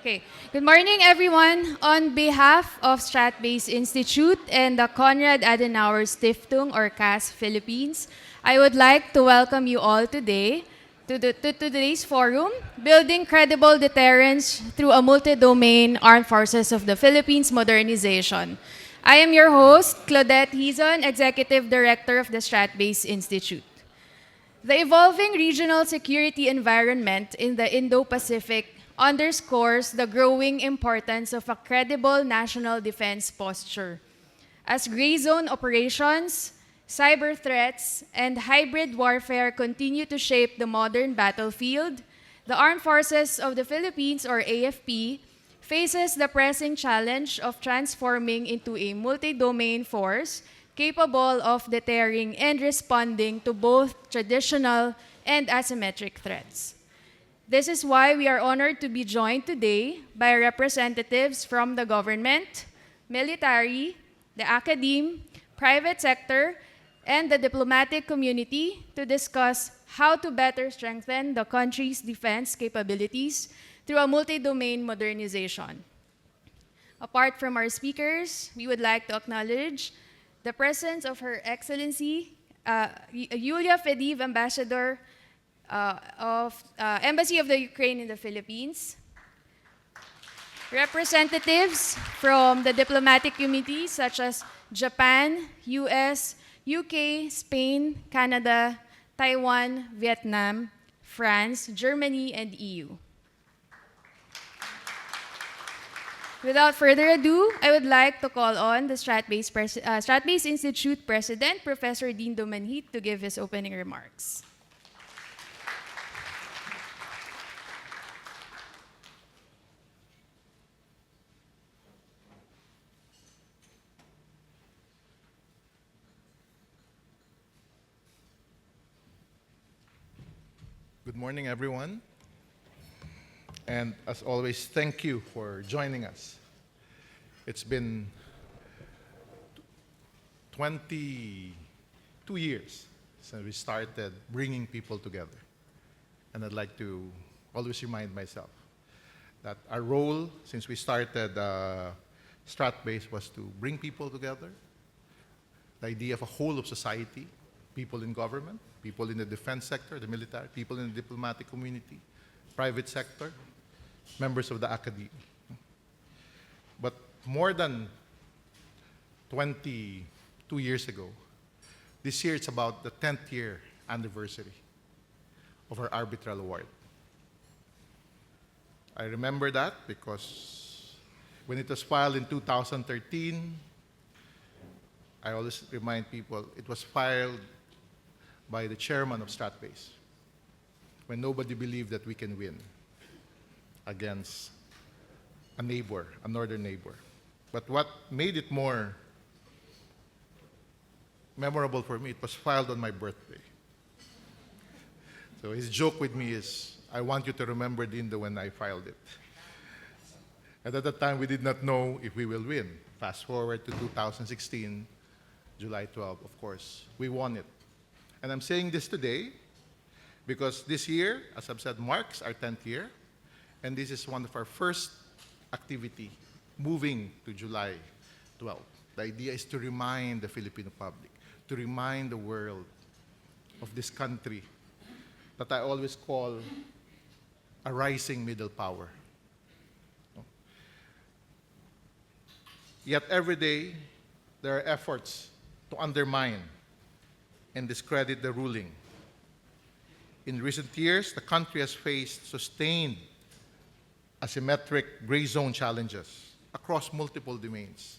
Okay. Good morning, everyone. On behalf of Strat-Based Institute and the Konrad Adenauer Stiftung, or CAS Philippines, I would like to welcome you all today to today's forum, Building Credible Deterrence Through a Multi-Domain Armed Forces of the Philippines Modernization. I am your host, Claudette Hizon, Executive Director of the Strat-Based Institute. The evolving regional security environment in the Indo-Pacific underscores the growing importance of a credible national defense posture. As gray zone operations, cyber threats, and hybrid warfare continue to shape the modern battlefield, the Armed Forces of the Philippines, or AFP, faces the pressing challenge of transforming into a multi-domain force capable of deterring and responding to both traditional and asymmetric threats. This is why we are honored to be joined today by representatives from the government, military, the academe, private sector, and the diplomatic community to discuss how to better strengthen the country's defense capabilities through a multi-domain modernization. Apart from our speakers, we would like to acknowledge the presence of Her Excellency Yulia Fediv, Ambassador of Embassy of the Ukraine in the Philippines, representatives from the diplomatic community such as Japan, US, UK, Spain, Canada, Taiwan, Vietnam, France, Germany, and EU. Without further ado, I would like to call on the Strat-Based Institute President, Professor Dean Domanhit, to give his opening remarks. Good morning, everyone. And as always, thank you for joining us. It's been 22 years since we started bringing people together. And I'd like to always remind myself that our role since we started Strat-Base was to bring people together, the idea of a whole of society, people in government, people in the defense sector, the military, people in the diplomatic community, private sector, members of the academe. But more than 22 years ago, this year it's about the 10th year anniversary of our arbitral award. I remember that because when it was filed in 2013, I always remind people it was filed by the chairman of Strat-Base when nobody believed that we can win against a neighbor, a northern neighbor. But what made it more memorable for me, it was filed on my birthday. So his joke with me is, I want you to remember Dindo when I filed it. And at that time, we did not know if we will win. Fast forward to 2016, July 12, of course, we won it. And I'm saying this today because this year, as I've said, marks our 10th year. And this is one of our first activity moving to July 12. The idea is to remind the Filipino public, to remind the world of this country that I always call a rising middle power. Yet every day, there are efforts to undermine and discredit the ruling. In recent years, the country has faced sustained asymmetric gray zone challenges across multiple domains.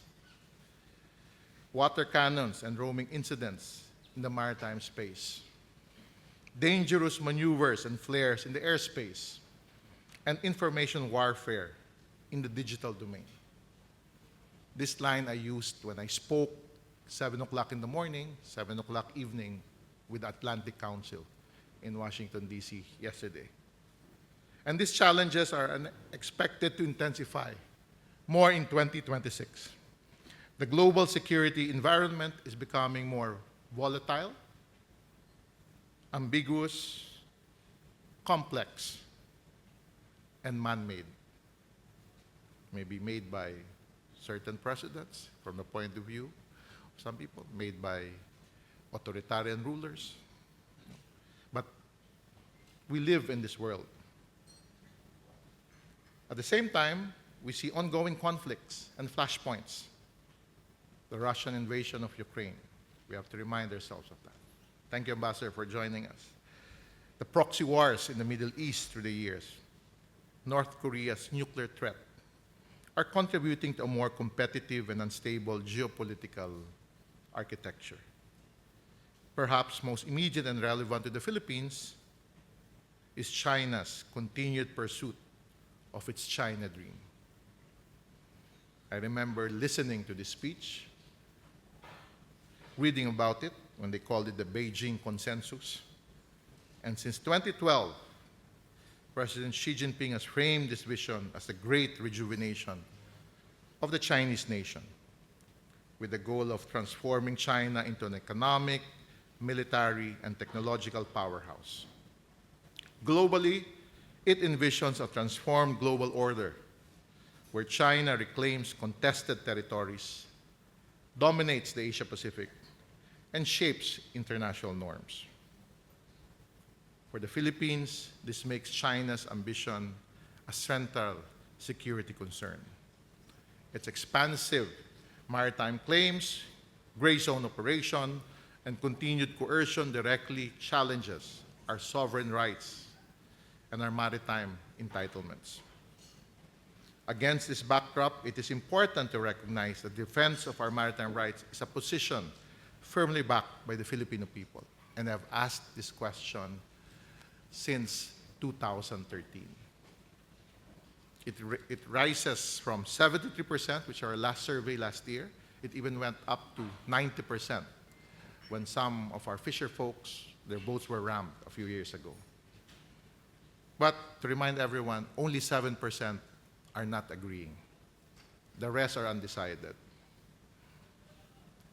Water cannons and roaming incidents in the maritime space, dangerous maneuvers and flares in the airspace, and information warfare in the digital domain. This line I used when I spoke 7 o'clock in the morning, 7 o'clock evening with the Atlantic Council in Washington, D.C. yesterday. And these challenges are expected to intensify more in 2026. The global security environment is becoming more volatile, ambiguous, complex, and man-made. maybe made by certain presidents from the point of view of some people, made by authoritarian rulers. But we live in this world. At the same time, we see ongoing conflicts and flashpoints. The Russian invasion of Ukraine. We have to remind ourselves of that. Thank you, Ambassador, for joining us. The proxy wars in the Middle East through the years, North Korea's nuclear threat, are contributing to a more competitive and unstable geopolitical architecture. Perhaps most immediate and relevant to the Philippines is China's continued pursuit of its China dream. I remember listening to this speech, reading about it when they called it the Beijing Consensus. And since 2012, President Xi Jinping has framed this vision as the great rejuvenation of the Chinese nation, with the goal of transforming China into an economic, military, and technological powerhouse. Globally, it envisions a transformed global order where China reclaims contested territories, dominates the Asia-Pacific, and shapes international norms. For the Philippines, this makes China's ambition a central security concern. Its expansive maritime claims, gray zone operation, and continued coercion directly challenges our sovereign rights and our maritime entitlements. Against this backdrop, it is important to recognize that defense of our maritime rights is a position firmly backed by the Filipino people. And I've asked this question since 2013. It rises from 73%, which our last survey last year. It even went up to 90% when some of our fisher folks, their boats were rammed a few years ago. But to remind everyone, only 7% are not agreeing. The rest are undecided.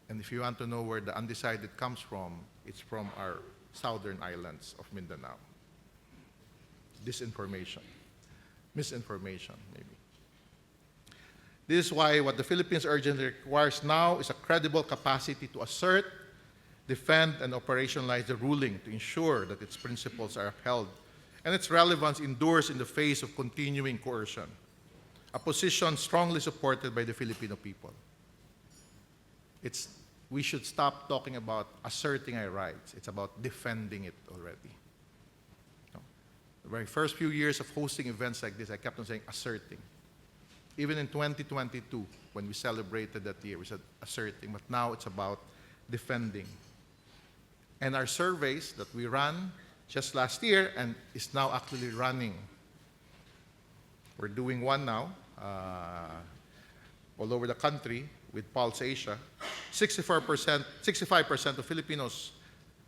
And if you want to know where the undecided comes from, it's from our southern islands of Mindanao. Disinformation, misinformation, maybe. This is why what the Philippines urgently requires now is a credible capacity to assert, defend, and operationalize the ruling to ensure that its principles are upheld and its relevance endures in the face of continuing coercion, a position strongly supported by the Filipino people. We should stop talking about asserting our rights. It's about defending it already. The very first few years of hosting events like this, I kept on saying asserting. Even in 2022, when we celebrated that year, we said asserting, but now it's about defending. And our surveys that we ran just last year and is now actually running. We're doing one now all over the country with Pulse Asia. 65% of Filipinos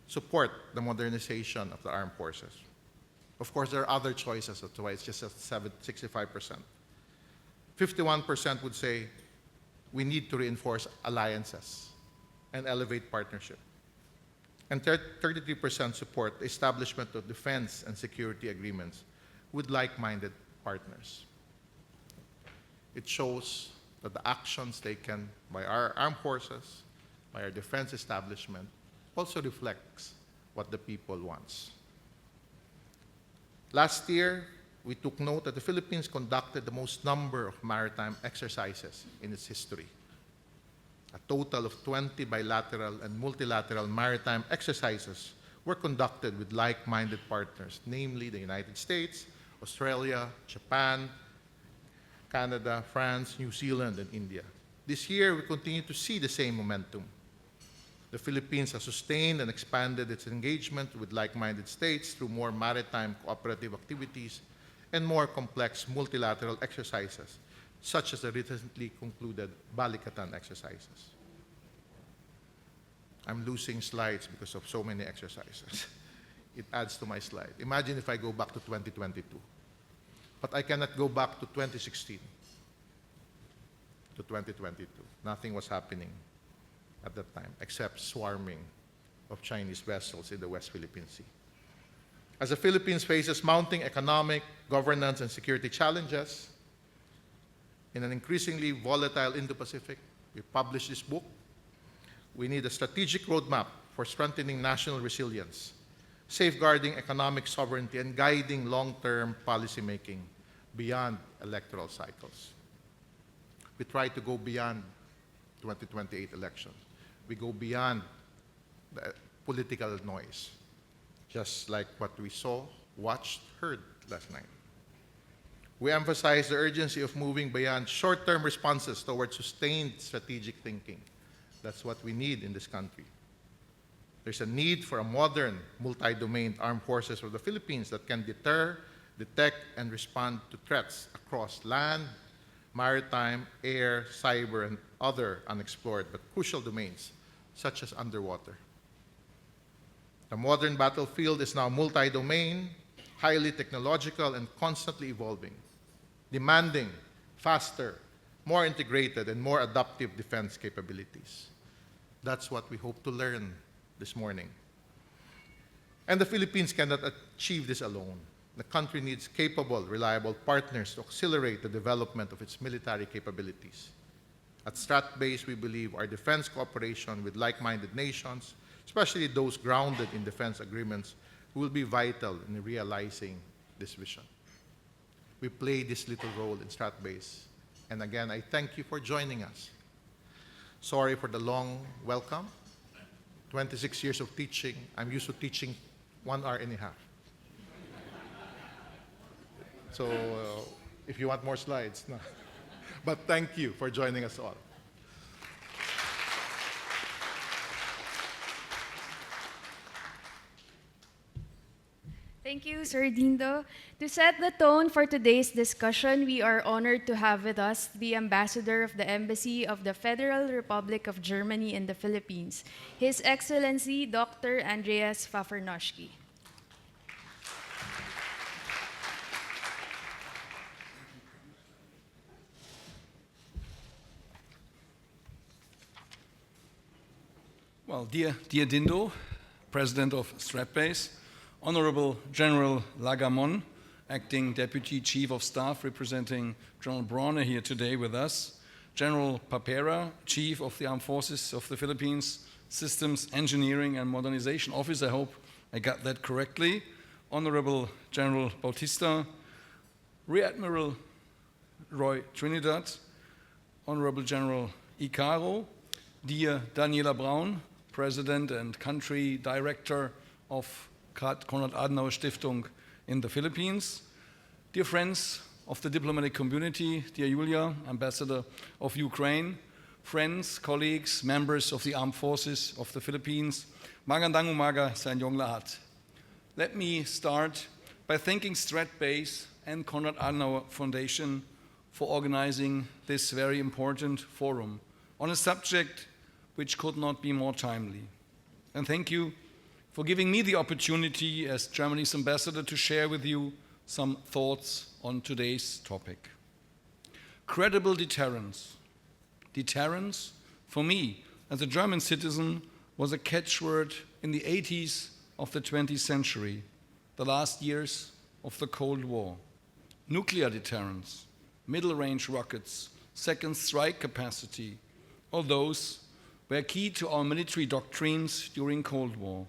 support the modernization of the armed forces. Of course, there are other choices, that's why it's just at 65%. 51% would say we need to reinforce alliances and elevate partnership. And 33% support the establishment of defense and security agreements with like-minded partners. It shows that the actions taken by our armed forces, by our defense establishment, also reflects what the people wants. Last year, we took note that the Philippines conducted the most number of maritime exercises in its history. A total of 20 bilateral and multilateral maritime exercises were conducted with like-minded partners, namely the United States, Australia, Japan, Canada, France, New Zealand, and India. This year, we continue to see the same momentum. The Philippines has sustained and expanded its engagement with like-minded states through more maritime cooperative activities and more complex multilateral exercises, such as the recently concluded Balikatan exercises. I'm losing slides because of so many exercises. It adds to my slide. Imagine if I go back to 2022. But I cannot go back to 2016 to 2022. Nothing was happening at that time except swarming of Chinese vessels in the West Philippine Sea. As the Philippines faces mounting economic, governance, and security challenges, In an increasingly volatile Indo-Pacific, we published this book. We need a strategic roadmap for strengthening national resilience, safeguarding economic sovereignty, and guiding long-term policymaking beyond electoral cycles. We try to go beyond 2028 elections. We go beyond the political noise, just like what we saw, watched, heard last night. We emphasize the urgency of moving beyond short-term responses towards sustained strategic thinking. That's what we need in this country. There's a need for a modern, multi-domain armed forces of the Philippines that can deter, detect, and respond to threats across land, maritime, air, cyber, and other unexplored but crucial domains, such as underwater. The modern battlefield is now multi-domain, highly technological, and constantly evolving, demanding faster, more integrated, and more adaptive defense capabilities. That's what we hope to learn this morning. And the Philippines cannot achieve this alone. The country needs capable, reliable partners to accelerate the development of its military capabilities. At StratBase, we believe our defense cooperation with like-minded nations, especially those grounded in defense agreements, will be vital in realizing this vision. We play this little role in StratBase. And again, I thank you for joining us. Sorry for the long welcome. 26 years of teaching. I'm used to teaching 1 hour and a half. So if you want more slides, no. But thank you for joining us all. Thank you, Sir Dindo. To set the tone for today's discussion, we are honored to have with us the Ambassador of the Embassy of the Federal Republic of Germany in the Philippines, His Excellency Dr. Andreas Pfaffernoschke. Well, dear Dindo, President of StratBase, Honorable General Lagamon, Acting Deputy Chief of Staff representing General Brawner here today with us, General Papera, Chief of the Armed Forces of the Philippines, Systems Engineering and Modernization Office, I hope I got that correctly, Honorable General Bautista, Rear Admiral Roy Trinidad, Honorable General Icaro, dear Daniela Braun, President and Country Director of Konrad Adenauer Stiftung in the Philippines, dear friends of the diplomatic community, dear Julia, Ambassador of Ukraine, friends, colleagues, members of the Armed Forces of the Philippines, magandang umaga sa inyong lahat. Let me start by thanking StratBase and Konrad Adenauer Foundation for organizing this very important forum on a subject which could not be more timely. And thank you for giving me the opportunity as Germany's ambassador to share with you some thoughts on today's topic. Credible deterrence. Deterrence, for me, as a German citizen, was a catchword in the 80s of the 20th century, the last years of the Cold War. Nuclear deterrence, middle-range rockets, second strike capacity, all those were key to our military doctrines during Cold War.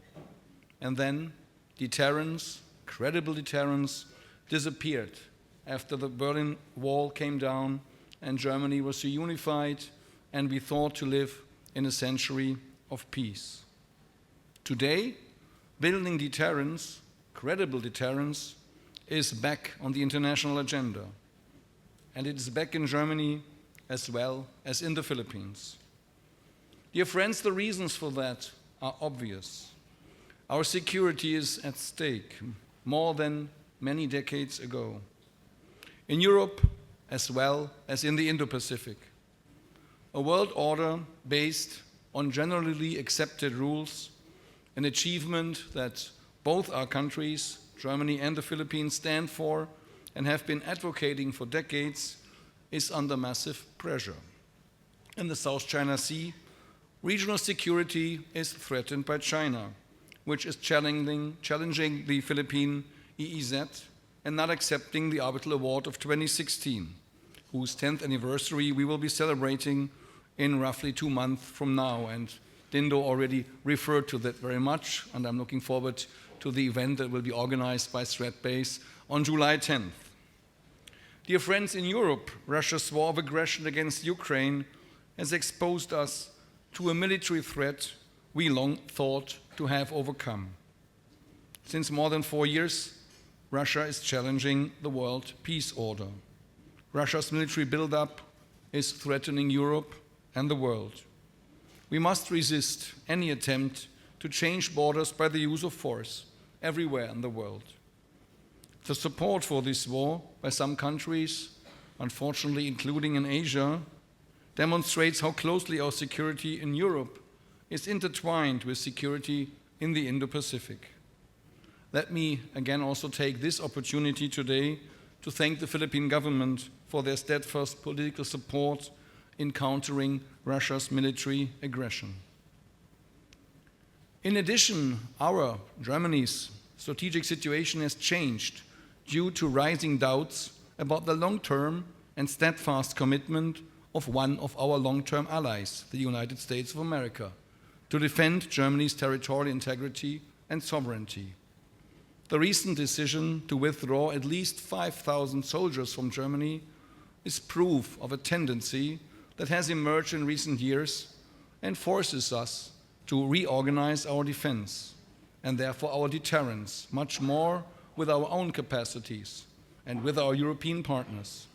And then deterrence, credible deterrence, disappeared after the Berlin Wall came down and Germany was reunified and we thought to live in a century of peace. Today, building deterrence, credible deterrence, is back on the international agenda. And it is back in Germany as well as in the Philippines. Dear friends, the reasons for that are obvious. Our security is at stake more than many decades ago. In Europe as well as in the Indo-Pacific. A world order based on generally accepted rules, an achievement that both our countries, Germany and the Philippines, stand for and have been advocating for decades, is under massive pressure. In the South China Sea, regional security is threatened by China, which is challenging the Philippine EEZ and not accepting the arbitral award of 2016. whose 10th anniversary we will be celebrating in roughly 2 months from now. And Dindo already referred to that very much, and I'm looking forward to the event that will be organized by StratBase on July 10th. Dear friends, in Europe, Russia's war of aggression against Ukraine has exposed us to a military threat we long thought to have overcome. Since more than 4 years, Russia is challenging the world peace order. Russia's military buildup is threatening Europe and the world. We must resist any attempt to change borders by the use of force everywhere in the world. The support for this war by some countries, unfortunately including in Asia, demonstrates how closely our security in Europe is intertwined with security in the Indo-Pacific. Let me again also take this opportunity today to thank the Philippine government for their steadfast political support in countering Russia's military aggression. In addition, Germany's strategic situation has changed due to rising doubts about the long-term and steadfast commitment of one of our long-term allies, the United States of America, to defend Germany's territorial integrity and sovereignty. The recent decision to withdraw at least 5,000 soldiers from Germany is proof of a tendency that has emerged in recent years and forces us to reorganize our defense and therefore our deterrence much more with our own capacities and with our European partners.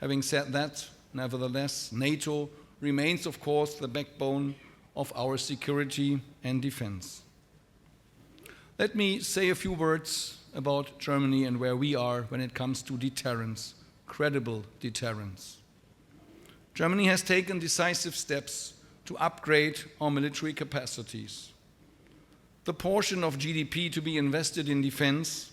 Having said that, nevertheless, NATO remains, of course, the backbone of our security and defense. Let me say a few words about Germany and where we are when it comes to deterrence, credible deterrence. Germany has taken decisive steps to upgrade our military capacities. The portion of GDP to be invested in defense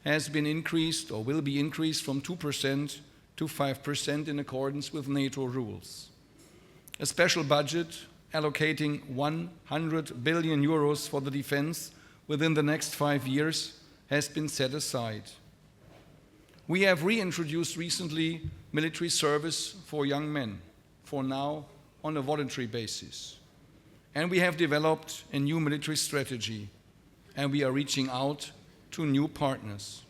has been increased or will be increased from 2% to 5% in accordance with NATO rules. A special budget allocating 100 billion euros for the defense within the next 5 years has been set aside. We have reintroduced recently military service for young men, for now on a voluntary basis. And we have developed a new military strategy, and we are reaching out to new partners.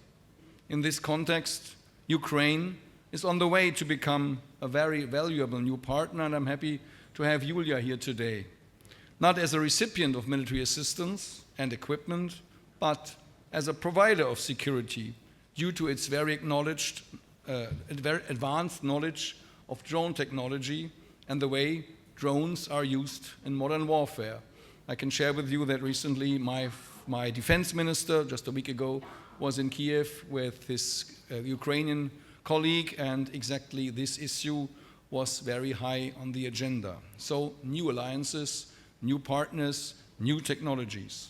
In this context, Ukraine is on the way to become a very valuable new partner, and I'm happy to have Yulia here today, not as a recipient of military assistance and equipment, but as a provider of security due to its very advanced knowledge of drone technology and the way drones are used in modern warfare. I can share with you that recently my defense minister, just a week ago, was in Kiev with his Ukrainian colleague, and exactly this issue was very high on the agenda. So new alliances, new partners, new technologies.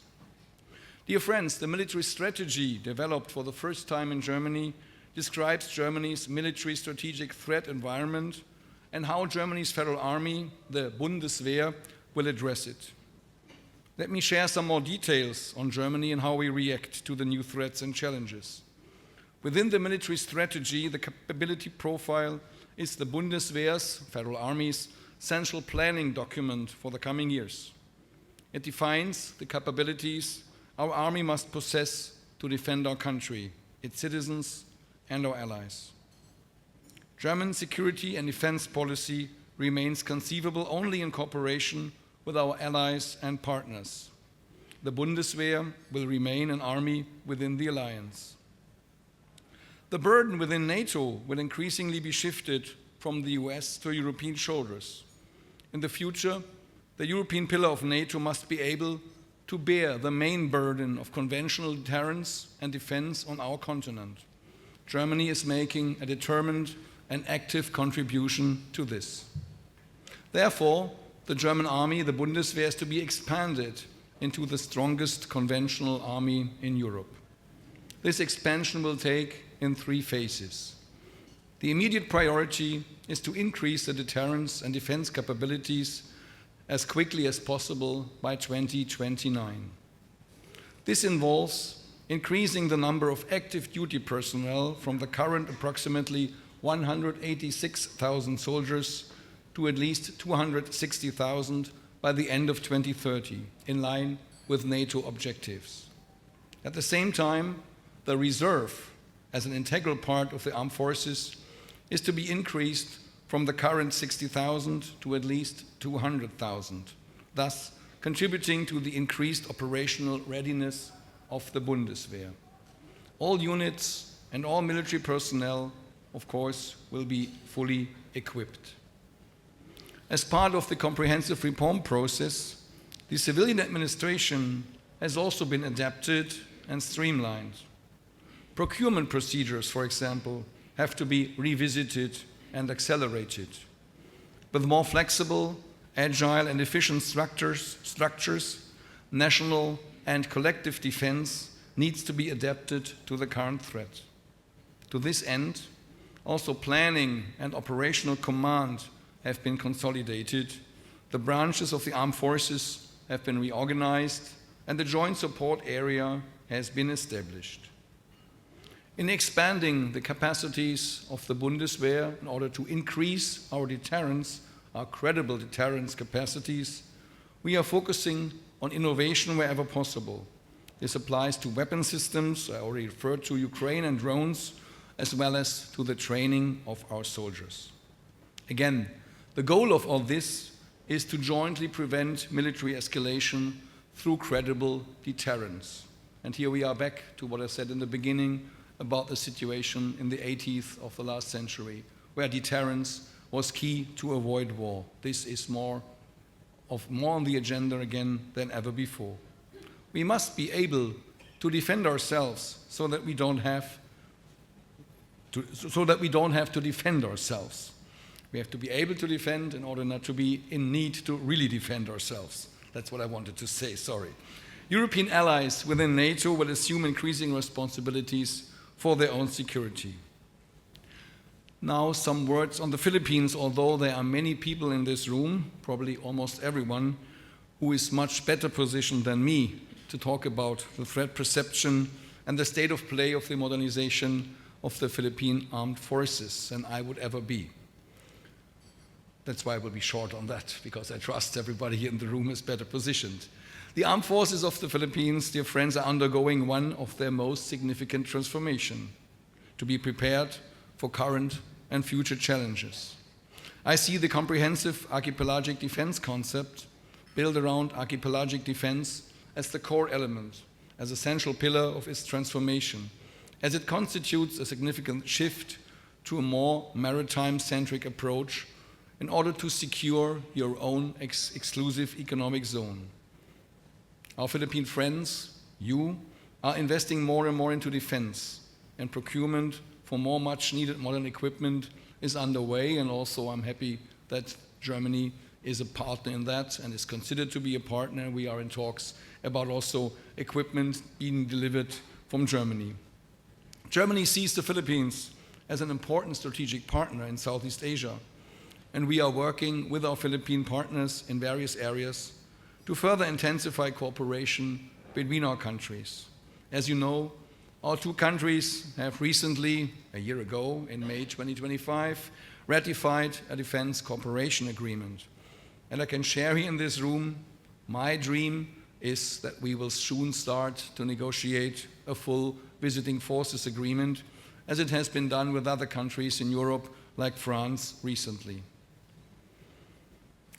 Dear friends, the military strategy developed for the first time in Germany describes Germany's military strategic threat environment and how Germany's federal army, the Bundeswehr, will address it. Let me share some more details on Germany and how we react to the new threats and challenges. Within the military strategy, the capability profile is the Bundeswehr's, Federal Army's, central planning document for the coming years. It defines the capabilities our army must possess to defend our country, its citizens, and our allies. German security and defense policy remains conceivable only in cooperation with our allies and partners. The Bundeswehr will remain an army within the alliance. The burden within NATO will increasingly be shifted from the US to European shoulders. In the future, the European pillar of NATO must be able to bear the main burden of conventional deterrence and defense on our continent. Germany is making a determined and active contribution to this. Therefore, the German army, the Bundeswehr, is to be expanded into the strongest conventional army in Europe. This expansion will take in 3 phases. The immediate priority is to increase the deterrence and defense capabilities as quickly as possible by 2029. This involves increasing the number of active duty personnel from the current approximately 186,000 soldiers to at least 260,000 by the end of 2030, in line with NATO objectives. At the same time, the reserve, as an integral part of the armed forces, is to be increased from the current 60,000 to at least 200,000, thus contributing to the increased operational readiness of the Bundeswehr. All units and all military personnel, of course, will be fully equipped. As part of the comprehensive reform process, the civilian administration has also been adapted and streamlined. Procurement procedures, for example, have to be revisited and accelerated. With more flexible, agile, and efficient structures, national and collective defense needs to be adapted to the current threat. To this end, also planning and operational command have been consolidated, the branches of the armed forces have been reorganized, and the joint support area has been established. In expanding the capacities of the Bundeswehr in order to increase our deterrence, our credible deterrence capacities, we are focusing on innovation wherever possible. This applies to weapon systems, I already referred to Ukraine, and drones, as well as to the training of our soldiers. Again, the goal of all this is to jointly prevent military escalation through credible deterrence. And here we are back to what I said in the beginning about the situation in the 80s of the last century, where deterrence was key to avoid war. This is more on the agenda again than ever before. We must be able to defend ourselves so that we don't have to defend ourselves. We have to be able to defend in order not to be in need to really defend ourselves. That's what I wanted to say, sorry. European allies within NATO will assume increasing responsibilities for their own security. Now, some words on the Philippines, although there are many people in this room, probably almost everyone, who is much better positioned than me to talk about the threat perception and the state of play of the modernization of the Philippine armed forces than I would ever be. That's why I will be short on that, because I trust everybody here in the room is better positioned. The armed forces of the Philippines, dear friends, are undergoing one of their most significant transformation to be prepared for current and future challenges. I see the comprehensive archipelagic defense concept built around archipelagic defense as the core element, as a central pillar of its transformation, as it constitutes a significant shift to a more maritime-centric approach in order to secure your own exclusive economic zone. Our Philippine friends, you, are investing more and more into defense, and procurement for more much-needed modern equipment is underway, and also I'm happy that Germany is a partner in that and is considered to be a partner. We are in talks about also equipment being delivered from Germany. Germany sees the Philippines as an important strategic partner in Southeast Asia, and we are working with our Philippine partners in various areas to further intensify cooperation between our countries. As you know, our two countries have recently, a year ago, in May 2025, ratified a defense cooperation agreement. And I can share here in this room, my dream is that we will soon start to negotiate a full visiting forces agreement, as it has been done with other countries in Europe, like France recently.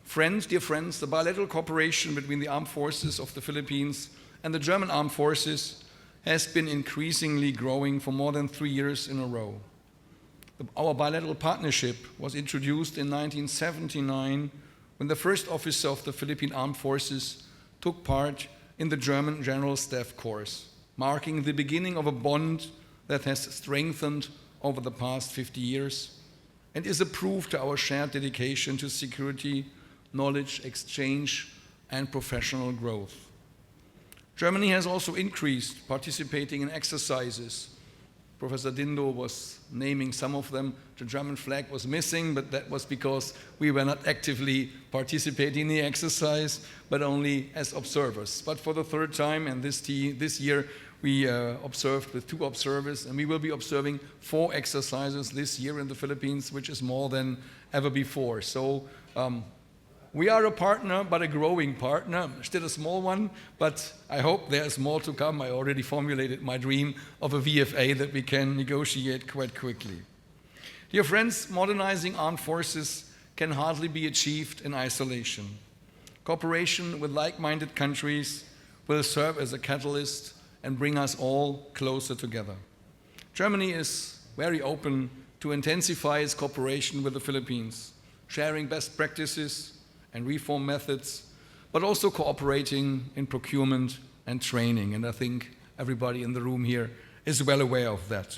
Friends, dear friends, the bilateral cooperation between the armed forces of the Philippines and the German armed forces has been increasingly growing for more than 3 years in a row. Our bilateral partnership was introduced in 1979 when the first officer of the Philippine Armed Forces took part in the German General Staff Course, marking the beginning of a bond that has strengthened over the past 50 years and is a proof to our shared dedication to security, knowledge exchange, and professional growth. Germany has also increased participating in exercises. Professor Dindo was naming some of them. The German flag was missing, but that was because we were not actively participating in the exercise, but only as observers. But for the third time, and this year, we observed with 2 observers, and we will be observing 4 exercises this year in the Philippines, which is more than ever before. So we are a partner, but a growing partner, still a small one, but I hope there's more to come. I already formulated my dream of a VFA that we can negotiate quite quickly. Dear friends, modernizing armed forces can hardly be achieved in isolation. Cooperation with like-minded countries will serve as a catalyst and bring us all closer together. Germany is very open to intensify its cooperation with the Philippines, sharing best practices and reform methods, but also cooperating in procurement and training. And I think everybody in the room here is well aware of that.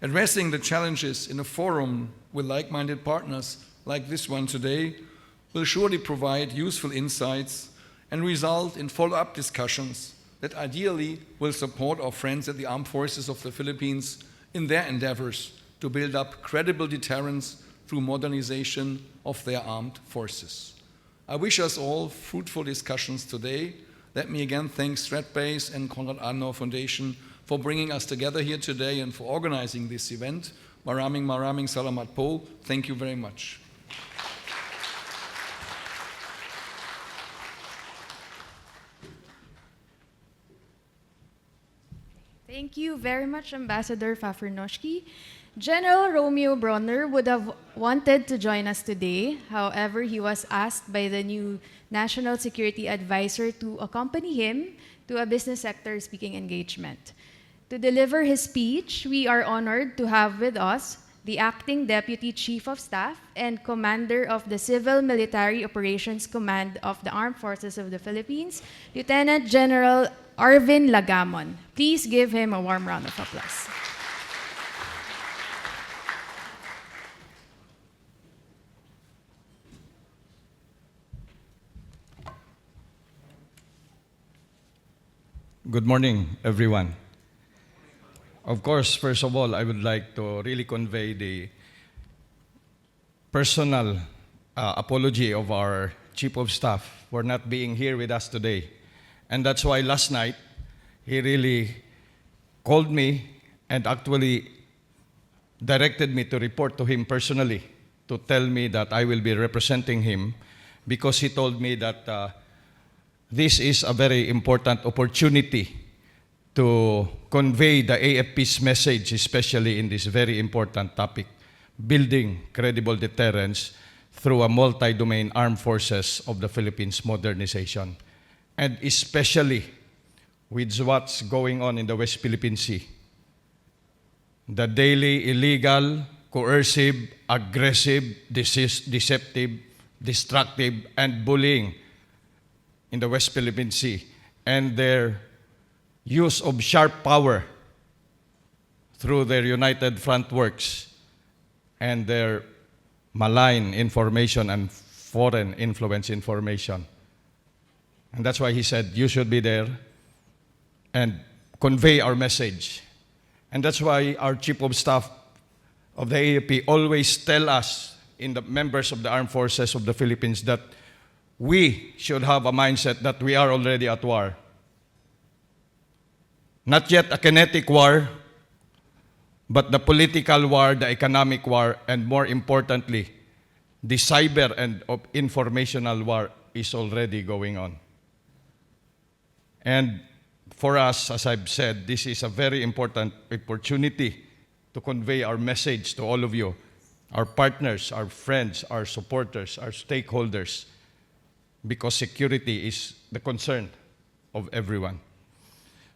Addressing the challenges in a forum with like-minded partners like this one today will surely provide useful insights and result in follow-up discussions that ideally will support our friends at the Armed Forces of the Philippines in their endeavors to build up credible deterrence through modernization of their armed forces. I wish us all fruitful discussions today. Let me again thank StratBase and Konrad Adenauer Foundation for bringing us together here today and for organizing this event. Maraming salamat po. Thank you very much. Thank you very much, Ambassador Fafernoshki. General Romeo Bronner would have wanted to join us today. However, he was asked by the new National Security Advisor to accompany him to a business sector speaking engagement. To deliver his speech, we are honored to have with us the Acting Deputy Chief of Staff and Commander of the Civil Military Operations Command of the Armed Forces of the Philippines, Lieutenant General Arvin Lagamon. Please give him a warm round of applause. Good morning, everyone. Of course, first of all, I would like to really convey the personal apology of our Chief of Staff for not being here with us today. And that's why last night, he really called me and actually directed me to report to him personally to tell me that I will be representing him because he told me that this is a very important opportunity to convey the AFP's message, especially in this very important topic, building credible deterrence through a multi-domain armed forces of the Philippines modernization, and especially with what's going on in the West Philippine Sea. The daily illegal, coercive, aggressive, deceptive, destructive, and bullying in the West Philippine Sea, and their use of sharp power through their United Front works and their malign information and foreign influence information. And that's why he said, you should be there and convey our message. And that's why our Chief of Staff of the AFP always tell us, in the members of the Armed Forces of the Philippines, that we should have a mindset that we are already at war. Not yet a kinetic war, but the political war, the economic war, and more importantly, the cyber and informational war is already going on. And for us, as I've said, this is a very important opportunity to convey our message to all of you, our partners, our friends, our supporters, our stakeholders, because security is the concern of everyone.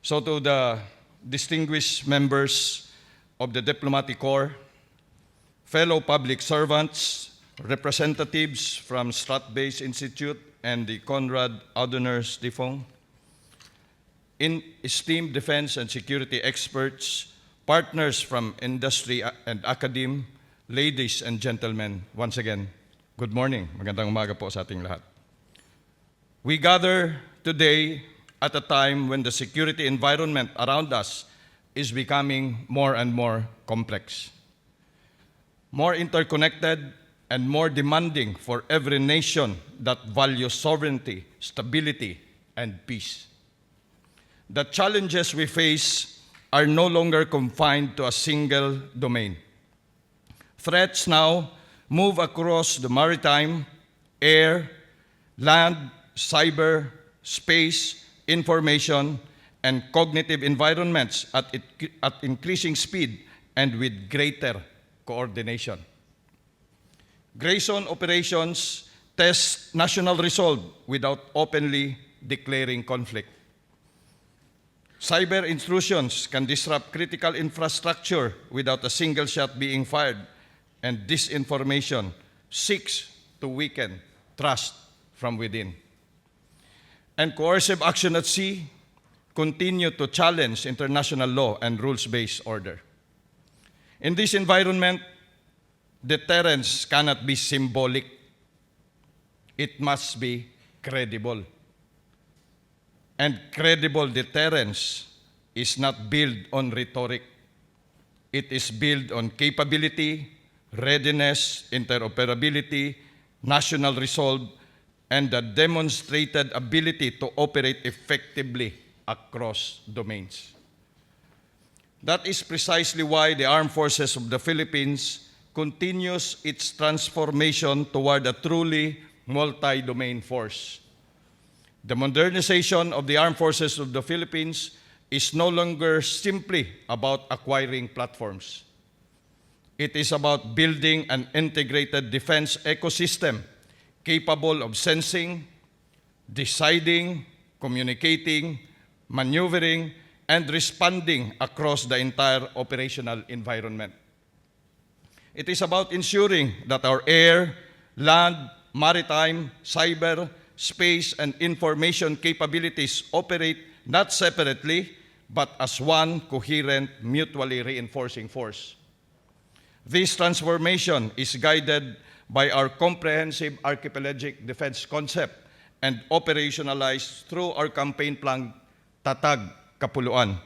So to the distinguished members of the Diplomatic Corps, fellow public servants, representatives from StratBase Institute and the Konrad Adenauer Stiftung, esteemed defense and security experts, partners from industry and academe, ladies and gentlemen, once again, good morning. Magandang umaga po sa ating lahat. We gather today at a time when the security environment around us is becoming more and more complex, more interconnected, and more demanding for every nation that values sovereignty, stability, and peace. the challenges we face are no longer confined to a single domain. Threats now move across the maritime, air, land, cyber, space, information, and cognitive environments at increasing speed and with greater coordination. Gray zone operations test national resolve without openly declaring conflict. Cyber intrusions can disrupt critical infrastructure without a single shot being fired, and disinformation seeks to weaken trust from within. And coercive action at sea continue to challenge international law and rules-based order. In this environment, deterrence cannot be symbolic. It must be credible. And credible deterrence is not built on rhetoric. It is built on capability, readiness, interoperability, national resolve, and the demonstrated ability to operate effectively across domains. That is precisely why the Armed Forces of the Philippines continues its transformation toward a truly multi-domain force. The modernization of the Armed Forces of the Philippines is no longer simply about acquiring platforms. It is about building an integrated defense ecosystem capable of sensing, deciding, communicating, maneuvering, and responding across the entire operational environment. It is about ensuring that our air, land, maritime, cyber, space, and information capabilities operate not separately, but as one coherent, mutually reinforcing force. This transformation is guided by our comprehensive archipelagic defense concept and operationalized through our campaign plan, Tatag Kapuluan,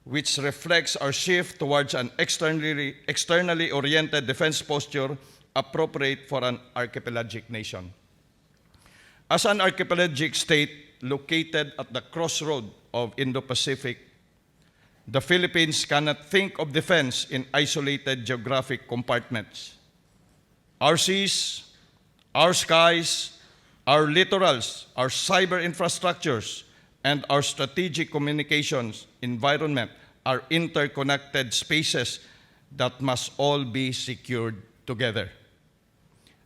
which reflects our shift towards an externally oriented defense posture appropriate for an archipelagic nation. As an archipelagic state located at the crossroad of Indo-Pacific, the Philippines cannot think of defense in isolated geographic compartments. Our seas, our skies, our littorals, our cyber infrastructures, and our strategic communications environment are interconnected spaces that must all be secured together.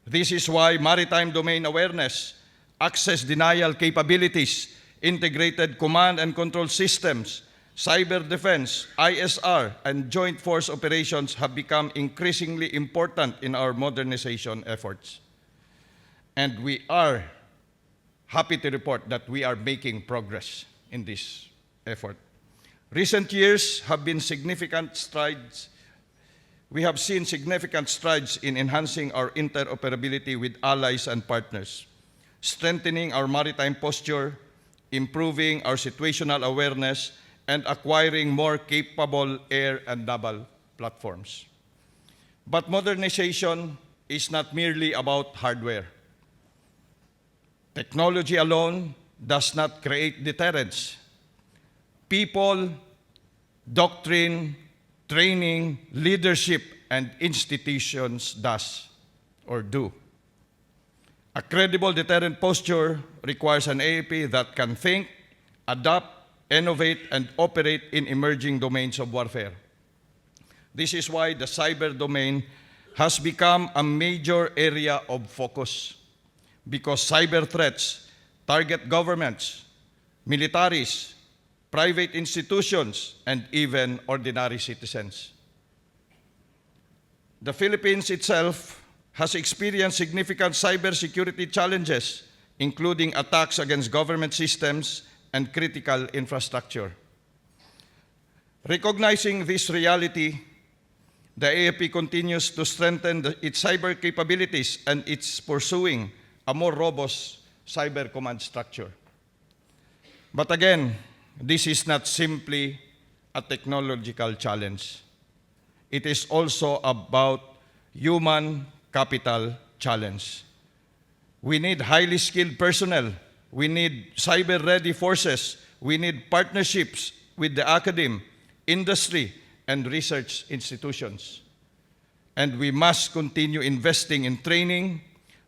This is why maritime domain awareness, access denial capabilities, integrated command and control systems, cyber defense, ISR, and joint force operations have become increasingly important in our modernization efforts. And we are happy to report that we are making progress in this effort. Recent years have been significant strides. We have seen significant strides in enhancing our interoperability with allies and partners, strengthening our maritime posture, improving our situational awareness, and acquiring more capable air and naval platforms. But modernization is not merely about hardware. Technology alone does not create deterrence. People, doctrine, training, leadership, and institutions do. A credible deterrent posture requires an AAP that can think, adapt, innovate, and operate in emerging domains of warfare. This is why the cyber domain has become a major area of focus, because cyber threats target governments, militaries, private institutions, and even ordinary citizens. The Philippines itself has experienced significant cybersecurity challenges, including attacks against government systems and critical infrastructure. Recognizing this reality, the AFP continues to strengthen its cyber capabilities and it's pursuing a more robust cyber command structure. But again, this is not simply a technological challenge. It is also about human capital challenge. We need highly skilled personnel. We need cyber-ready forces we need partnerships with the academe, industry, and research institutions. And we must continue investing in training,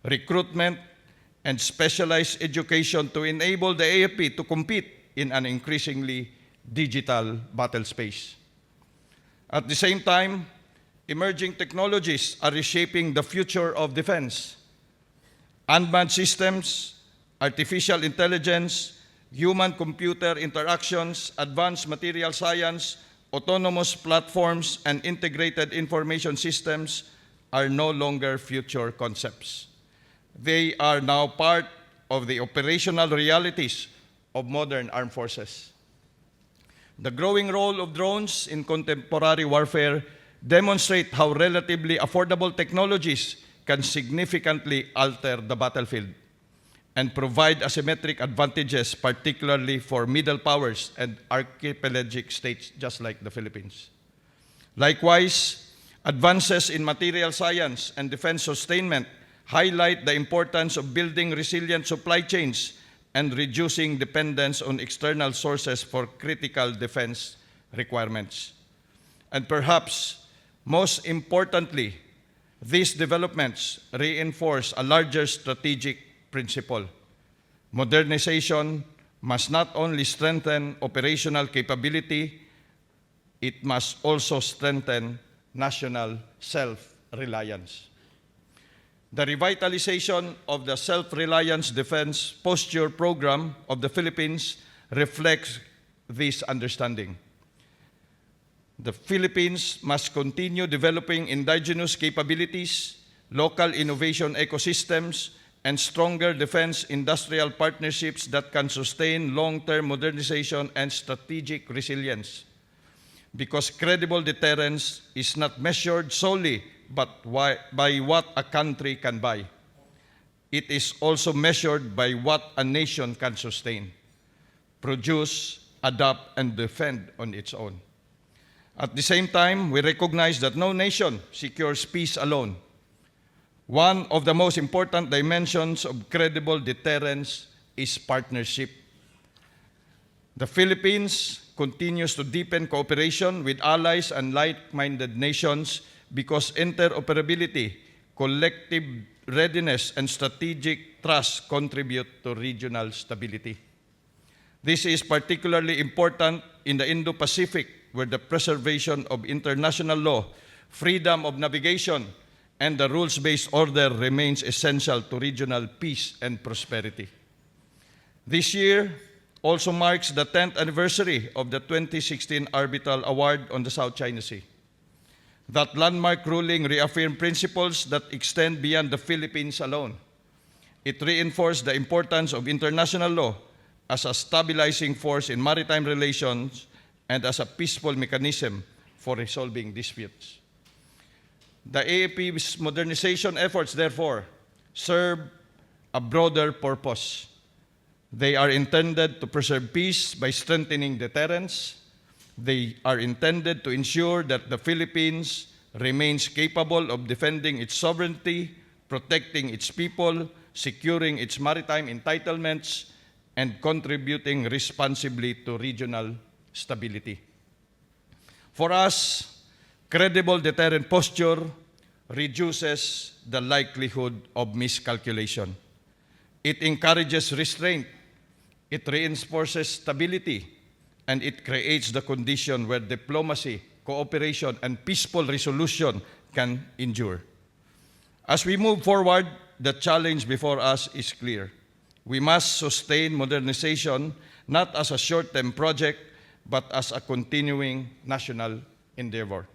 recruitment, and specialized education to enable the AFP to compete in an increasingly digital battle space. At the same time, emerging technologies are reshaping the future of defense. Unmanned systems, artificial intelligence, human-computer interactions, advanced material science, autonomous platforms, and integrated information systems are no longer future concepts. They are now part of the operational realities of modern armed forces. The growing role of drones in contemporary warfare demonstrate how relatively affordable technologies can significantly alter the battlefield and provide asymmetric advantages, particularly for middle powers and archipelagic states just like the Philippines. Likewise, advances in material science and defense sustainment highlight the importance of building resilient supply chains and reducing dependence on external sources for critical defense requirements. And perhaps most importantly, these developments reinforce a larger strategic principle. Modernization must not only strengthen operational capability, it must also strengthen national self-reliance. The revitalization of the Self-Reliance Defense Posture Program of the Philippines reflects this understanding. The Philippines must continue developing indigenous capabilities, local innovation ecosystems, and stronger defense industrial partnerships that can sustain long-term modernization and strategic resilience. Because credible deterrence is not measured solely by what a country can buy. It is also measured by what a nation can sustain, produce, adapt, and defend on its own. At the same time, we recognize that no nation secures peace alone. One of the most important dimensions of credible deterrence is partnership. The Philippines continues to deepen cooperation with allies and like-minded nations because interoperability, collective readiness, and strategic trust contribute to regional stability. This is particularly important in the Indo-Pacific, where the preservation of international law, freedom of navigation, and the rules-based order remains essential to regional peace and prosperity. This year also marks the 10th anniversary of the 2016 Arbitral Award on the South China Sea. That landmark ruling reaffirmed principles that extend beyond the Philippines alone. It reinforced the importance of international law as a stabilizing force in maritime relations and as a peaceful mechanism for resolving disputes. The AFP's modernization efforts, therefore, serve a broader purpose. They are intended to preserve peace by strengthening deterrence. They are intended to ensure that the Philippines remains capable of defending its sovereignty, protecting its people, securing its maritime entitlements, and contributing responsibly to regional stability. For us, credible deterrent posture reduces the likelihood of miscalculation. It encourages restraint, it reinforces stability, and it creates the condition where diplomacy, cooperation, and peaceful resolution can endure. As we move forward, the challenge before us is clear. We must sustain modernization not as a short-term project, but as a continuing national endeavor.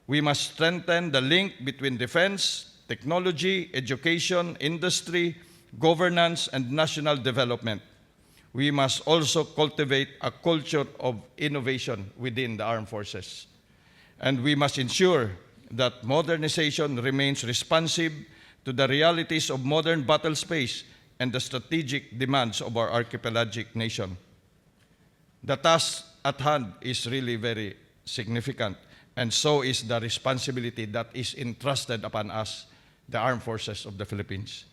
We must strengthen the link between defense, technology, education, industry, governance, and national development. We must also cultivate a culture of innovation within the armed forces. And we must ensure that modernization remains responsive to the realities of modern battle space and the strategic demands of our archipelagic nation. The task at hand is really very significant, and so is the responsibility that is entrusted upon us, the armed forces of the Philippines.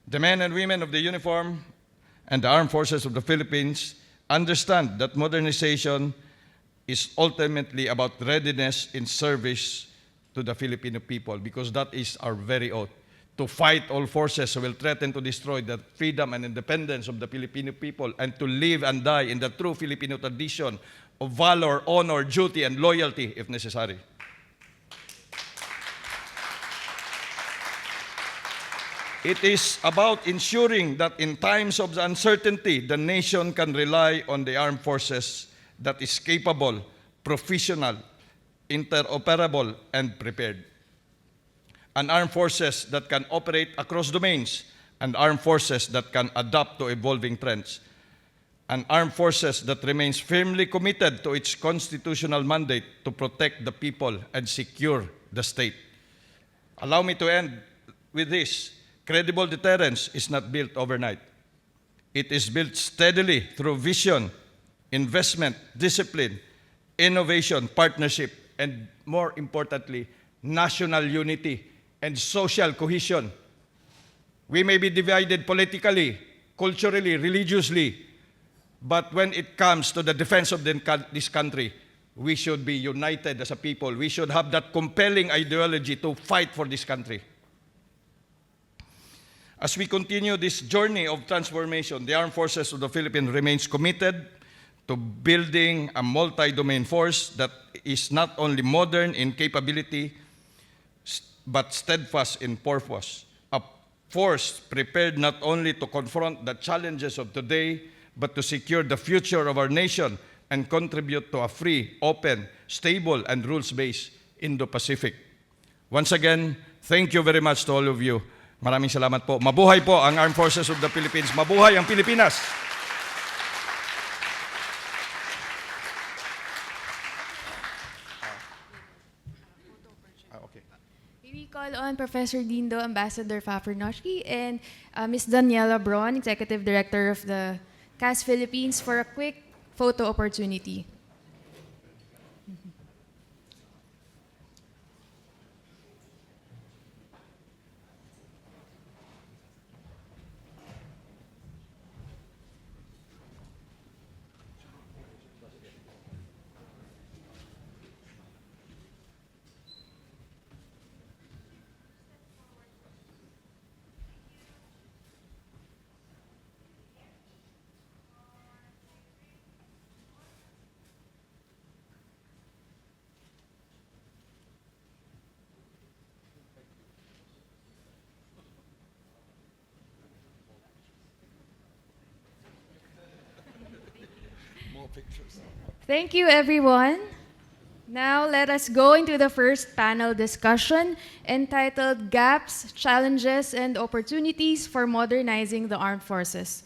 The men and women of the uniform and the armed forces of the Philippines understand that modernization is ultimately about readiness in service to the Filipino people, because that is our very oath. To fight all forces who will threaten to destroy the freedom and independence of the Filipino people, and to live and die in the true Filipino tradition of valor, honor, duty, and loyalty if necessary. It is about ensuring that in times of uncertainty, the nation can rely on the armed forces that is capable, professional, interoperable, and prepared. An armed forces that can operate across domains, and armed forces that can adapt to evolving trends. An armed forces that remains firmly committed to its constitutional mandate to protect the people and secure the state. Allow me to end with this. Credible deterrence is not built overnight. It is built steadily through vision, investment, discipline, innovation, partnership, and more importantly, national unity and social cohesion. We may be divided politically, culturally, religiously, but when it comes to the defense of this country, we should be united as a people. We should have that compelling ideology to fight for this country. As we continue this journey of transformation, the Armed Forces of the Philippines remains committed to building a multi-domain force that is not only modern in capability, but steadfast in purpose. A force prepared not only to confront the challenges of today, but to secure the future of our nation and contribute to a free, open, stable, and rules-based Indo-Pacific. Once again, thank you very much to all of you. Maraming salamat po. Mabuhay po ang Armed Forces of the Philippines. Mabuhay ang Pilipinas! Okay. We call on Professor Dindo, Ambassador Fafernoshki, and Ms. Daniela Braun, Executive Director of the CAS Philippines, for a quick photo opportunity. Thank you, everyone. Now let us go into the first panel discussion entitled Gaps, Challenges, and Opportunities for Modernizing the Armed Forces.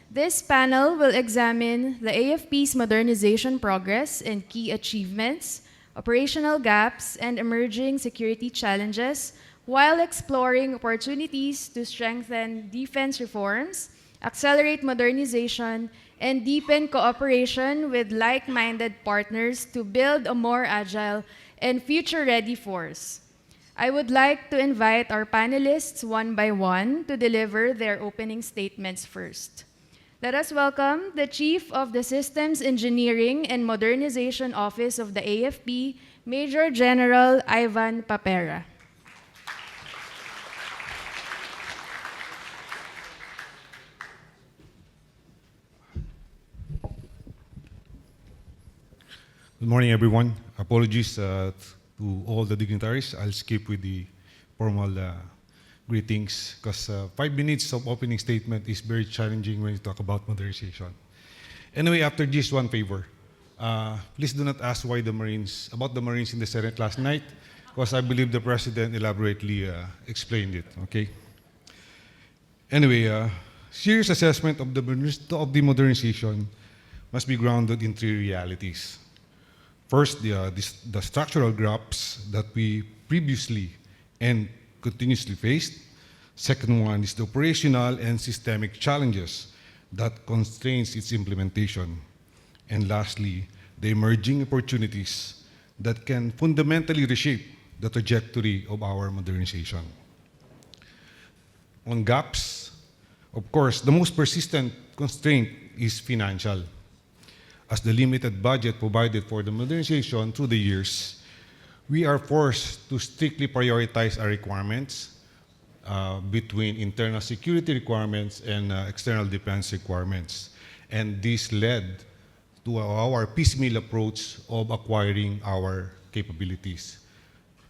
This panel will examine the AFP's modernization progress and key achievements, operational gaps, and emerging security challenges, while exploring opportunities to strengthen defense reforms, accelerate modernization, and deepen cooperation with like-minded partners to build a more agile and future-ready force. I would like to invite our panelists one by one to deliver their opening statements first. Let us welcome the Chief of the Systems Engineering and Modernization Office of the AFP, Major General Ivan Papera. Good morning, everyone. Apologies to all the dignitaries. I'll skip with the formal greetings because 5 minutes of opening statement is very challenging when you talk about modernization. Anyway, after this, one favor. Please do not ask why about the Marines in the Senate last night, because I believe the President elaborately explained it, okay? Anyway, serious assessment of the modernization must be grounded in 3 realities. First, the structural gaps that we previously and continuously faced. Second one is the operational and systemic challenges that constrains its implementation. And lastly, the emerging opportunities that can fundamentally reshape the trajectory of our modernization. On gaps, of course, the most persistent constraint is financial. as the limited budget provided for the modernization through the years, we are forced to strictly prioritize our requirements between internal security requirements and external defense requirements. And this led to our piecemeal approach of acquiring our capabilities.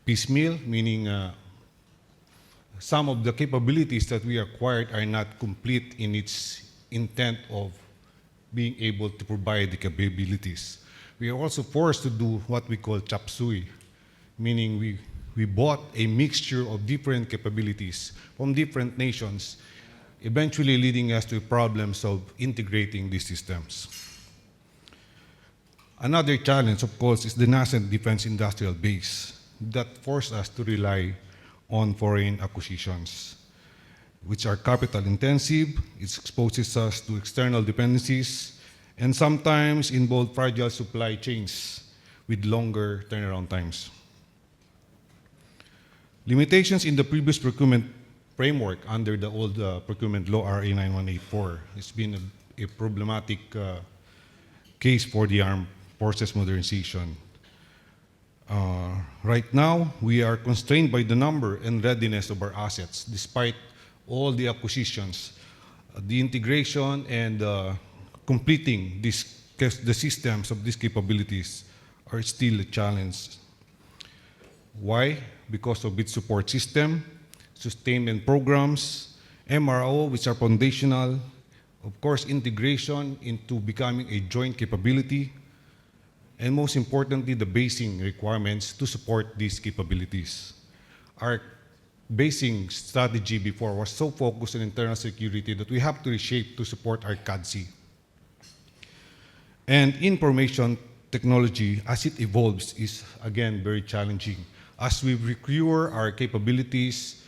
Piecemeal, meaning some of the capabilities that we acquired are not complete in its intent of being able to provide the capabilities. We are also forced to do what we call chop suey, meaning we bought a mixture of different capabilities from different nations, eventually leading us to problems of integrating these systems. Another challenge, of course, is the nascent defense industrial base that forced us to rely on foreign acquisitions, which are capital intensive. It exposes us to external dependencies and sometimes involve fragile supply chains with longer turnaround times. Limitations in the previous procurement framework under the old procurement law RA 9184 has been a problematic case for the armed forces modernization. Right now, we are constrained by the number and readiness of our assets, despite all the acquisitions, the integration and completing the systems of these capabilities are still a challenge. Why? Because of its support system, sustainment programs, MRO, which are foundational, of course, integration into becoming a joint capability, and most importantly, the basing requirements to support these capabilities. Our basing strategy before was so focused on internal security that we have to reshape to support our CADC. And information technology, as it evolves, is again very challenging. As we procure our capabilities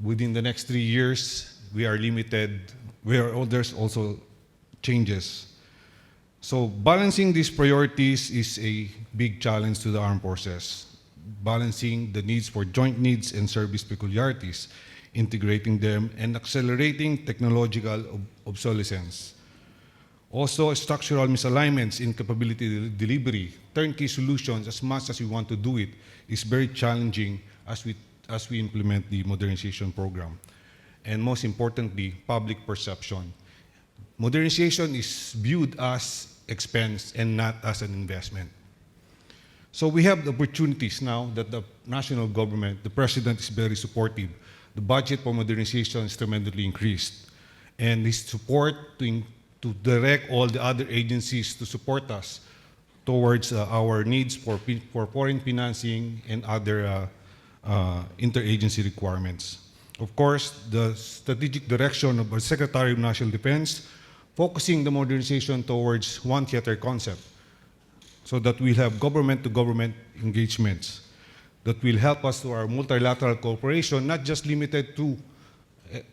within the next 3 years, we are limited, there's also changes. So balancing these priorities is a big challenge to the armed forces. Balancing the needs for joint needs and service peculiarities, integrating them, and accelerating technological obsolescence. Also, structural misalignments in capability delivery, turnkey solutions, as much as we want to do it, is very challenging as we implement the modernization program. And most importantly, public perception. Modernization is viewed as expense and not as an investment. So we have the opportunities now that the national government, the president is very supportive. The budget for modernization is tremendously increased. And his support to direct all the other agencies to support us towards our needs for foreign financing and other interagency requirements. Of course, the strategic direction of our Secretary of National Defense, focusing the modernization towards one theater concept, so that we'll have government-to-government engagements that will help us to our multilateral cooperation, not just limited to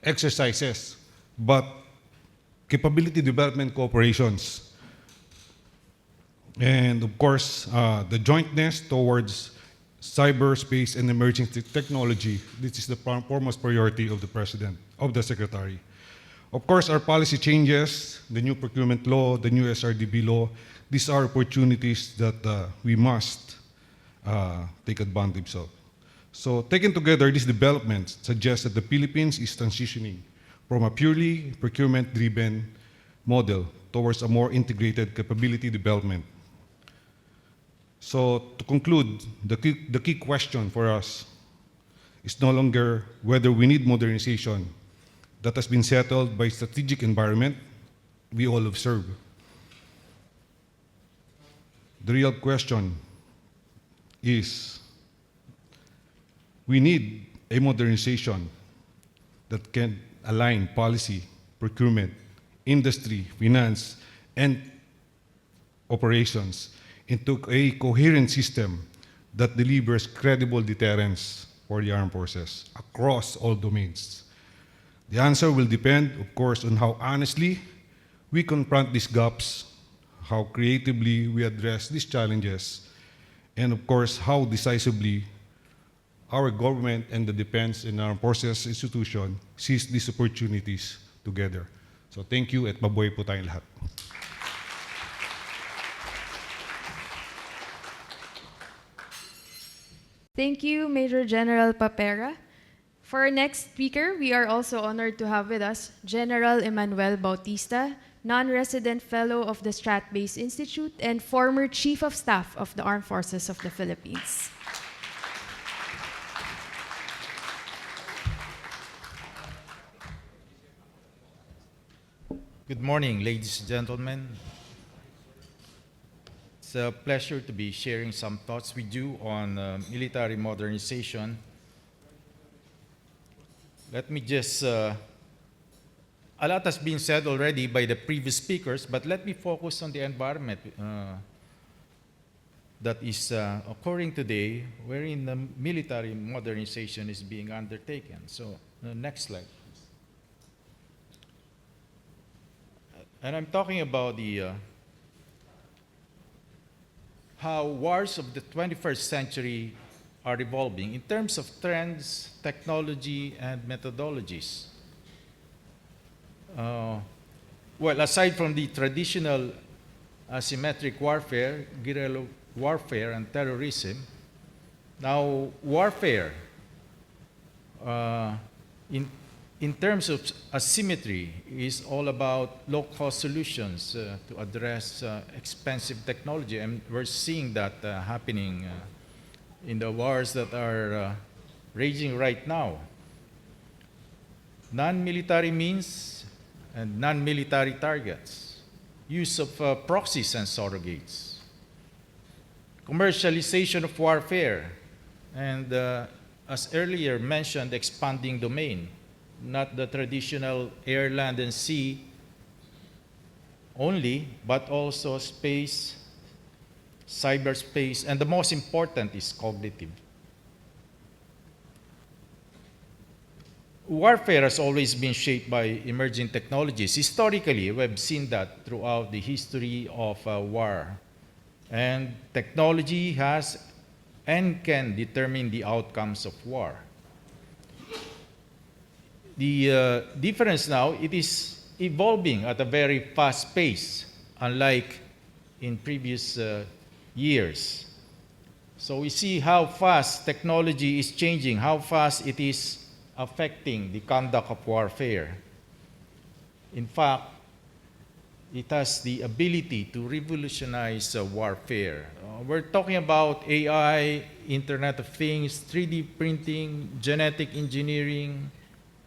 exercises, but capability development cooperations. And of course, the jointness towards cyberspace and emerging technology. This is the foremost priority of the President, of the Secretary. Of course, our policy changes, the new procurement law, the new SRDB law, these are opportunities that we must take advantage of. So taken together, these developments suggest that the Philippines is transitioning from a purely procurement-driven model towards a more integrated capability development. So to conclude, the key question for us is no longer whether we need modernization. That has been settled by strategic environment we all observe. The real question is, we need a modernization that can align policy, procurement, industry, finance, and operations into a coherent system that delivers credible deterrence for the armed forces across all domains. The answer will depend, of course, on how honestly we confront these gaps, how creatively we address these challenges, and of course, how decisively our government and the defense and armed forces institution seize these opportunities together. So thank you at mabuhay po tayong lahat. Thank you, Major General Papera. For our next speaker, we are also honored to have with us General Emmanuel Bautista, non-resident fellow of the Strat-Based Institute and former Chief of Staff of the Armed Forces of the Philippines. Good morning, ladies and gentlemen. It's a pleasure to be sharing some thoughts with you on military modernization. Let me just, a lot has been said already by the previous speakers, but let me focus on the environment that is occurring today, wherein the military modernization is being undertaken. So, next slide. And I'm talking about the how wars of the 21st century are evolving in terms of trends, technology, and methodologies. Well, aside from the traditional asymmetric warfare, guerrilla warfare, and terrorism, now warfare in terms of asymmetry is all about low-cost solutions to address expensive technology, and we're seeing that happening in the wars that are raging right now. Non-military means and non-military targets, use of proxies and surrogates, commercialization of warfare, and as earlier mentioned, expanding domain, not the traditional air, land, and sea only, but also space, cyberspace, and the most important is cognitive. Warfare has always been shaped by emerging technologies. Historically, we've seen that throughout the history of war. And technology has and can determine the outcomes of war. The difference now, it is evolving at a very fast pace, unlike in previous years. So we see how fast technology is changing, how fast it is affecting the conduct of warfare. In fact, it has the ability to revolutionize warfare. We're talking about AI, Internet of Things, 3D printing, genetic engineering,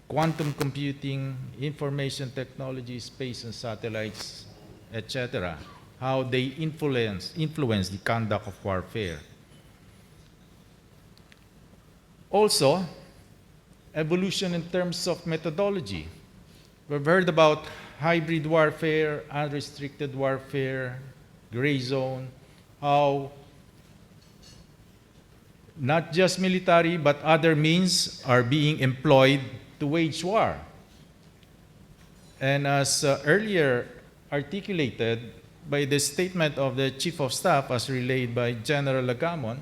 quantum computing, information technology, space and satellites, etc. How they influence the conduct of warfare. Also, evolution in terms of methodology. We've heard about hybrid warfare, unrestricted warfare, gray zone, how not just military but other means are being employed to wage war. And as earlier articulated by the statement of the Chief of Staff as relayed by General Lagamon,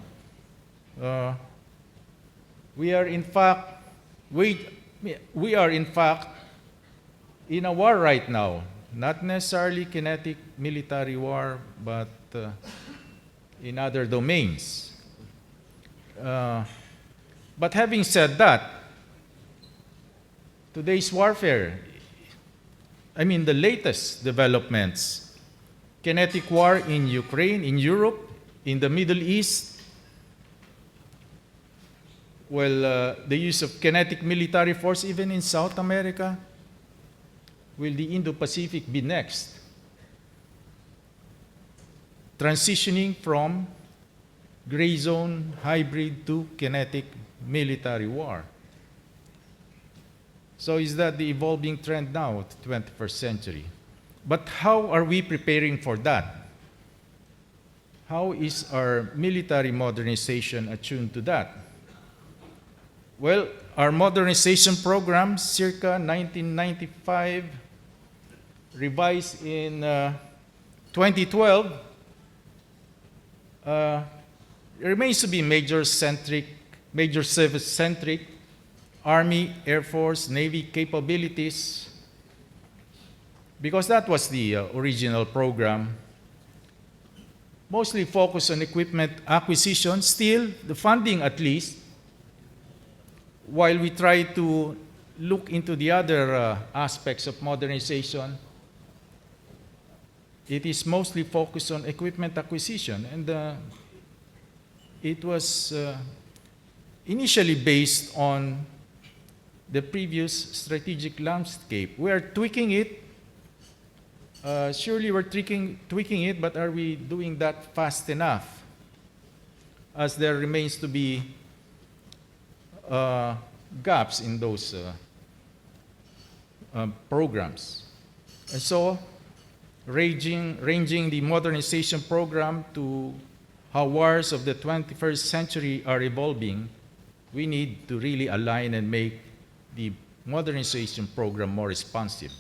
we are in fact in a war right now, not necessarily kinetic military war, but in other domains. But having said that, today's warfare, the latest developments, kinetic war in Ukraine, in Europe, in the Middle East, well, the use of kinetic military force even in South America. Will the Indo-Pacific be next? Transitioning from gray zone, hybrid to kinetic military war. So is that the evolving trend now of the 21st century? But how are we preparing for that? How is our military modernization attuned to that? Well, our modernization program, circa 1995, revised in 2012, remains to be major service-centric, Army, Air Force, Navy capabilities, because that was the original program. mostly focused on equipment acquisition, still the funding at least, while we try to look into the other aspects of modernization, it is mostly focused on equipment acquisition. And it was initially based on the previous strategic landscape. We are tweaking it. Surely we're tweaking it, but are we doing that fast enough? As there remains to be gaps in those programs. And so, ranging the modernization program to how wars of the 21st century are evolving, we need to really align and make the modernization program more responsive.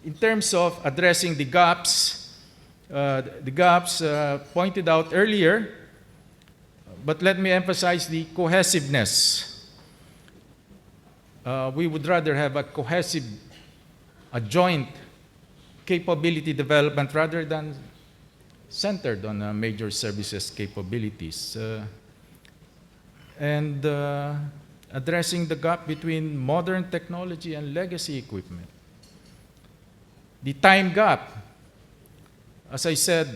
In terms of addressing the gaps pointed out earlier, but let me emphasize the cohesiveness. We would rather have a joint capability development rather than centered on major services capabilities. And addressing the gap between modern technology and legacy equipment. The time gap, as I said,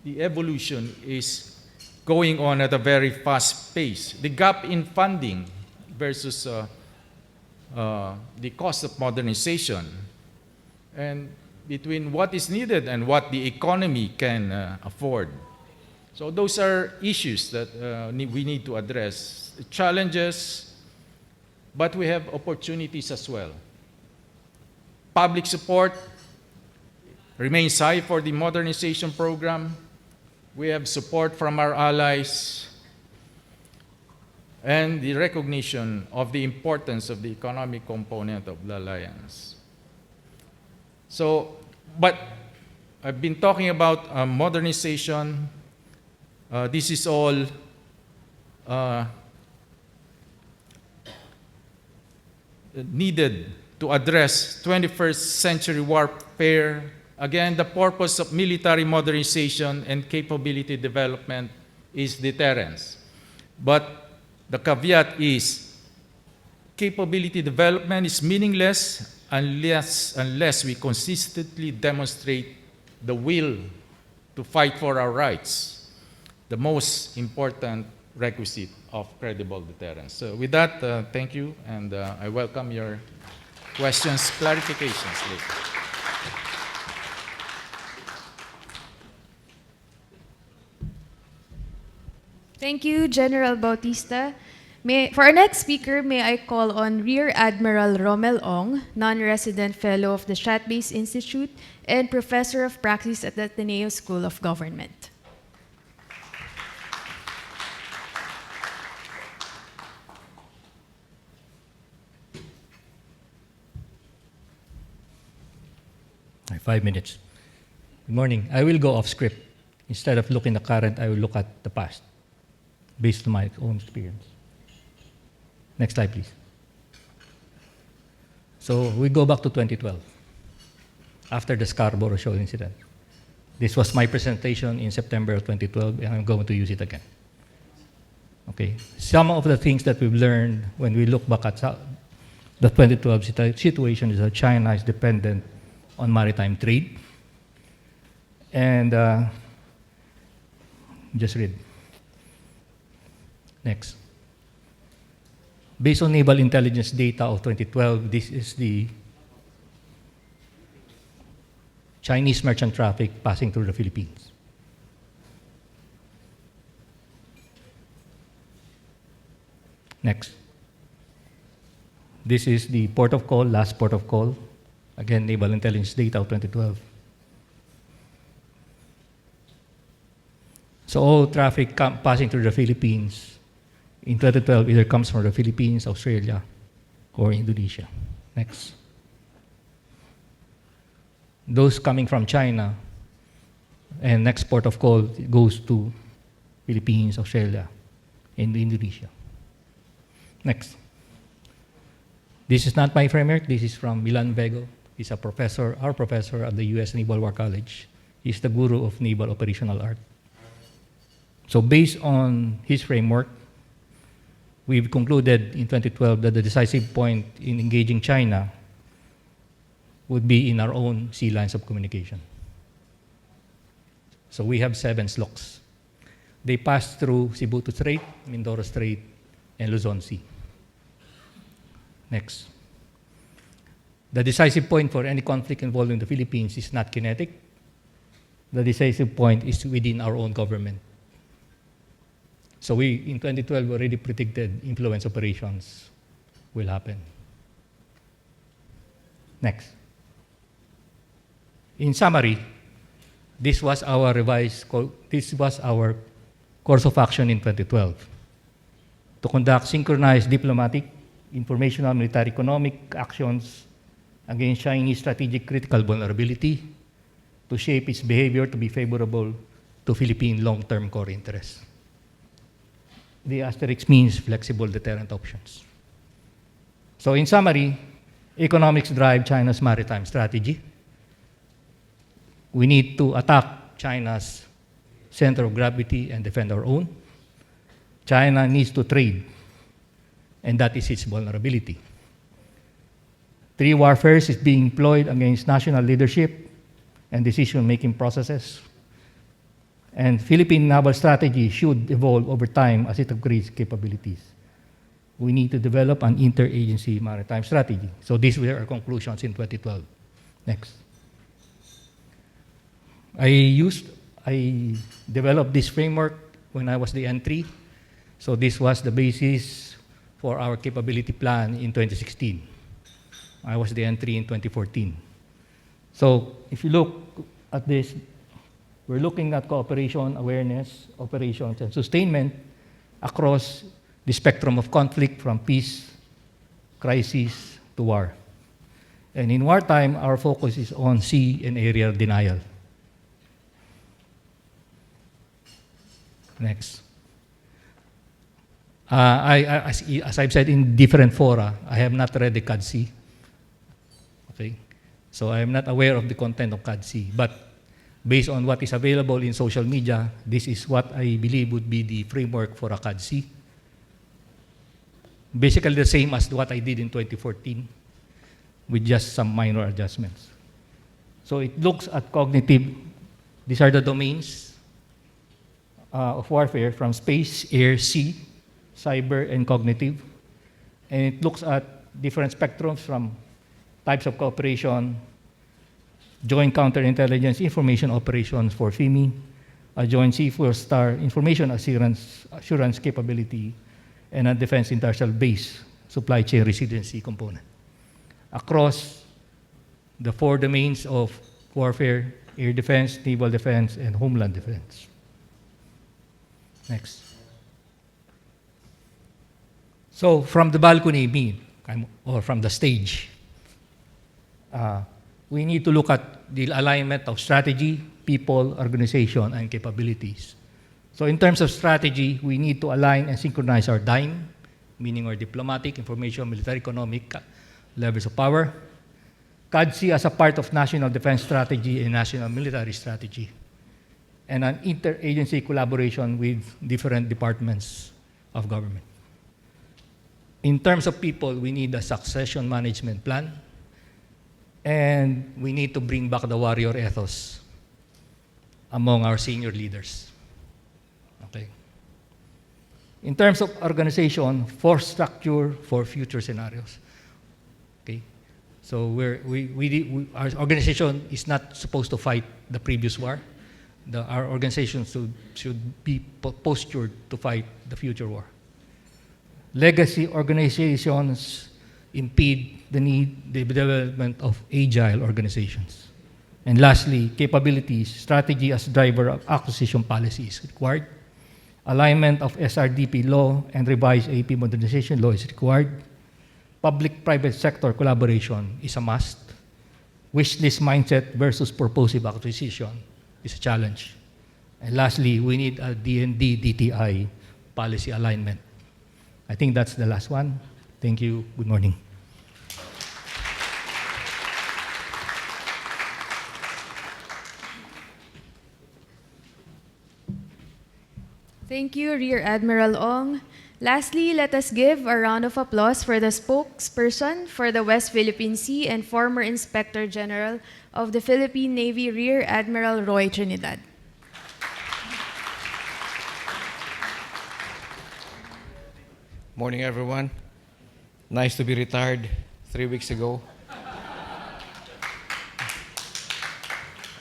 the evolution is going on at a very fast pace. The gap in funding versus the cost of modernization, and between what is needed and what the economy can afford. So those are issues that we need to address. Challenges, but we have opportunities as well. Public support remains high for the modernization program. We have support from our allies and the recognition of the importance of the economic component of the alliance. So, but I've been talking about modernization. This is all needed to address 21st century warfare. Again, the purpose of military modernization and capability development is deterrence. But the caveat is capability development is meaningless unless we consistently demonstrate the will to fight for our rights, the most important requisite of credible deterrence. So with that, thank you, and I welcome your questions, clarifications later. Thank you, General Bautista. For our next speaker, may I call on Rear Admiral Romel Ong, non-resident fellow of the Strat-Based Institute and professor of praxis at the Ateneo School of Government. Right, 5 minutes. Good morning. I will go off script. Instead of looking at the current, I will look at the past, based on my own experience. Next slide, please. So we go back to 2012, after the Scarborough Shoal incident. This was my presentation in September of 2012, and I'm going to use it again. Okay. Some of the things that we've learned when we look back at the 2012 situation is that China is dependent on maritime trade. And just read. Next. Based on naval intelligence data of 2012, this is the Chinese merchant traffic passing through the Philippines. Next. This is the port of call, last port of call. Again, naval intelligence data of 2012. So all traffic passing through the Philippines in 2012 either comes from the Philippines, Australia, or Indonesia. Next. Those coming from China, and next port of call goes to Philippines, Australia, and Indonesia. Next. This is not my framework. This is from Milan Vego. He's a professor, our professor at the U.S. Naval War College. He's the guru of naval operational art. So based on his framework, we've concluded in 2012 that the decisive point in engaging China would be in our own sea lines of communication. So we have 7 slocks. They pass through Cebu Strait, Mindoro Strait, and Luzon Sea. Next. The decisive point for any conflict involving the Philippines is not kinetic. The decisive point is within our own government. So we, in 2012, already predicted influence operations will happen. Next. In summary, this was our course of action in 2012 to conduct synchronized diplomatic, informational, military, economic actions against Chinese strategic critical vulnerability to shape its behavior to be favorable to Philippine long-term core interests. The asterisk means flexible deterrent options. So in summary, economics drive China's maritime strategy. We need to attack China's center of gravity and defend our own. China needs to trade, and that is its vulnerability. 3 warfare is being employed against national leadership and decision-making processes. And Philippine naval strategy should evolve over time as it upgrades capabilities. We need to develop an interagency maritime strategy. So these were our conclusions in 2012. Next. I developed this framework when I was the N3. So this was the basis for our capability plan in 2016. I was the N3 in 2014. So if you look at this, we're looking at cooperation, awareness, operations, and sustainment across the spectrum of conflict from peace, crisis, to war. And in wartime, our focus is on sea and aerial denial. Next. As I've said in different fora, I have not read the CADC. Okay? So I am not aware of the content of CADC, but based on what is available in social media, this is what I believe would be the framework for a CADC. Basically the same as what I did in 2014, with just some minor adjustments. So it looks at cognitive, these are the domains of warfare from space, air, sea, cyber, and cognitive. And it looks at different spectrums from types of cooperation, joint counterintelligence information operations for FIMI, a joint C4-star information assurance capability, and a defense industrial base supply chain resiliency component. Across the 4 domains of warfare, air defense, naval defense, and homeland defense. Next. So from the balcony, or from the stage, we need to look at the alignment of strategy, people, organization, and capabilities. So in terms of strategy, we need to align and synchronize our DIME, meaning our diplomatic, information, military, economic levels of power. CADC as a part of national defense strategy and national military strategy. And an interagency collaboration with different departments of government. In terms of people, we need a succession management plan, and we need to bring back the warrior ethos among our senior leaders. Okay. In terms of organization, force structure for future scenarios. Okay. So our organization is not supposed to fight the previous war. Our organization should be postured to fight the future war. Legacy organizations impede the development of agile organizations. And lastly, capabilities, strategy as driver of acquisition policy is required. Alignment of SRDP law and revised AP modernization law is required. Public-private sector collaboration is a must. Wish list mindset versus purposive acquisition is a challenge. And lastly, we need a D&D DTI policy alignment. I think that's the last one. Thank you. Good morning. Thank you, Rear Admiral Ong. Lastly, let us give a round of applause for the spokesperson for the West Philippine Sea and former Inspector General of the Philippine Navy, Rear Admiral Roy Trinidad. Morning, everyone. Nice to be retired 3 weeks ago.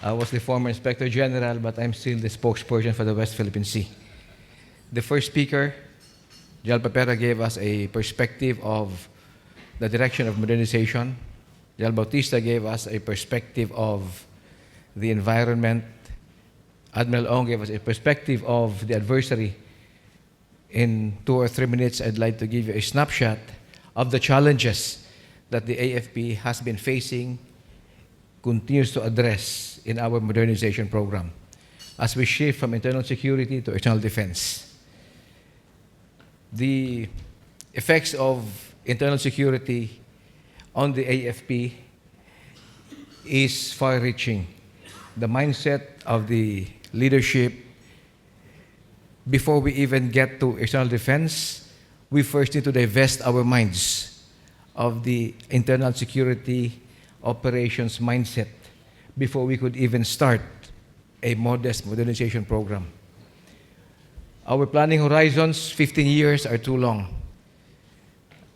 I was the former Inspector General, but I'm still the spokesperson for the West Philippine Sea. The first speaker, General Papera, gave us a perspective of the direction of modernization. General Bautista gave us a perspective of the environment. Admiral Ong gave us a perspective of the adversary. In 2 or 3 minutes, I'd like to give you a snapshot of the challenges that the AFP has been facing, continues to address in our modernization program as we shift from internal security to external defense. The effects of internal security on the AFP is far-reaching. The mindset of the leadership, before we even get to external defense, we first need to divest our minds of the internal security operations mindset before we could even start a modest modernization program. Our planning horizons, 15 years, are too long.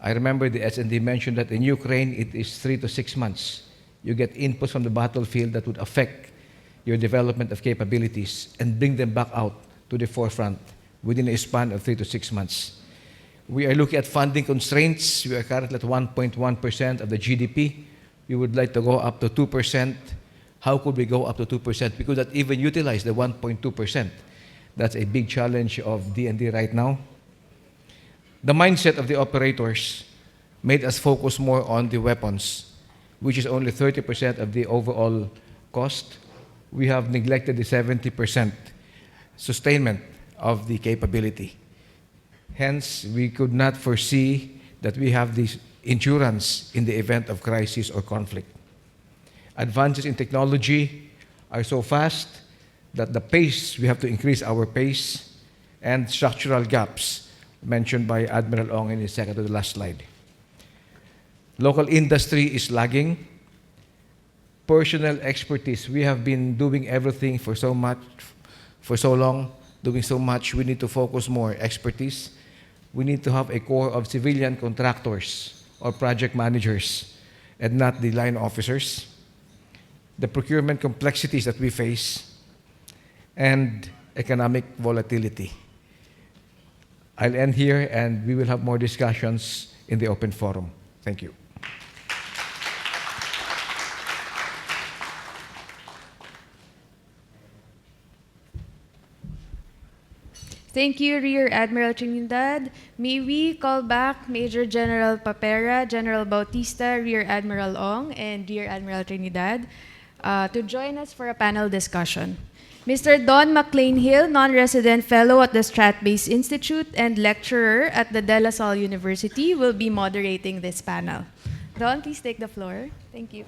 I remember the S&D mentioned that in Ukraine, it is 3 to 6 months. You get inputs from the battlefield that would affect your development of capabilities and bring them back out to the forefront within a span of 3 to 6 months. We are looking at funding constraints. We are currently at 1.1% of the GDP. We would like to go up to 2%. How could we go up to 2%? We could not even utilize the 1.2%. That's a big challenge of D&D right now. The mindset of the operators made us focus more on the weapons, which is only 30% of the overall cost. We have neglected the 70% sustainment of the capability. Hence, we could not foresee that we have this insurance in the event of crisis or conflict. Advances in technology are so fast that the pace, we have to increase our pace, and structural gaps mentioned by Admiral Ong in his second to the last slide. Local industry is lagging. Personal expertise, we have been doing everything for so long, doing so much. We need to focus more expertise. We need to have a core of civilian contractors or project managers and not the line officers. The procurement complexities that we face and economic volatility. I'll end here and we will have more discussions in the open forum. Thank you. Thank you, Rear Admiral Trinidad. May we call back Major General Papera, General Bautista, Rear Admiral Ong, and Rear Admiral Trinidad to join us for a panel discussion. Mr. Don McLean Hill, non-resident fellow at the Strat-Based Institute and lecturer at the De La Salle University, will be moderating this panel. Don, please take the floor. Thank you.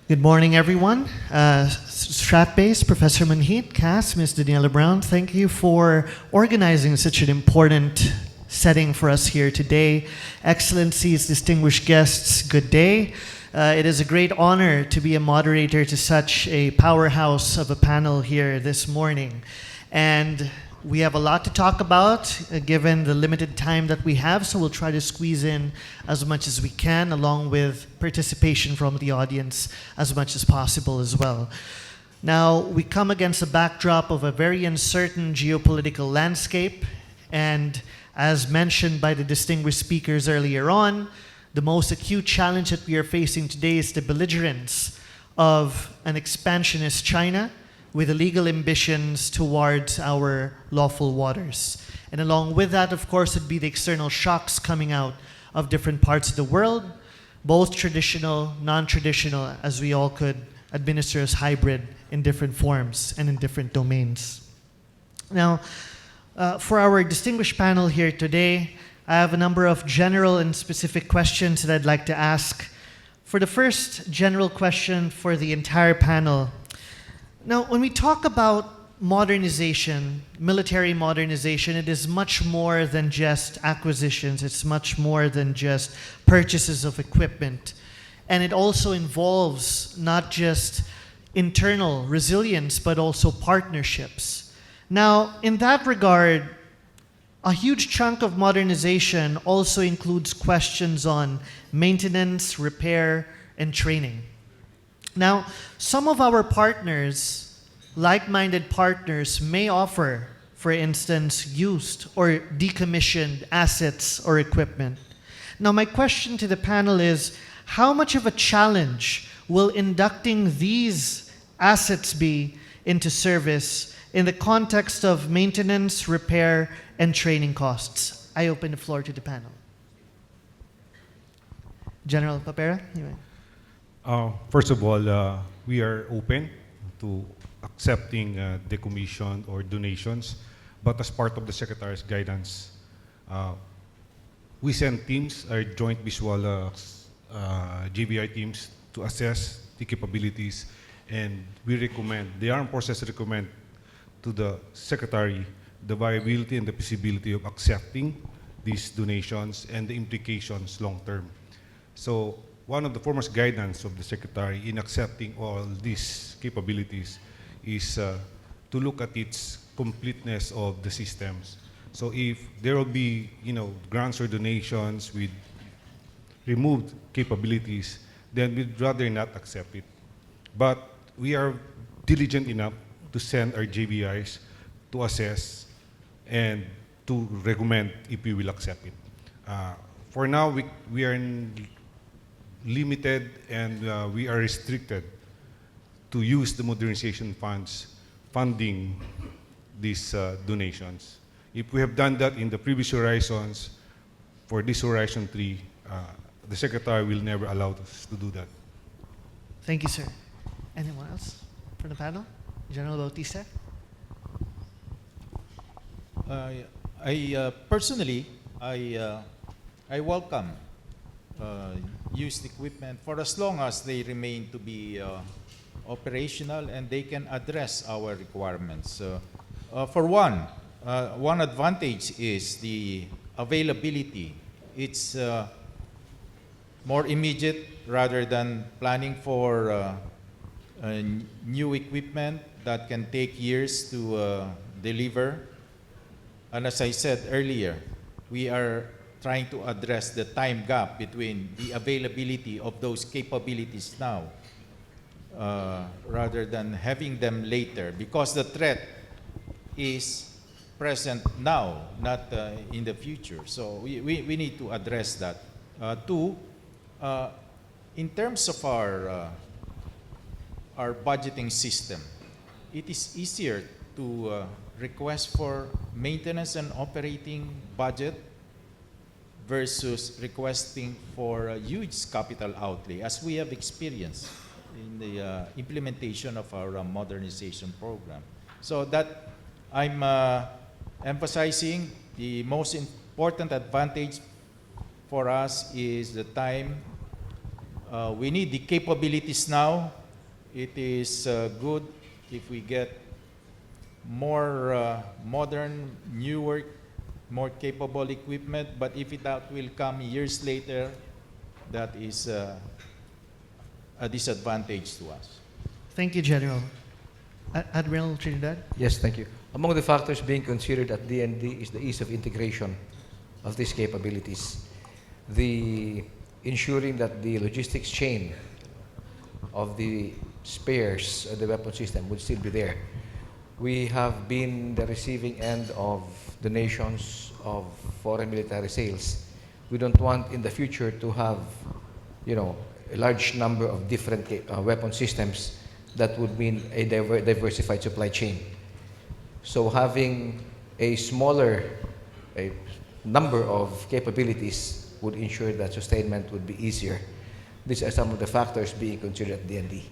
Good morning, everyone. Strat-Based, Professor Manhit, Cass, Ms. Daniela Brown, thank you for organizing such an important setting for us here today. Excellencies, distinguished guests, good day. It is a great honor to be a moderator to such a powerhouse of a panel here this morning. And We have a lot to talk about given the limited time that we have, so we'll try to squeeze in as much as we can, along with participation from the audience as much as possible as well. Now, we come against a backdrop of a very uncertain geopolitical landscape, and as mentioned by the distinguished speakers earlier on, the most acute challenge that we are facing today is the belligerence of an expansionist China with illegal ambitions towards our lawful waters. And along with that, of course, would be the external shocks coming out of different parts of the world, both traditional, non-traditional, as we all could administer as hybrid in different forms and in different domains. Now, for our distinguished panel here today, I have a number of general and specific questions that I'd like to ask. For the first general question for the entire panel, now when we talk about modernization, military modernization, it is much more than just acquisitions, it's much more than just purchases of equipment. And it also involves not just internal resilience, but also partnerships. Now, in that regard, a huge chunk of modernization also includes questions on maintenance, repair, and training. Now, some of our partners, like-minded partners, may offer, for instance, used or decommissioned assets or equipment. Now, my question to the panel is, how much of a challenge will inducting these assets be into service in the context of maintenance, repair, and training costs? I open the floor to the panel. General Papera? First of all, we are open to accepting decommission or donations, but as part of the Secretary's guidance, we send teams, our joint visual GBI teams, to assess the capabilities, and we recommend, the Armed Forces recommend to the Secretary the viability and the feasibility of accepting these donations and the implications long term. So one of the foremost guidance of the Secretary in accepting all these capabilities is to look at its completeness of the systems. So if there will be, grants or donations with removed capabilities, then we'd rather not accept it. But we are diligent enough to send our JBIs to assess and to recommend if we will accept it. For now, we are limited and we are restricted to use the modernization funds funding these donations. If we have done that in the previous horizons, for this Horizon 3, the Secretary will never allow us to do that. Thank you, sir. Anyone else from the panel? General Bautista? Personally, I welcome used equipment for as long as they remain to be operational and they can address our requirements. For one advantage is the availability. It's more immediate rather than planning for new equipment that can take years to deliver. And as I said earlier, we are trying to address the time gap between the availability of those capabilities now rather than having them later, because the threat is present now, not in the future. So we need to address that. Two, in terms of our budgeting system, it is easier to request for maintenance and operating budget versus requesting for a huge capital outlay, as we have experienced in the implementation of our modernization program. So that I'm emphasizing the most important advantage for us is the time. We need the capabilities now. It is good if we get more modern, newer, more capable equipment, but if that will come years later, that is a disadvantage to us. Thank you, General. Admiral Trinidad? Yes, thank you. Among the factors being considered at DND is the ease of integration of these capabilities, the ensuring that the logistics chain of the spares of the weapon system would still be there. We have been the receiving end of donations of foreign military sales. We don't want in the future to have, a large number of different weapon systems. That would mean a diversified supply chain. So having a smaller number of capabilities would ensure that sustainment would be easier. These are some of the factors being considered at DND.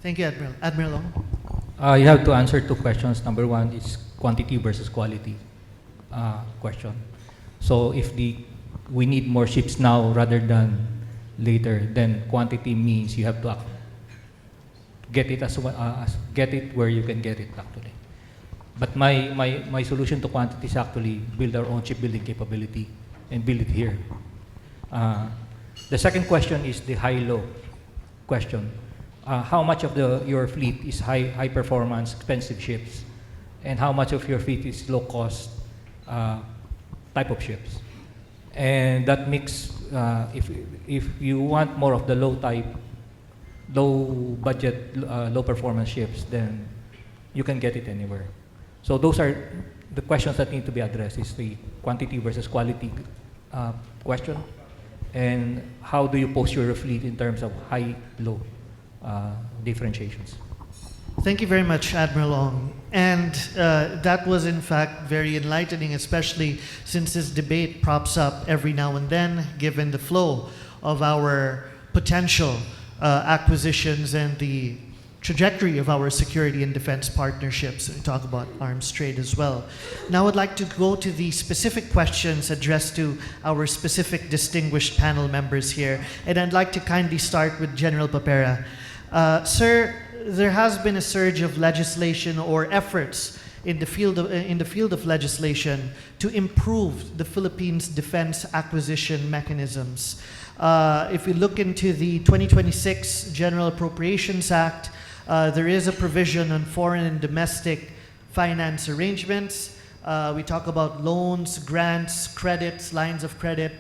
Thank you, Admiral. Admiral Ong. You have to answer two questions. Number one is quantity versus quality question. So if we need more ships now rather than later, then quantity means you have to get it get it where you can get it actually. But my solution to quantity is actually build our own shipbuilding capability and build it here. The second question is the high-low question. How much of your fleet is high performance, expensive ships, and how much of your fleet is low cost type of ships? And that mix, if you want more of the low budget, low performance ships, then you can get it anywhere. So those are the questions that need to be addressed: is the quantity versus quality question, and how do you post your fleet in terms of high-low differentiations. Thank you very much, Admiral Ong. And that was, in fact, very enlightening, especially since this debate props up every now and then, given the flow of our potential acquisitions and the trajectory of our security and defense partnerships. We talk about arms trade as well. Now I'd like to go to the specific questions addressed to our specific distinguished panel members here. And I'd like to kindly start with General Papera. Sir, there has been a surge of legislation or efforts in the field of legislation to improve the Philippines' defense acquisition mechanisms. If we look into the 2026 General Appropriations Act, there is a provision on foreign and domestic finance arrangements. We talk about loans, grants, credits, lines of credit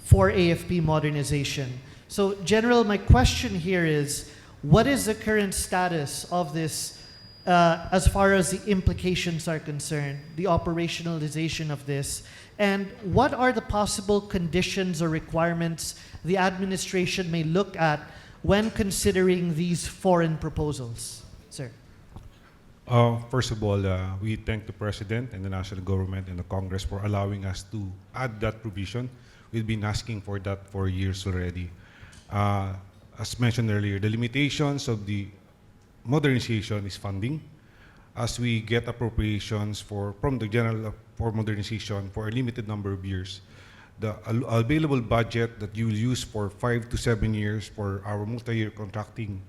for AFP modernization. So, General, my question here is, what is the current status of this as far as the implications are concerned, the operationalization of this, and what are the possible conditions or requirements the administration may look at when considering these foreign proposals? Sir. First of all, we thank the President and the national government and the Congress for allowing us to add that provision. We've been asking for that for years already. As mentioned earlier, the limitations of the modernization is funding. As we get appropriations from the general for modernization for a limited number of years, the available budget that you will use for 5 to 7 years for our multi-year contracting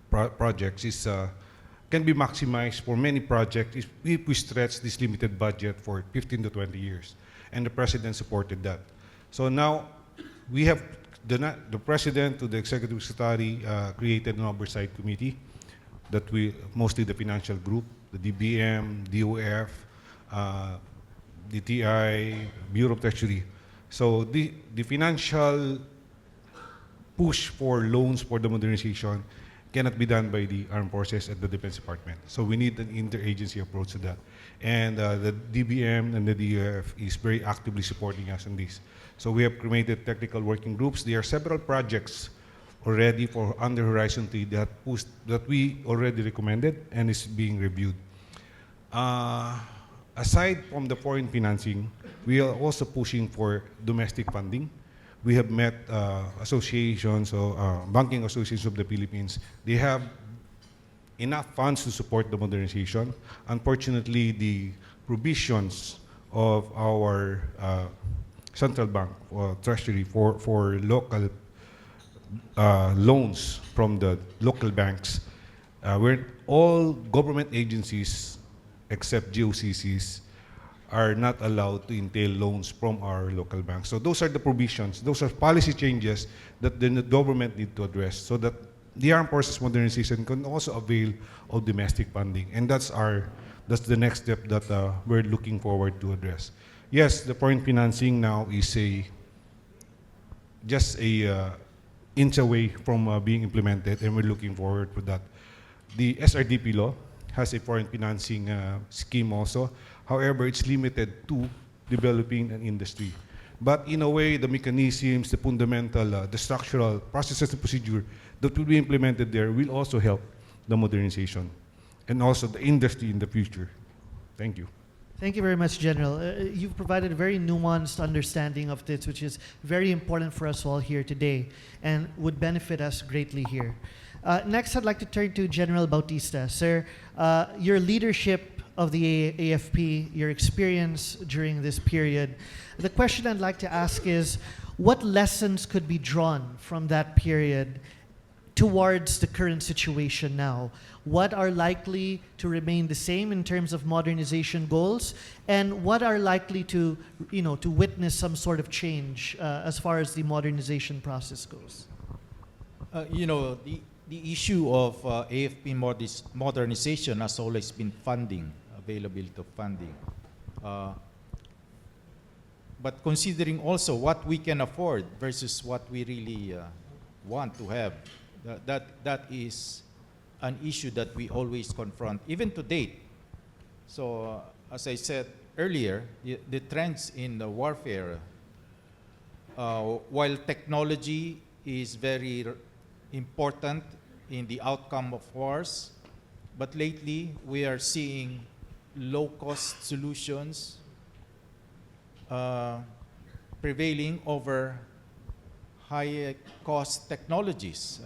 projects can be maximized for many projects if we stretch this limited budget for 15 to 20 years. And the President supported that. So now we have the President to the Executive Secretary created an oversight committee that mostly the financial group, the DBM, DOF, DTI, Bureau of Treasury. So the financial push for loans for the modernization cannot be done by the Armed Forces and the Defense Department. So we need an interagency approach to that. And the DBM and the DOF is very actively supporting us in this. So we have created technical working groups. There are several projects already for under Horizon 3 that we already recommended and is being reviewed. Aside from the foreign financing, we are also pushing for domestic funding. We have met associations, banking associations of the Philippines. They have enough funds to support the modernization. Unfortunately, the provisions of our central bank or treasury for local loans from the local banks, where all government agencies except GOCCs are not allowed to entail loans from our local banks. So those are the provisions, those are policy changes that the government need to address so that the Armed Forces modernization can also avail of domestic funding. And that's our that's the next step that we're looking forward to address. Yes, the foreign financing now is just a inch away from being implemented, and we're looking forward to that. The SRDP law has a foreign financing scheme also. However, it's limited to developing an industry. But in a way, the mechanisms, the fundamental, the structural processes and procedure that will be implemented there will also help the modernization and also the industry in the future. Thank you. Thank you very much, General. You've provided a very nuanced understanding of this, which is very important for us all here today and would benefit us greatly here. Next, I'd like to turn to General Bautista. Sir, your leadership of the AFP, your experience during this period, the question I'd like to ask is, what lessons could be drawn from that period towards the current situation now? What are likely to remain the same in terms of modernization goals, and what are likely to, to witness some sort of change as far as the modernization process goes? The issue of AFP modernization has always been funding, availability of funding. But considering also what we can afford versus what we really want to have, that is an issue that we always confront, even to date. So, as I said earlier, the trends in the warfare, while technology is very important in the outcome of wars, but lately we are seeing low-cost solutions prevailing over high-cost technologies,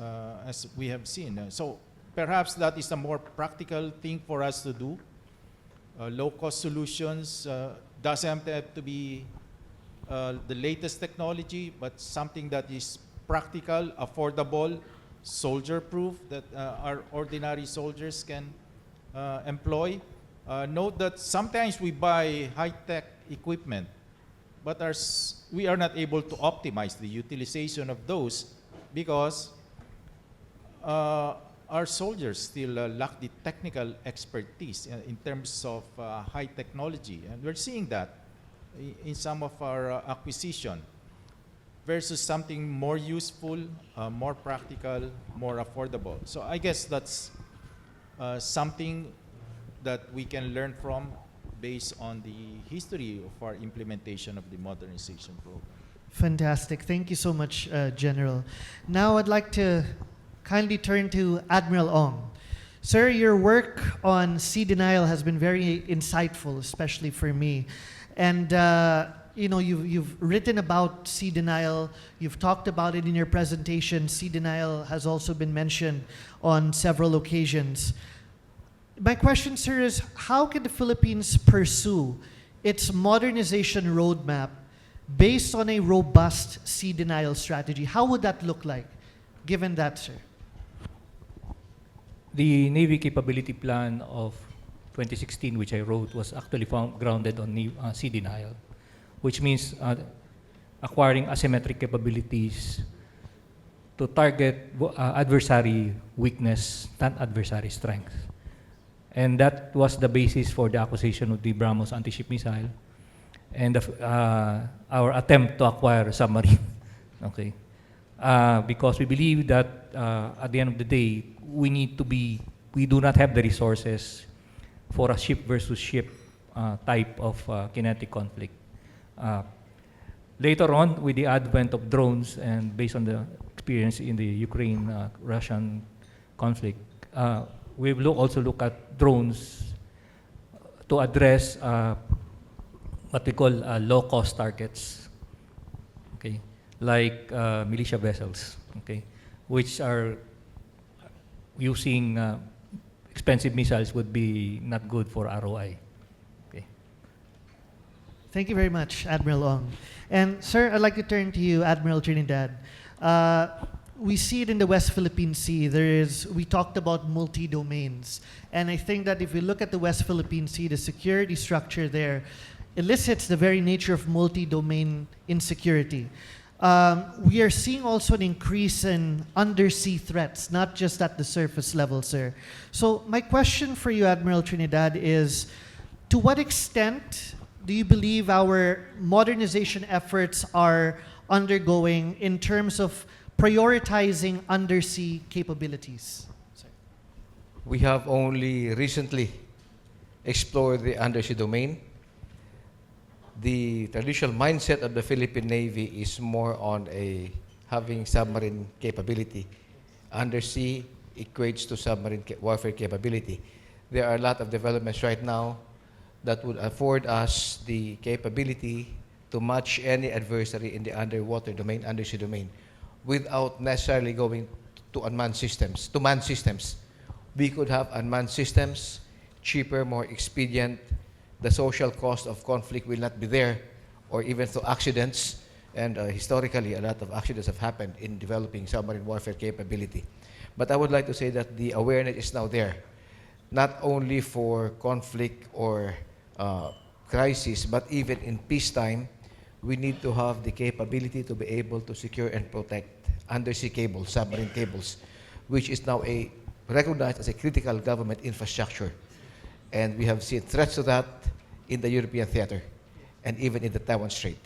as we have seen. So perhaps that is a more practical thing for us to do. Low-cost solutions doesn't have to be the latest technology, but something that is practical, affordable, soldier-proof, that our ordinary soldiers can employ. Note that sometimes we buy high-tech equipment, but we are not able to optimize the utilization of those because our soldiers still lack the technical expertise in terms of high technology. And we're seeing that in some of our acquisition versus something more useful, more practical, more affordable. So I guess that's something that we can learn from based on the history of our implementation of the modernization program. Fantastic. Thank you so much, General. Now I'd like to kindly turn to Admiral Ong. Sir, your work on sea denial has been very insightful, especially for me. And you've written about sea denial. You've talked about it in your presentation. Sea denial has also been mentioned on several occasions. My question, sir, is how can the Philippines pursue its modernization roadmap based on a robust sea denial strategy? How would that look like, given that, sir? The Navy Capability Plan of 2016, which I wrote, was actually grounded on sea denial, which means acquiring asymmetric capabilities to target adversary weakness, not adversary strength. And that was the basis for the acquisition of the BrahMos anti-ship missile and our attempt to acquire a submarine. Okay, because we believe that at the end of the day, we do not have the resources for a ship versus ship type of kinetic conflict. Later on, with the advent of drones and based on the experience in the Ukraine-Russian conflict, we will also look at drones to address what we call low-cost targets, okay, like militia vessels, okay, which are using expensive missiles would be not good for ROI. Okay. Thank you very much, Admiral Ong. And sir, I'd like to turn to you, Admiral Trinidad. We see it in the West Philippine Sea. We talked about multi-domains. And I think that if we look at the West Philippine Sea, the security structure there elicits the very nature of multi-domain insecurity. we are seeing also an increase in undersea threats, not just at the surface level, sir. So my question for you, Admiral Trinidad, is to what extent do you believe our modernization efforts are undergoing in terms of prioritizing undersea capabilities? We have only recently explored the undersea domain. The traditional mindset of the Philippine Navy is more on having submarine capability. Undersea equates to submarine warfare capability. There are a lot of developments right now that would afford us the capability to match any adversary in the underwater domain, undersea domain, without necessarily going to unmanned systems, to manned systems. We could have unmanned systems, cheaper, more expedient. The social cost of conflict will not be there, or even through accidents. And historically, a lot of accidents have happened in developing submarine warfare capability. But I would like to say that the awareness is now there, not only for conflict or crisis, but even in peacetime, we need to have the capability to be able to secure and protect undersea cables, submarine cables, which is now recognized as a critical government infrastructure. And we have seen threats to that in the European theater and even in the Taiwan Strait.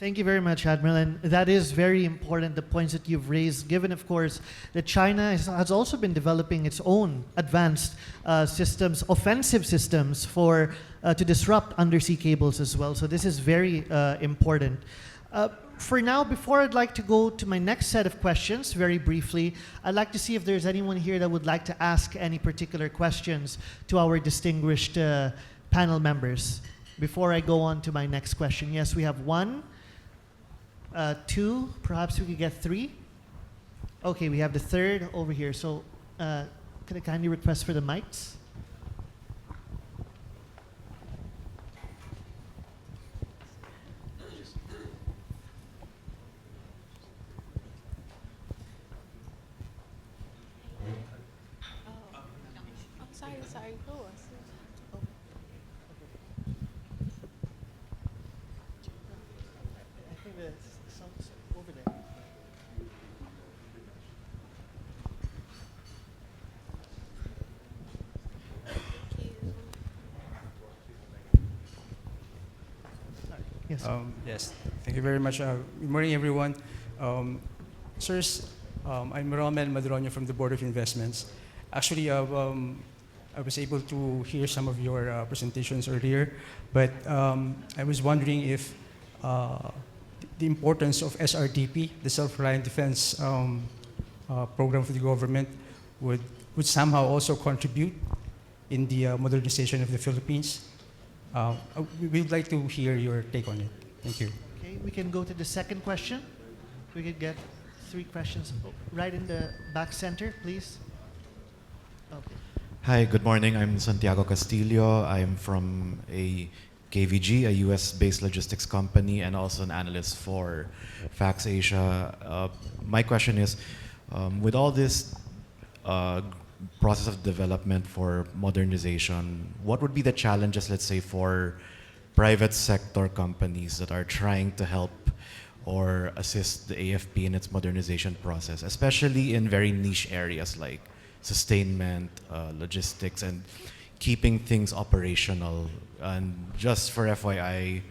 Thank you very much, Admiral. And that is very important, the points that you've raised, given, of course, that China has also been developing its own advanced systems, offensive systems to disrupt undersea cables as well. So this is very important. For now, before I'd like to go to my next set of questions, very briefly, I'd like to see if there's anyone here that would like to ask any particular questions to our distinguished panel members. Before I go on to my next question. Yes, we have one. Two, perhaps we could get three. Okay, we have the third over here. So could I kindly request for the mics? Sorry, who was I think there's some over there. Yes. Yes, thank you very much. Good morning, everyone. Sirs, I'm Romel Madronio from the Board of Investments. Actually, I was able to hear some of your presentations earlier, but I was wondering if the importance of SRDP, the Self-Reliant Defense Program for the government, would somehow also contribute in the modernization of the Philippines. We would like to hear your take on it. Thank you. Okay, we can go to the second question. We could get three questions. Right in the back center, please. Okay. Hi, good morning. I'm Santiago Castillo. I'm from a KVG, a US-based logistics company, and also an analyst for Fax Asia. My question is, with all this process of development for modernization, what would be the challenges, let's say, for private sector companies that are trying to help or assist the AFP in its modernization process, especially in very niche areas like sustainment, logistics, and keeping things operational? And just for FYI,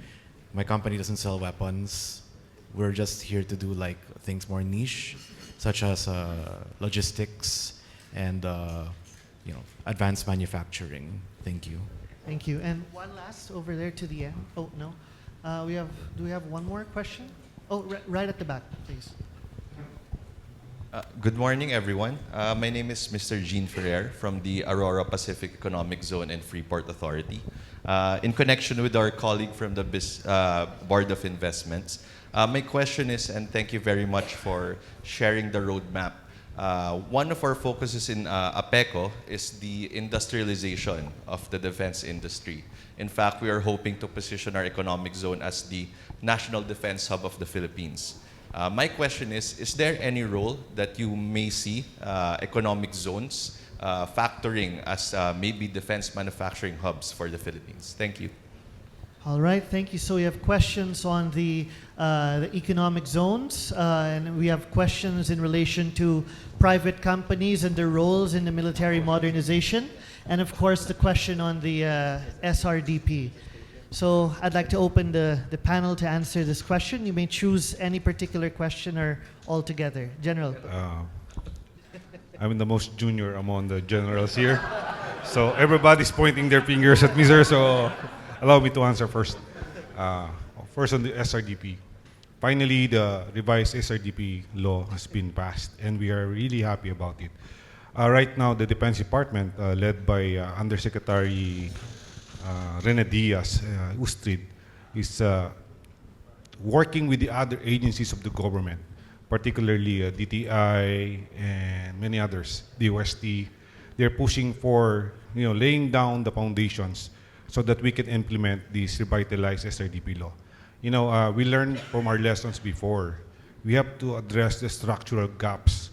my company doesn't sell weapons. We're just here to do like things more niche, such as logistics and advanced manufacturing. Thank you. Thank you. And one last over there to the end. Oh, no. Do we have one more question? Oh, right at the back, please. Good morning, everyone. My name is Mr. Jean Ferrer from the Aurora Pacific Economic Zone and Freeport Authority. In connection with our colleague from the Board of Investments, my question is, and thank you very much for sharing the roadmap. One of our focuses in APECO is the industrialization of the defense industry. In fact, we are hoping to position our economic zone as the national defense hub of the Philippines. My question is there any role that you may see economic zones factoring as maybe defense manufacturing hubs for the Philippines? Thank you. All right, thank you. So we have questions on the economic zones, and we have questions in relation to private companies and their roles in the military modernization, and of course the question on the SRDP. So I'd like to open the panel to answer this question. You may choose any particular question or all together. General. I'm the most junior among the generals here. So everybody's pointing their fingers at me, sir. So allow me to answer first. First on the SRDP. Finally, the revised SRDP law has been passed, and we are really happy about it. Right now, the Defense Department, led by Undersecretary Rene Diaz Ustrid, is working with the other agencies of the government, particularly DTI and many others, the OST. They're pushing for laying down the foundations so that we can implement this revitalized SRDP law. We learned from our lessons before. We have to address the structural gaps.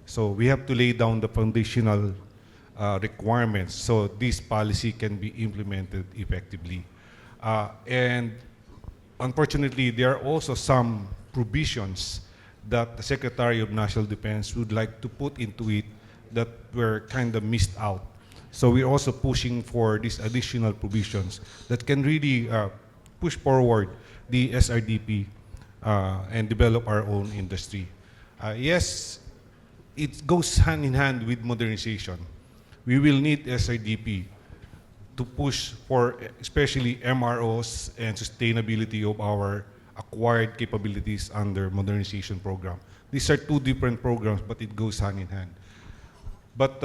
So we have to lay down the foundational requirements so this policy can be implemented effectively. And unfortunately, there are also some provisions that the Secretary of National Defense would like to put into it that were kind of missed out. So we're also pushing for these additional provisions that can really push forward the SRDP and develop our own industry. Yes, it goes hand in hand with modernization. We will need SRDP to push for especially MROs and sustainability of our acquired capabilities under modernization program. These are two different programs, but it goes hand in hand. But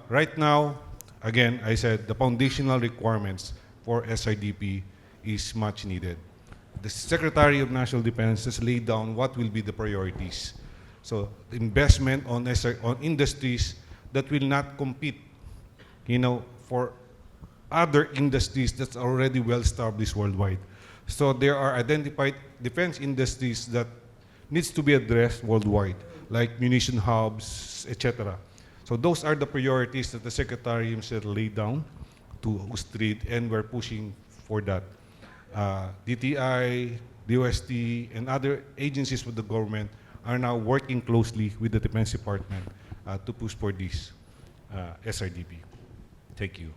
right now, again, I said the foundational requirements for SRDP is much needed. The Secretary of National Defense has laid down what will be the priorities. So investment on industries that will not compete, for other industries that's already well established worldwide. So there are identified defense industries that needs to be addressed worldwide, like munition hubs, etc. So those are the priorities that the Secretary himself laid down to Ustrid, and we're pushing for that. DTI, DOST, and other agencies with the government are now working closely with the Defense Department to push for this SRDP. Thank you.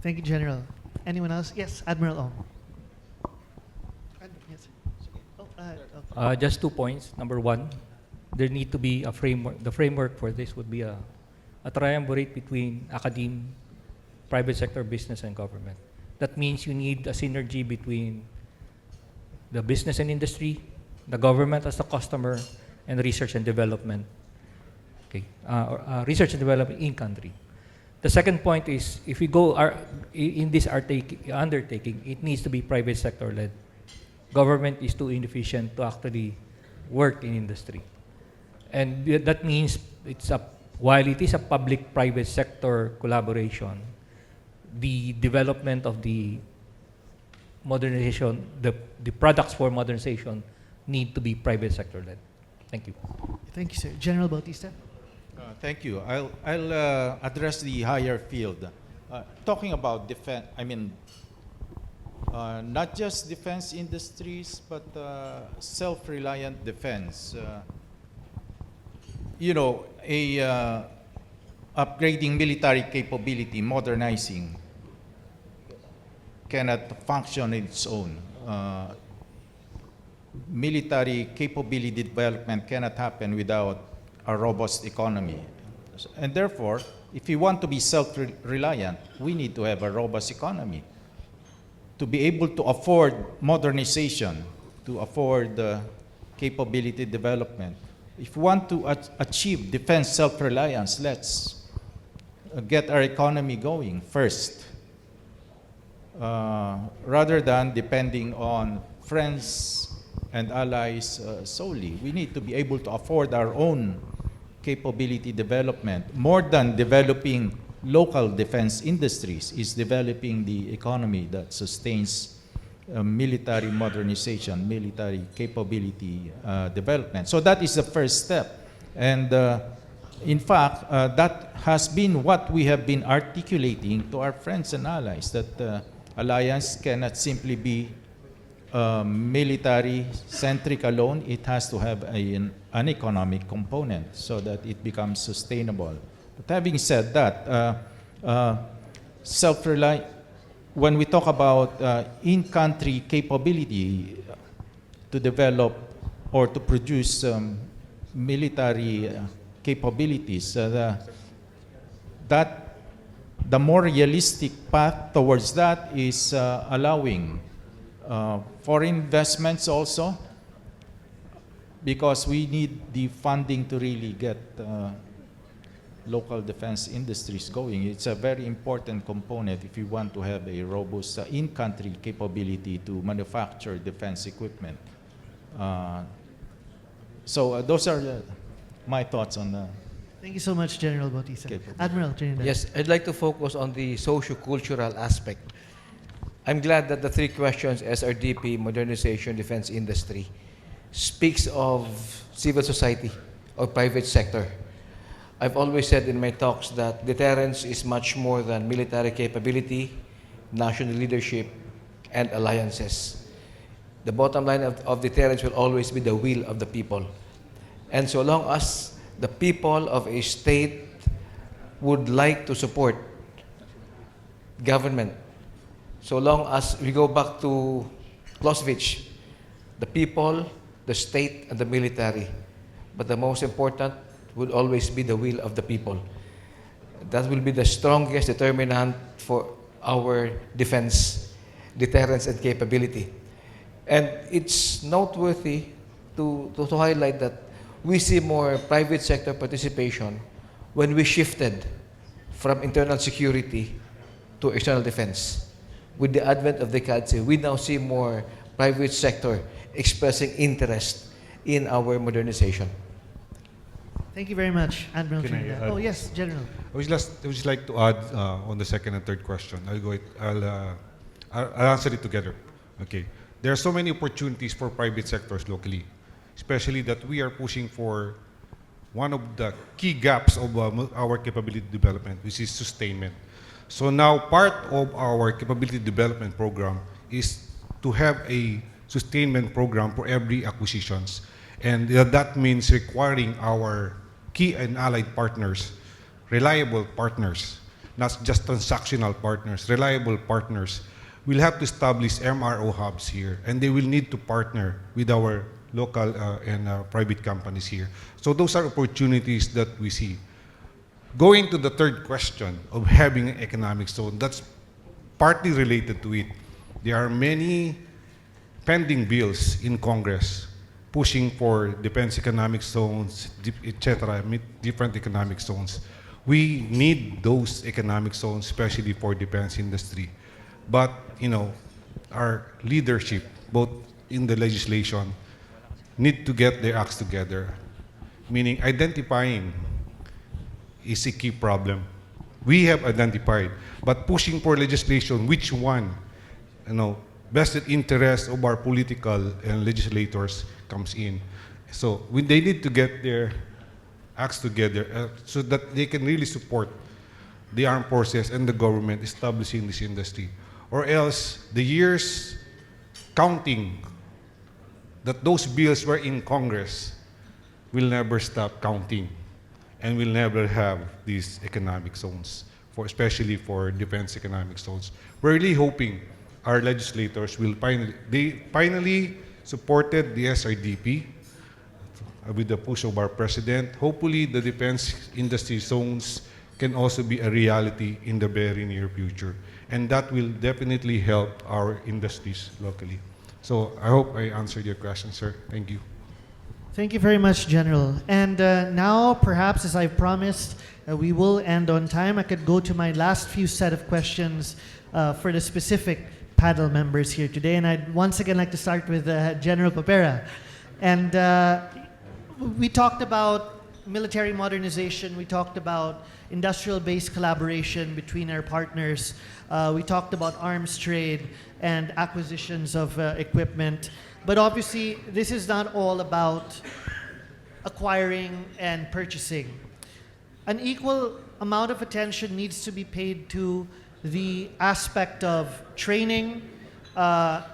Thank you, General. Anyone else? Yes, Admiral Ong. Yes. Okay. Just 2 points. Number one, there need to be a framework. The framework for this would be a triumvirate between academe, private sector, business, and government. That means you need a synergy between the business and industry, the government as the customer, and research and development. Okay, research and development in country. The second point is, if we go in this undertaking, it needs to be private sector led. Government is too inefficient to actually work in industry, and that means while it is a public-private sector collaboration, the development of the modernization, the products for modernization need to be private sector led. Thank you. Thank you, sir. General Bautista. Thank you. I'll address the higher field. Talking about defense, not just defense industries, but self-reliant defense. Upgrading military capability, modernizing, cannot function on its own. Military capability development cannot happen without a robust economy. And therefore, if we want to be self-reliant, we need to have a robust economy to be able to afford modernization, to afford capability development. If we want to achieve defense self-reliance, let's get our economy going first, rather than depending on friends and allies solely. We need to be able to afford our own capability development. More than developing local defense industries is developing the economy that sustains military modernization, military capability development. So that is the first step. And in fact, that has been what we have been articulating to our friends and allies, that alliance cannot simply be military-centric alone. It has to have an economic component so that it becomes sustainable. But having said that, self-reliant, when we talk about in-country capability to develop or to produce military capabilities, that the more realistic path towards that is allowing foreign investments also, because we need the funding to really get local defense industries going. It's a very important component if you want to have a robust in-country capability to manufacture defense equipment. So those are my thoughts on Thank you so much, General Bautista. Okay. Admiral Trinidad. Yes, I'd like to focus on the socio-cultural aspect. I'm glad that the three questions, SRDP, modernization, defense industry, speaks of civil society or private sector. I've always said in my talks that deterrence is much more than military capability, national leadership, and alliances. The bottom line of deterrence will always be the will of the people. And so long as the people of a state would like to support government, so long as we go back to Clausewitz, the people, the state, and the military. But the most important would always be the will of the people. That will be the strongest determinant for our defense, deterrence, and capability. And it's noteworthy to highlight that we see more private sector participation when we shifted from internal security to external defense. With the advent of the CADSE, we now see more private sector expressing interest in our modernization. Thank you very much, Admiral Can I Trinidad. add? Oh, yes, General. I would just like to add on the second and third question. I'll answer it together. Okay. There are so many opportunities for private sectors locally, especially that we are pushing for one of the key gaps of our capability development, which is sustainment. So now part of our capability development program is to have a sustainment program for every acquisitions. And that means requiring our key and allied partners, reliable partners, not just transactional partners, reliable partners. We'll have to establish MRO hubs here, and they will need to partner with our local and private companies here. So those are opportunities that we see. Going to the third question of having an economic zone, that's partly related to it. There are many pending bills in Congress pushing for defense economic zones, etc., different economic zones. We need those economic zones, especially for defense industry. But, our leadership, both in the legislation, need to get their acts together, meaning identifying is a key problem. We have identified, but pushing for legislation, which one, vested interest of our political and legislators comes in. So they need to get their acts together so that they can really support the armed forces and the government establishing this industry. Or else the years counting that those bills were in Congress will never stop counting, and we'll never have these economic zones, especially for defense economic zones. We're really hoping our legislators will finally supported the SRDP with the push of our president. Hopefully the defense industry zones can also be a reality in the very near future. And that will definitely help our industries locally. So I hope I answered your question, sir. Thank you. Thank you very much, General. And now, perhaps, as I promised, we will end on time. I could go to my last few set of questions for the specific panel members here today. And I'd once again like to start with General Papera. And we talked about military modernization. We talked about industrial-based collaboration between our partners. We talked about arms trade and acquisitions of equipment. But obviously, this is not all about acquiring and purchasing. An equal amount of attention needs to be paid to the aspect of training,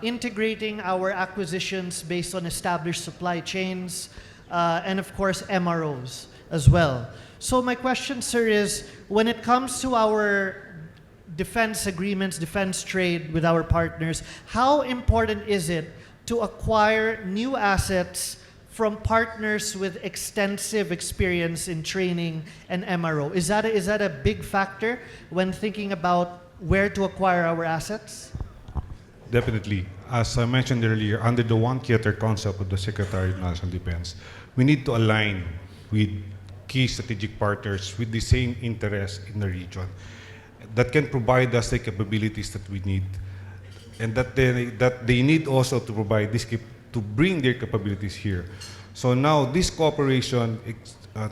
integrating our acquisitions based on established supply chains, and of course MROs as well. So my question, sir, is when it comes to our defense agreements, defense trade with our partners, how important is it to acquire new assets from partners with extensive experience in training and MRO? Is that a big factor when thinking about where to acquire our assets? Definitely. As I mentioned earlier, under the one theater concept of the Secretary of National Defense, we need to align with key strategic partners with the same interests in the region that can provide us the capabilities that we need, and that they need also to provide this to bring their capabilities here. So now this cooperation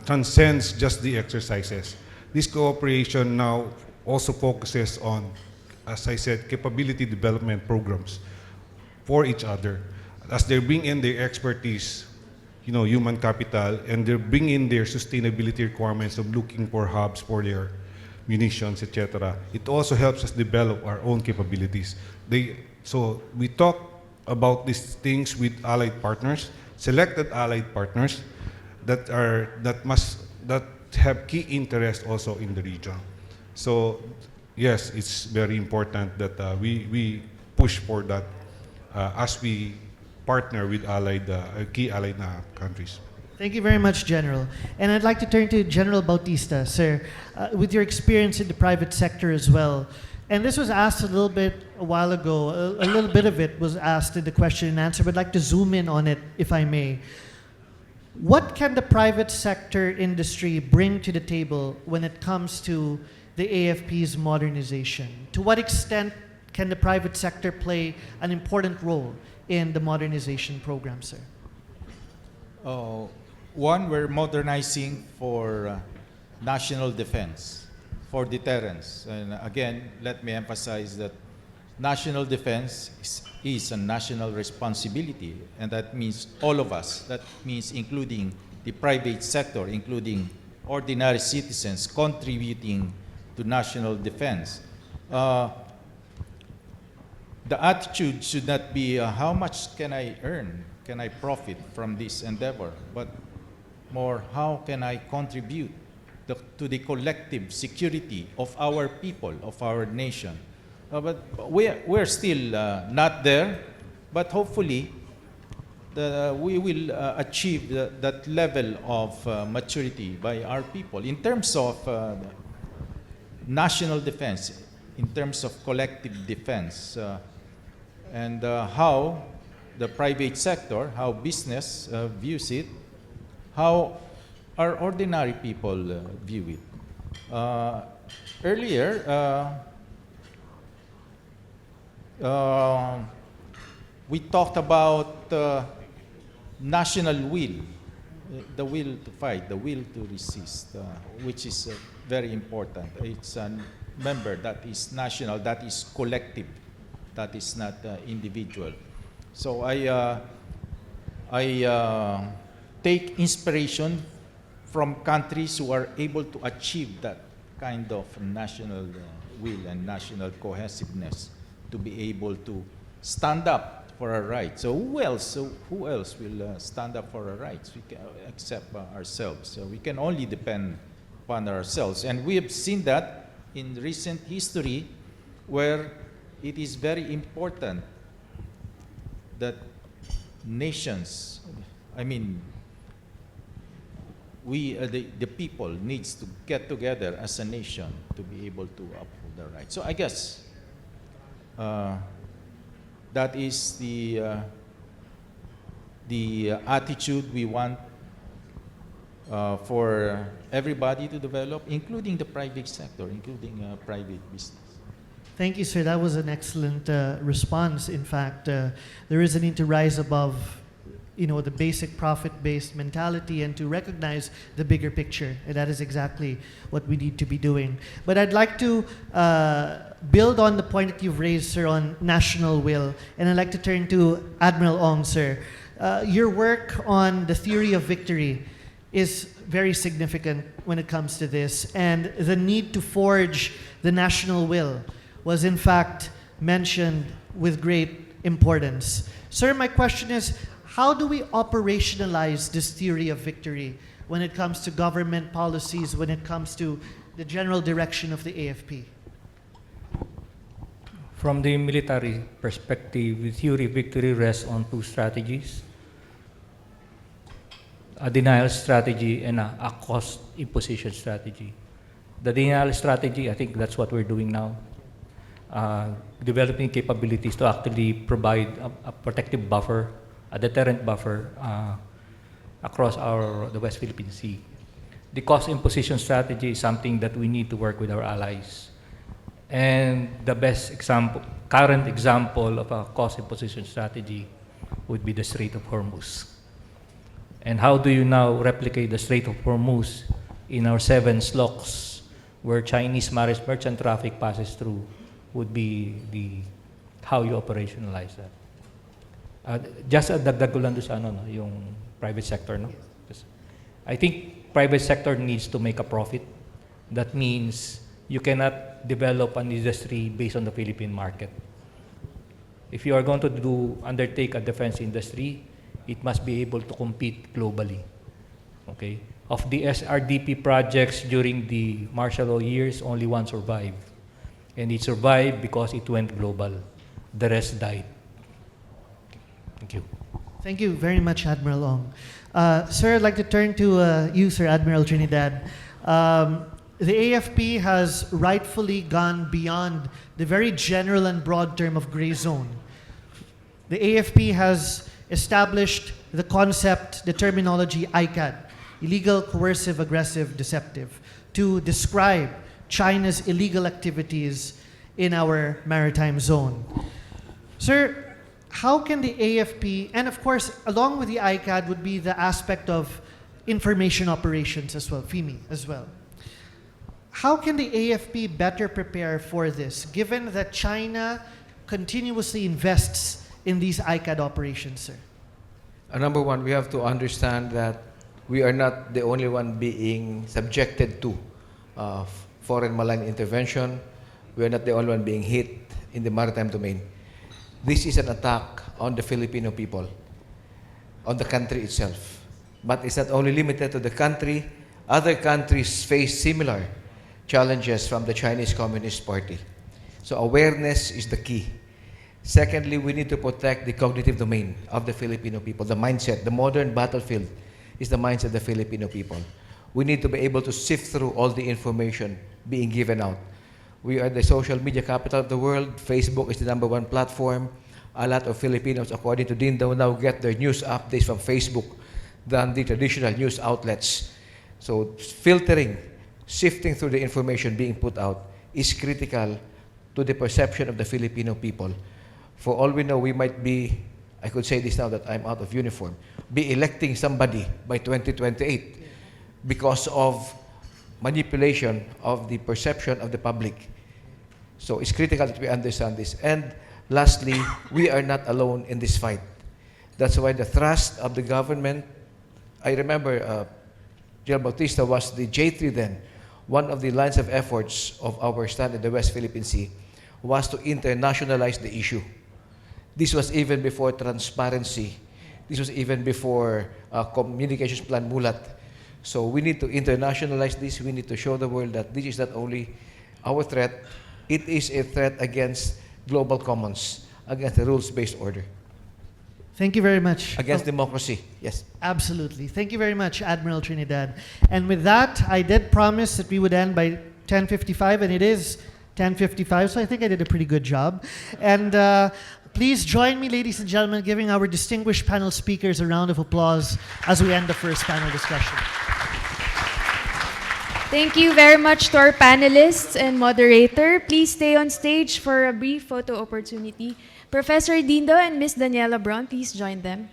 transcends just the exercises. This cooperation now also focuses on, as I said, capability development programs for each other. As they bring in their expertise, human capital, and they bring in their sustainability requirements of looking for hubs for their munitions, etc. It also helps us develop our own capabilities. So we talk about these things with allied partners, selected allied partners that have key interest also in the region. So yes, it's very important that we push for that as we partner with key allied countries. Thank you very much, General. And I'd like to turn to General Bautista, sir, with your experience in the private sector as well. And this was asked a little bit a while ago. A little bit of it was asked in the question and answer, but I'd like to zoom in on it, if I may. What can the private sector industry bring to the table when it comes to the AFP's modernization? To what extent can the private sector play an important role in the modernization program, sir? One, we're modernizing for national defense, for deterrence. And again, let me emphasize that national defense is a national responsibility, and that means all of us. That means including the private sector, including ordinary citizens contributing to national defense. The attitude should not be how much can I earn, can I profit from this endeavor, but more how can I contribute to the collective security of our people, of our nation. But we're still not there, but hopefully we will achieve that level of maturity by our people. In terms of national defense, in terms of collective defense, and how the private sector, how business views it, how our ordinary people view it. Earlier, we talked about national will, the will to fight, the will to resist, which is very important. It's a member that is national, that is collective, that is not individual. So I take inspiration from countries who are able to achieve that kind of national will and national cohesiveness to be able to stand up for our rights. So who else will stand up for our rights? We can, except ourselves. So we can only depend upon ourselves. And we have seen that in recent history, where it is very important that nations, the people needs to get together as a nation to be able to uphold their rights. So I guess that is the attitude we want for everybody to develop, including the private sector, including private business. Thank you, sir. That was an excellent response. In fact, there is a need to rise above, the basic profit-based mentality and to recognize the bigger picture. And that is exactly what we need to be doing. But I'd like to build on the point that you've raised, sir, on national will. And I'd like to turn to Admiral Ong, sir. Your work on the theory of victory is very significant when it comes to this. And the need to forge the national will was in fact mentioned with great importance. Sir, my question is, how do we operationalize this theory of victory when it comes to government policies, when it comes to the general direction of the AFP? From the military perspective, the theory of victory rests on two strategies: a denial strategy and a cost imposition strategy. The denial strategy, I think that's what we're doing now. Developing capabilities to actually provide a protective buffer, a deterrent buffer across the West Philippine Sea. The cost imposition strategy is something that we need to work with our allies. And the best example, current example of a cost imposition strategy would be the Strait of Hormuz. And how do you now replicate the Strait of Hormuz in our 7 SLOCs where Chinese merchant traffic passes through would be how you operationalize that. Just dagdag ko lang doon sa yung private sector, no? I think private sector needs to make a profit. That means you cannot develop an industry based on the Philippine market. If you are going to undertake a defense industry, it must be able to compete globally. Okay? Of the SRDP projects during the martial law years, only one survived. And it survived because it went global. The rest died. Thank you. Thank you very much, Admiral Ong. Sir, I'd like to turn to you, Sir Admiral Trinidad. The AFP has rightfully gone beyond the very general and broad term of gray zone. The AFP has established the concept, the terminology ICAD, illegal, coercive, aggressive, deceptive, to describe China's illegal activities in our maritime zone. Sir, how can the AFP, and of course, along with the ICAD would be the aspect of information operations as well, FIMI as well. How can the AFP better prepare for this, given that China continuously invests in these ICAD operations, sir? Number one, we have to understand that we are not the only one being subjected to foreign malign intervention. We are not the only one being hit in the maritime domain. This is an attack on the Filipino people, on the country itself. But it's not only limited to the country. Other countries face similar challenges from the Chinese Communist Party. So awareness is the key. Secondly, we need to protect the cognitive domain of the Filipino people, the mindset. The modern battlefield is the mindset of the Filipino people. We need to be able to sift through all the information being given out. We are the social media capital of the world. Facebook is the #1 platform. A lot of Filipinos, according to Dindo, now get their news updates from Facebook than the traditional news outlets. So filtering, sifting through the information being put out is critical to the perception of the Filipino people. For all we know, we might be, I could say this now that I'm out of uniform, be electing somebody by 2028 because of manipulation of the perception of the public. So it's critical that we understand this. And lastly, we are not alone in this fight. That's why the thrust of the government, I remember General Bautista was the J3 then. One of the lines of efforts of our stand in the West Philippine Sea was to internationalize the issue. This was even before transparency. This was even before communications plan Mulat. So we need to internationalize this. We need to show the world that this is not only our threat, it is a threat against global commons, against the rules-based order. Thank you very much. Against democracy, yes. Absolutely. Thank you very much, Admiral Trinidad. And with that, I did promise that we would end by 10:55, and it is 10:55, so I think I did a pretty good job. And please join me, ladies and gentlemen, giving our distinguished panel speakers a round of applause as we end the first panel discussion. Thank you very much to our panelists and moderator. Please stay on stage for a brief photo opportunity. Professor Dindo and Ms. Daniela Brown, please join them.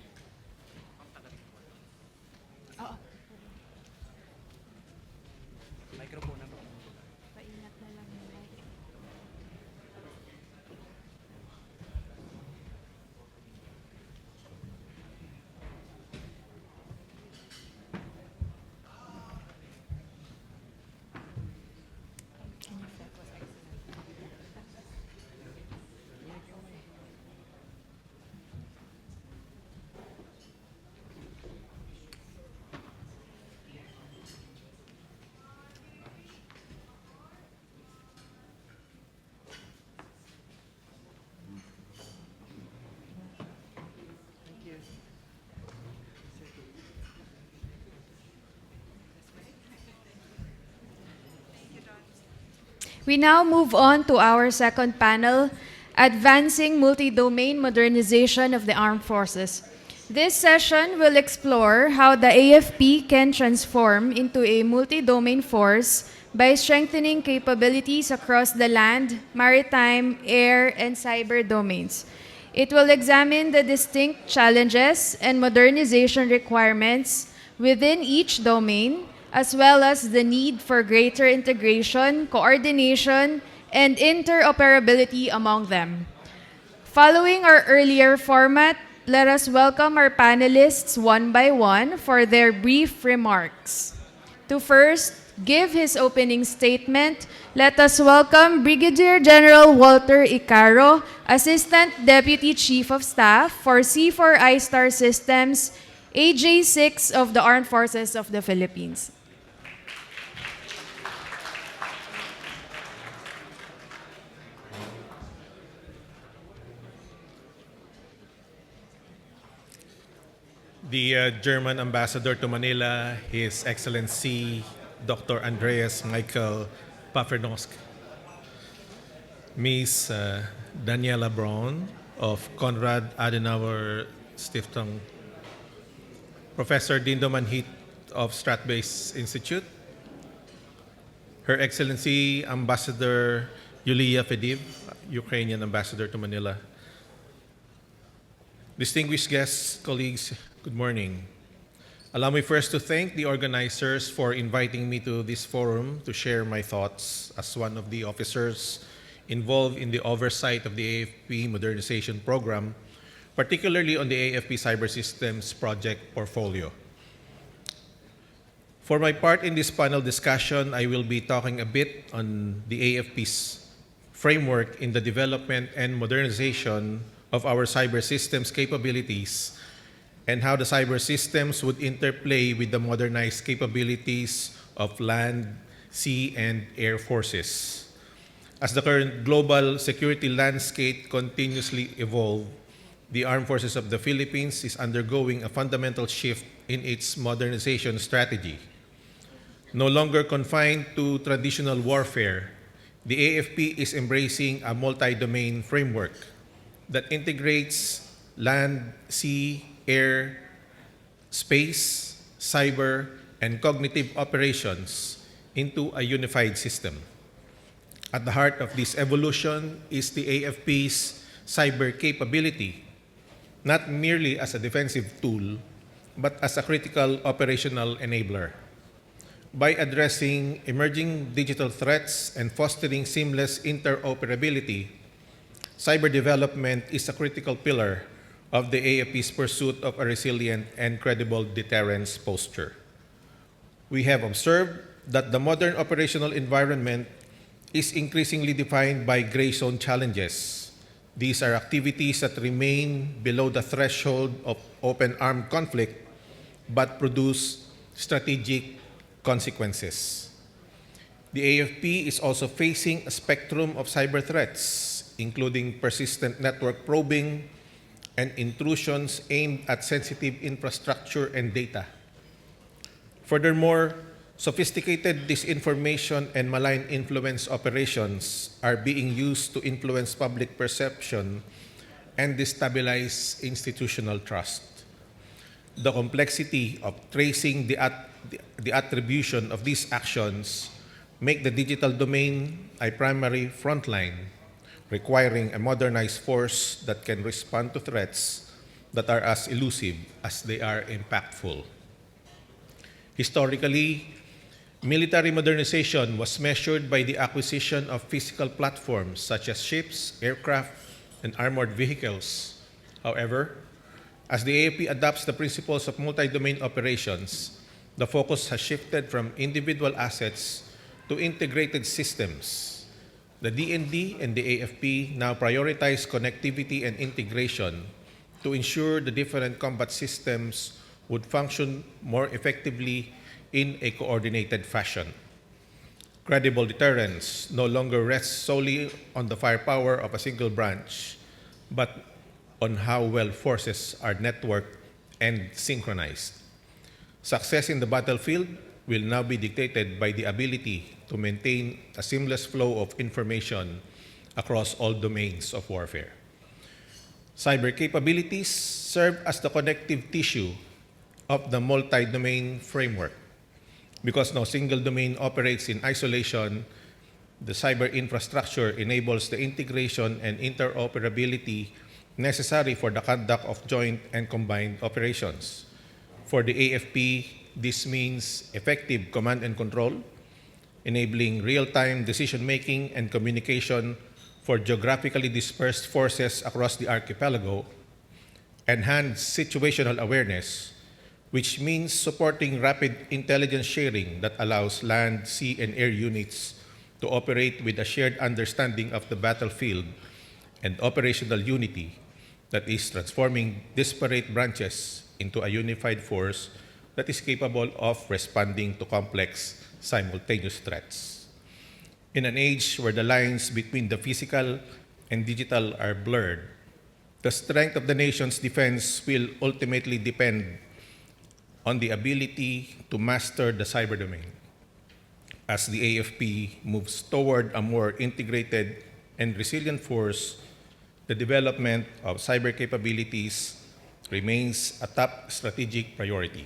We now move on to our second panel, Advancing Multi-Domain Modernization of the Armed Forces. This session will explore how the AFP can transform into a multi-domain force by strengthening capabilities across the land, maritime, air, and cyber domains. It will examine the distinct challenges and modernization requirements within each domain, as well as the need for greater integration, coordination, and interoperability among them. Following our earlier format, let us welcome our panelists one by one for their brief remarks. To first give his opening statement, let us welcome Brigadier General Walter Icaro, Assistant Deputy Chief of Staff for C4I Star Systems, AJ6 of the Armed Forces of the Philippines. The German ambassador to Manila, His Excellency Dr. Andreas Michael Paffernosk, Ms. Daniela Braun of Konrad Adenauer Stiftung, Professor Dindo Manhit of Stratbase Institute, Her Excellency Ambassador Yulia Fediv, Ukrainian ambassador to Manila, distinguished guests, colleagues, good morning. Allow me first to thank the organizers for inviting me to this forum to share my thoughts as one of the officers involved in the oversight of the AFP modernization program, particularly on the AFP Cyber Systems project portfolio. For my part in this panel discussion, I will be talking a bit on the AFP's framework in the development and modernization of our cyber systems capabilities and how the cyber systems would interplay with the modernized capabilities of land, sea, and air forces. As the current global security landscape continuously evolves, the Armed Forces of the Philippines is undergoing a fundamental shift in its modernization strategy. No longer confined to traditional warfare, the AFP is embracing a multi-domain framework that integrates land, sea, air, space, cyber, and cognitive operations into a unified system. At the heart of this evolution is the AFP's cyber capability, not merely as a defensive tool, but as a critical operational enabler. By addressing emerging digital threats and fostering seamless interoperability, cyber development is a critical pillar of the AFP's pursuit of a resilient and credible deterrence posture. We have observed that the modern operational environment is increasingly defined by gray zone challenges. These are activities that remain below the threshold of open armed conflict but produce strategic consequences. The AFP is also facing a spectrum of cyber threats, including persistent network probing and intrusions aimed at sensitive infrastructure and data. Furthermore, sophisticated disinformation and malign influence operations are being used to influence public perception and destabilize institutional trust. The complexity of tracing the attribution of these actions make the digital domain a primary frontline, requiring a modernized force that can respond to threats that are as elusive as they are impactful. Historically, military modernization was measured by the acquisition of physical platforms such as ships, aircraft, and armored vehicles. However, as the AFP adopts the principles of multi-domain operations, the focus has shifted from individual assets to integrated systems. The DND and the AFP now prioritize connectivity and integration to ensure the different combat systems would function more effectively in a coordinated fashion. Credible deterrence no longer rests solely on the firepower of a single branch, but on how well forces are networked and synchronized. Success in the battlefield will now be dictated by the ability to maintain a seamless flow of information across all domains of warfare. Cyber capabilities serve as the connective tissue of the multi-domain framework. Because no single domain operates in isolation, the cyber infrastructure enables the integration and interoperability necessary for the conduct of joint and combined operations. For the AFP, this means effective command and control, enabling real-time decision-making and communication for geographically dispersed forces across the archipelago, enhanced situational awareness, which means supporting rapid intelligence sharing that allows land, sea, and air units to operate with a shared understanding of the battlefield, and operational unity that is transforming disparate branches into a unified force that is capable of responding to complex, simultaneous threats. In an age where the lines between the physical and digital are blurred, the strength of the nation's defense will ultimately depend on the ability to master the cyber domain. As the AFP moves toward a more integrated and resilient force, the development of cyber capabilities remains a top strategic priority.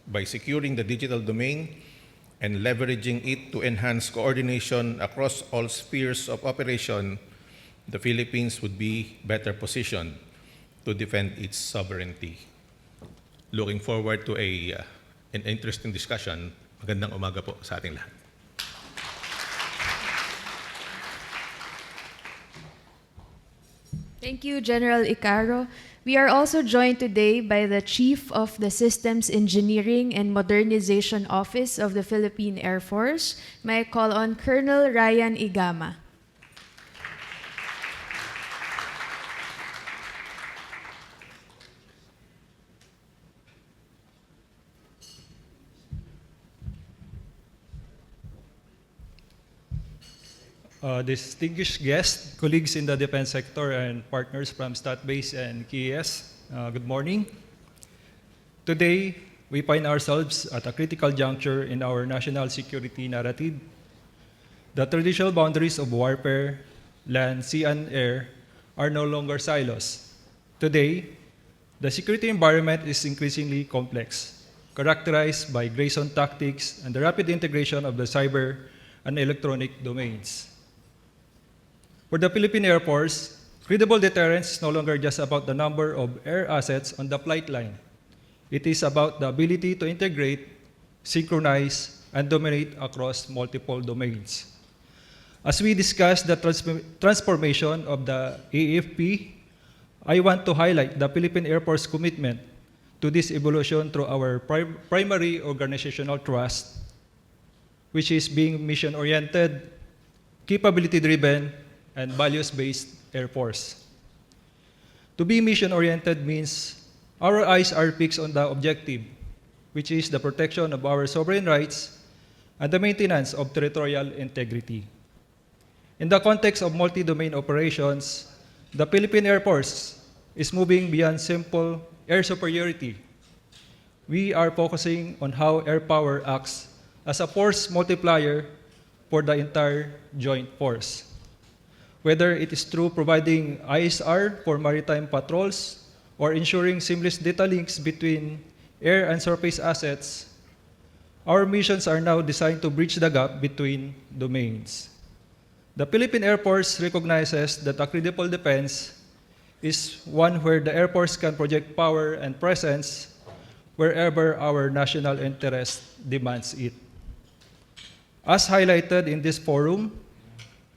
By securing the digital domain and leveraging it to enhance coordination across all spheres of operation, the Philippines would be better positioned to defend its sovereignty. Looking forward to an interesting discussion. Magandang umaga po sa ating lahat. Thank you, General Icaro. We are also joined today by the Chief of the Systems Engineering and Modernization Office of the Philippine Air Force. May I call on Colonel Ryan Igama. Distinguished guests, colleagues in the defense sector, and partners from StatBase and KES, good morning. Today, we find ourselves at a critical juncture in our national security narrative. The traditional boundaries of warfare, land, sea, and air are no longer silos. Today, the security environment is increasingly complex, characterized by gray zone tactics and the rapid integration of the cyber and electronic domains. For the Philippine Air Force, credible deterrence is no longer just about the number of air assets on the flight line. It is about the ability to integrate, synchronize, and dominate across multiple domains. As we discuss the transformation of the AFP, I want to highlight the Philippine Air Force commitment to this evolution through our primary organizational trust, which is being mission-oriented, capability-driven, and values-based Air Force. To be mission-oriented means our eyes are fixed on the objective, which is the protection of our sovereign rights and the maintenance of territorial integrity. In the context of multi-domain operations, the Philippine Air Force is moving beyond simple air superiority. We are focusing on how air power acts as a force multiplier for the entire joint force. Whether it is through providing ISR for maritime patrols or ensuring seamless data links between air and surface assets, our missions are now designed to bridge the gap between domains. The Philippine Air Force recognizes that a credible defense is one where the Air Force can project power and presence wherever our national interest demands it. As highlighted in this forum,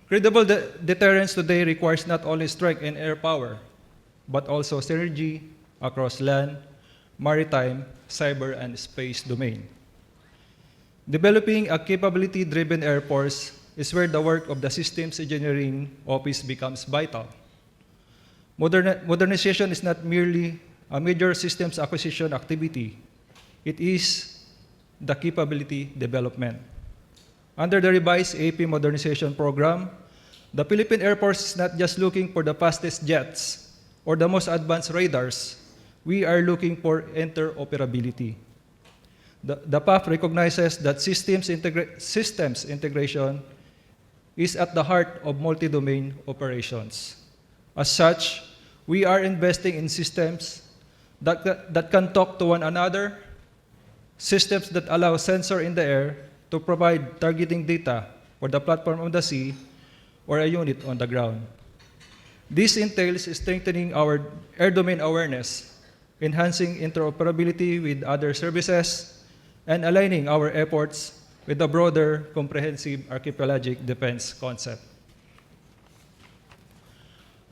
credible deterrence today requires not only strength in air power, but also synergy across land, maritime, cyber, and space domain. Developing a capability-driven Air Force is where the work of the Systems Engineering Office becomes vital. Modernization is not merely a major systems acquisition activity. It is the capability development. Under the revised AP Modernization Program, the Philippine Air Force is not just looking for the fastest jets or the most advanced radars. We are looking for interoperability. The PAF recognizes that systems integration is at the heart of multi-domain operations. As such, we are investing in systems that can talk to one another, systems that allow sensor in the air to provide targeting data for the platform on the sea or a unit on the ground. This entails strengthening our air domain awareness, enhancing interoperability with other services, and aligning our efforts with the broader comprehensive archipelagic defense concept.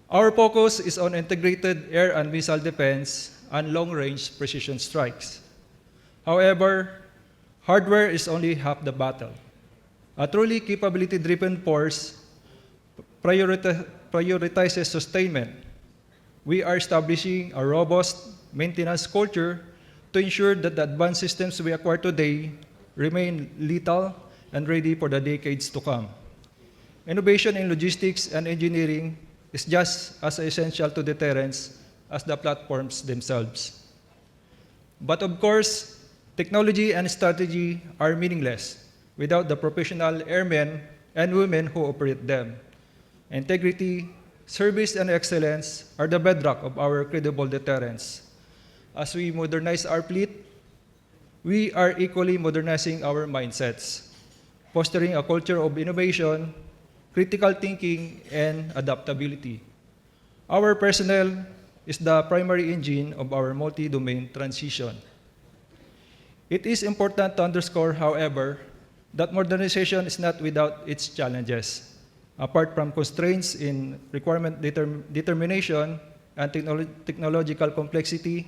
Our focus is on integrated air and missile defense and long-range precision strikes. However, hardware is only half the battle. A truly capability-driven force prioritizes sustainment. We are establishing a robust maintenance culture to ensure that the advanced systems we acquire today remain lethal and ready for the decades to come. Innovation in logistics and engineering is just as essential to deterrence as the platforms themselves. But of course, technology and strategy are meaningless without the professional airmen and women who operate them. Integrity, service, and excellence are the bedrock of our credible deterrence. As we modernize our fleet, we are equally modernizing our mindsets, fostering a culture of innovation, critical thinking, and adaptability. Our personnel is the primary engine of our multi-domain transition. It is important to underscore, however, that modernization is not without its challenges. Apart from constraints in requirement determination and technological complexity,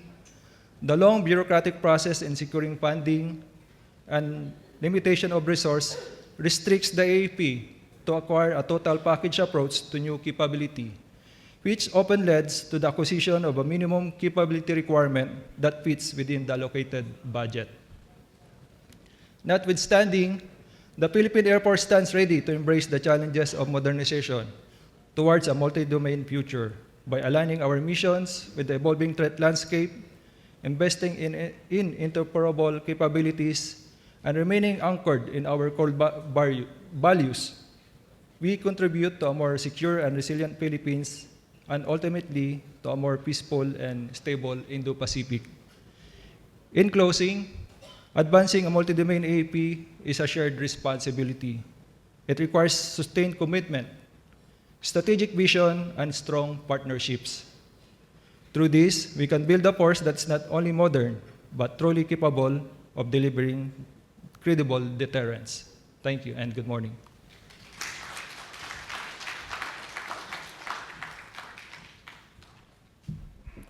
the long bureaucratic process in securing funding and limitation of resource restricts the AAP to acquire a total package approach to new capability, which often leads to the acquisition of a minimum capability requirement that fits within the allocated budget. Notwithstanding, the Philippine Air Force stands ready to embrace the challenges of modernization towards a multi-domain future by aligning our missions with the evolving threat landscape, investing in interoperable capabilities, and remaining anchored in our core values. We contribute to a more secure and resilient Philippines and ultimately to a more peaceful and stable Indo-Pacific. In closing, advancing a multi-domain AAP is a shared responsibility. It requires sustained commitment, strategic vision, and strong partnerships. Through this, we can build a force that's not only modern, but truly capable of delivering credible deterrence. Thank you and good morning.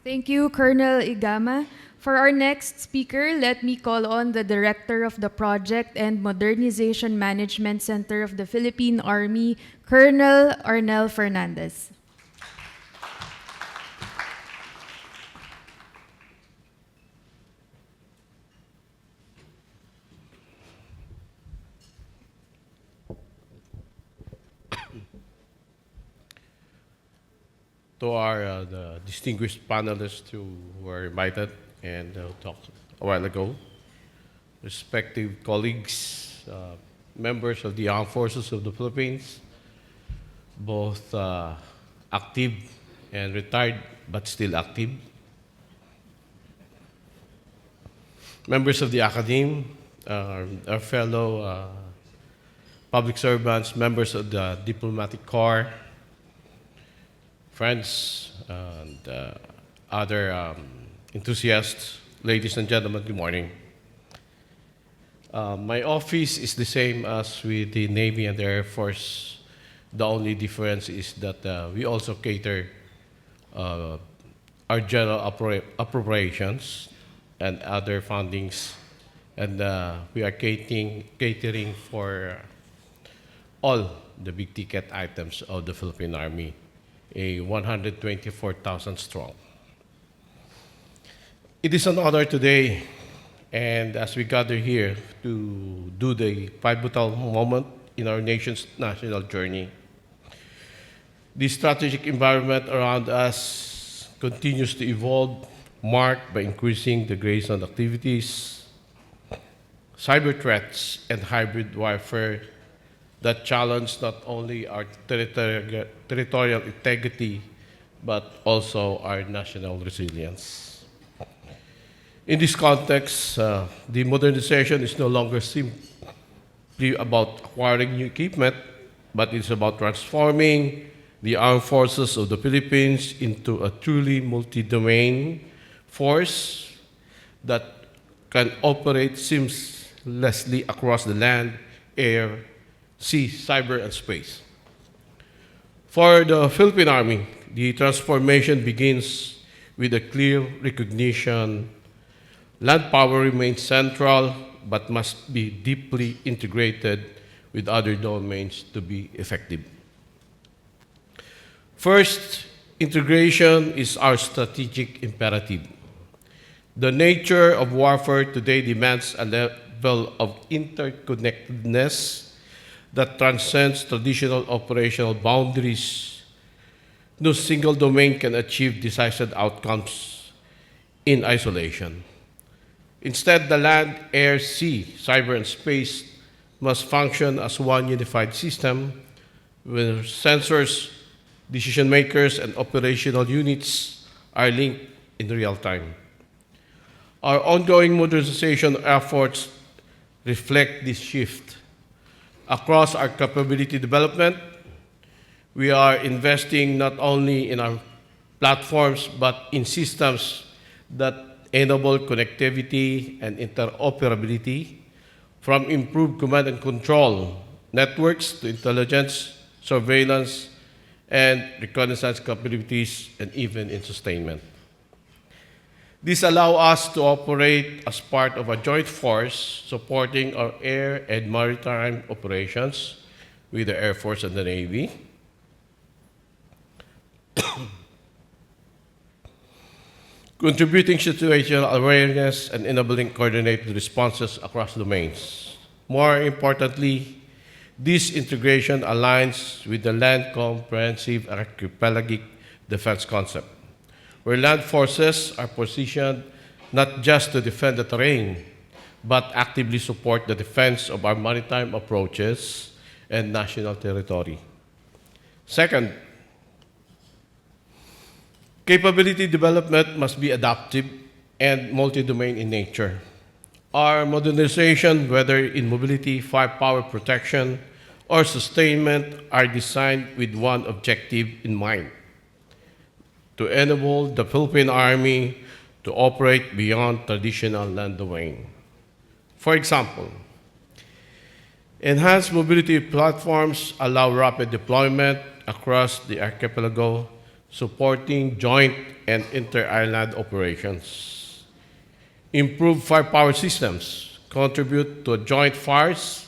Thank you, Colonel Igama. For our next speaker, let me call on the Director of the Project and Modernization Management Center of the Philippine Army, Colonel Arnel Fernandez. To our the distinguished panelists who were invited and talked a while ago, respective colleagues, members of the Armed Forces of the Philippines, both active and retired but still active, members of the academe, our fellow public servants, members of the diplomatic corps, friends, and other enthusiasts, ladies and gentlemen, good morning. My office is the same as with the Navy and the Air Force. The only difference is that we also cater our general appropriations and other fundings, and we are catering for all the big ticket items of the Philippine Army, a 124,000 strong. It is an honor today, and as we gather here to do the pivotal moment in our nation's national journey, the strategic environment around us continues to evolve, marked by increasing the Grayson activities, cyber threats and hybrid warfare that challenge not only our territorial integrity, but also our national resilience. In this context, the modernization is no longer simply about acquiring new equipment, but it's about transforming the armed forces of the Philippines into a truly multi-domain force that can operate seamlessly across the land, air, sea, cyber, and space. For the Philippine Army, the transformation begins with a clear recognition land power remains central but must be deeply integrated with other domains to be effective. First, integration is our strategic imperative. The nature of warfare today demands a level of interconnectedness that transcends traditional operational boundaries. No single domain can achieve decisive outcomes in isolation. Instead, the land, air, sea, cyber, and space must function as one unified system where sensors, decision makers, and operational units are linked in real time. Our ongoing modernization efforts reflect this shift. Across our capability development, we are investing not only in our platforms but in systems that enable connectivity and interoperability, from improved command and control networks to intelligence, surveillance, and reconnaissance capabilities, and even in sustainment. This allows us to operate as part of a joint force supporting our air and maritime operations with the Air Force and the Navy. Contributing situational awareness and enabling coordinated responses across domains. More importantly, this integration aligns with the Land Comprehensive Archipelagic Defense concept, where land forces are positioned not just to defend the terrain, but actively support the defense of our maritime approaches and national territory. Second, capability development must be adaptive and multi-domain in nature. Our modernization, whether in mobility, firepower protection, or sustainment, are designed with one objective in mind: to enable the Philippine Army to operate beyond traditional land domain. For example, enhanced mobility platforms allow rapid deployment across the archipelago, supporting joint and inter-island operations. Improved firepower systems contribute to joint fires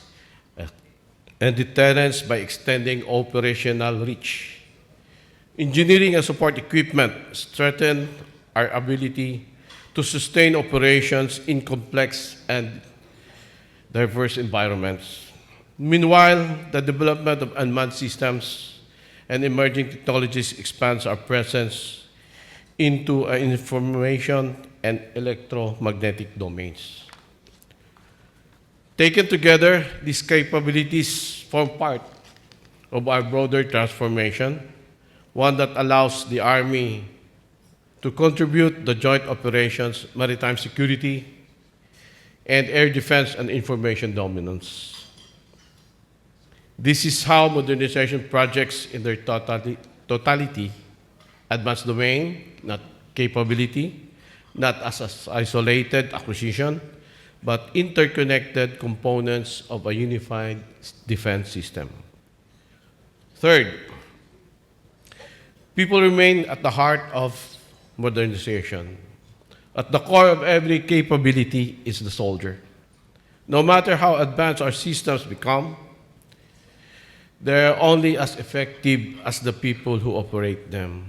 and deterrence by extending operational reach. Engineering and support equipment strengthen our ability to sustain operations in complex and diverse environments. Meanwhile, the development of unmanned systems and emerging technologies expands our presence into information and electromagnetic domains. Taken together, these capabilities form part of our broader transformation, one that allows the Army to contribute to joint operations, maritime security, and air defense and information dominance. This is how modernization projects in their totality advance domain, not capability, not as an isolated acquisition, but interconnected components of a unified defense system. Third, people remain at the heart of modernization. At the core of every capability is the soldier. No matter how advanced our systems become, they are only as effective as the people who operate them.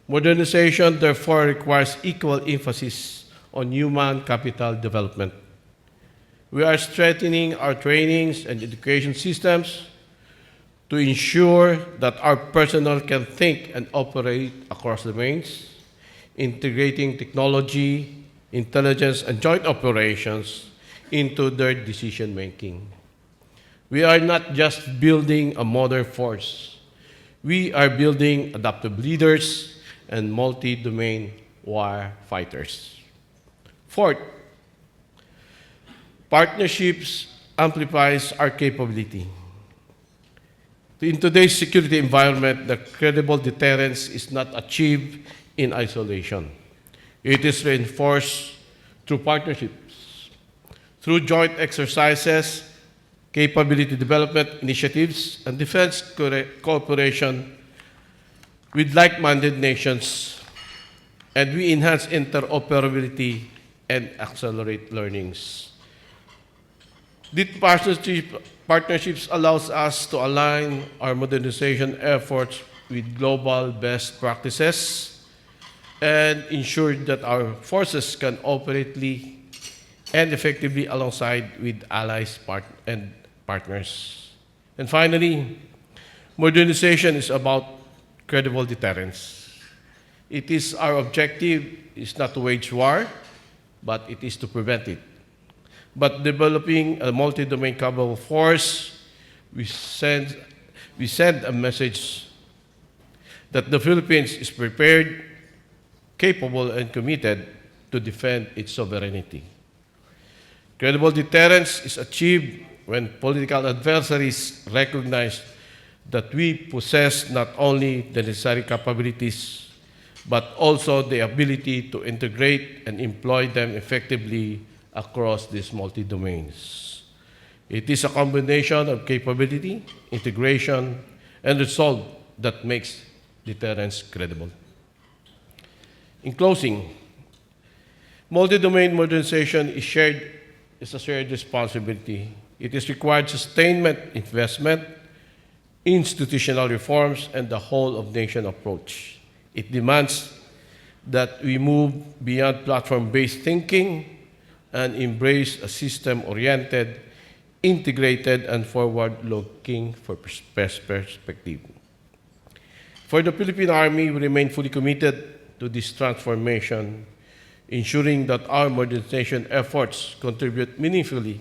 Modernization, therefore, requires equal emphasis on human capital development. We are strengthening our trainings and education systems to ensure that our personnel can think and operate across domains, integrating technology, intelligence, and joint operations into their decision making. We are not just building a modern force. We are building adaptive leaders and multi-domain war fighters. Fourth, partnerships amplifies our capability. In today's security environment, the credible deterrence is not achieved in isolation. It is reinforced through partnerships, through joint exercises, capability development initiatives, and defense cooperation with like-minded nations, and we enhance interoperability and accelerate learnings. These partnerships allows us to align our modernization efforts with global best practices and ensure that our forces can operate and effectively alongside with allies and partners. And finally, modernization is about credible deterrence. It is our objective is not to wage war, but it is to prevent it. But developing a multi-domain capable force, we send a message that the Philippines is prepared, capable, and committed to defend its sovereignty. Credible deterrence is achieved when political adversaries recognize that we possess not only the necessary capabilities, but also the ability to integrate and employ them effectively across these multi-domains. It is a combination of capability, integration, and resolve that makes deterrence credible. In closing, multi-domain modernization is a shared responsibility. It is required sustainment, investment, institutional reforms, and the whole-of-nation approach. It demands that we move beyond platform-based thinking and embrace a system-oriented, integrated, and forward-looking perspective. For the Philippine Army, we remain fully committed to this transformation, ensuring that our modernization efforts contribute meaningfully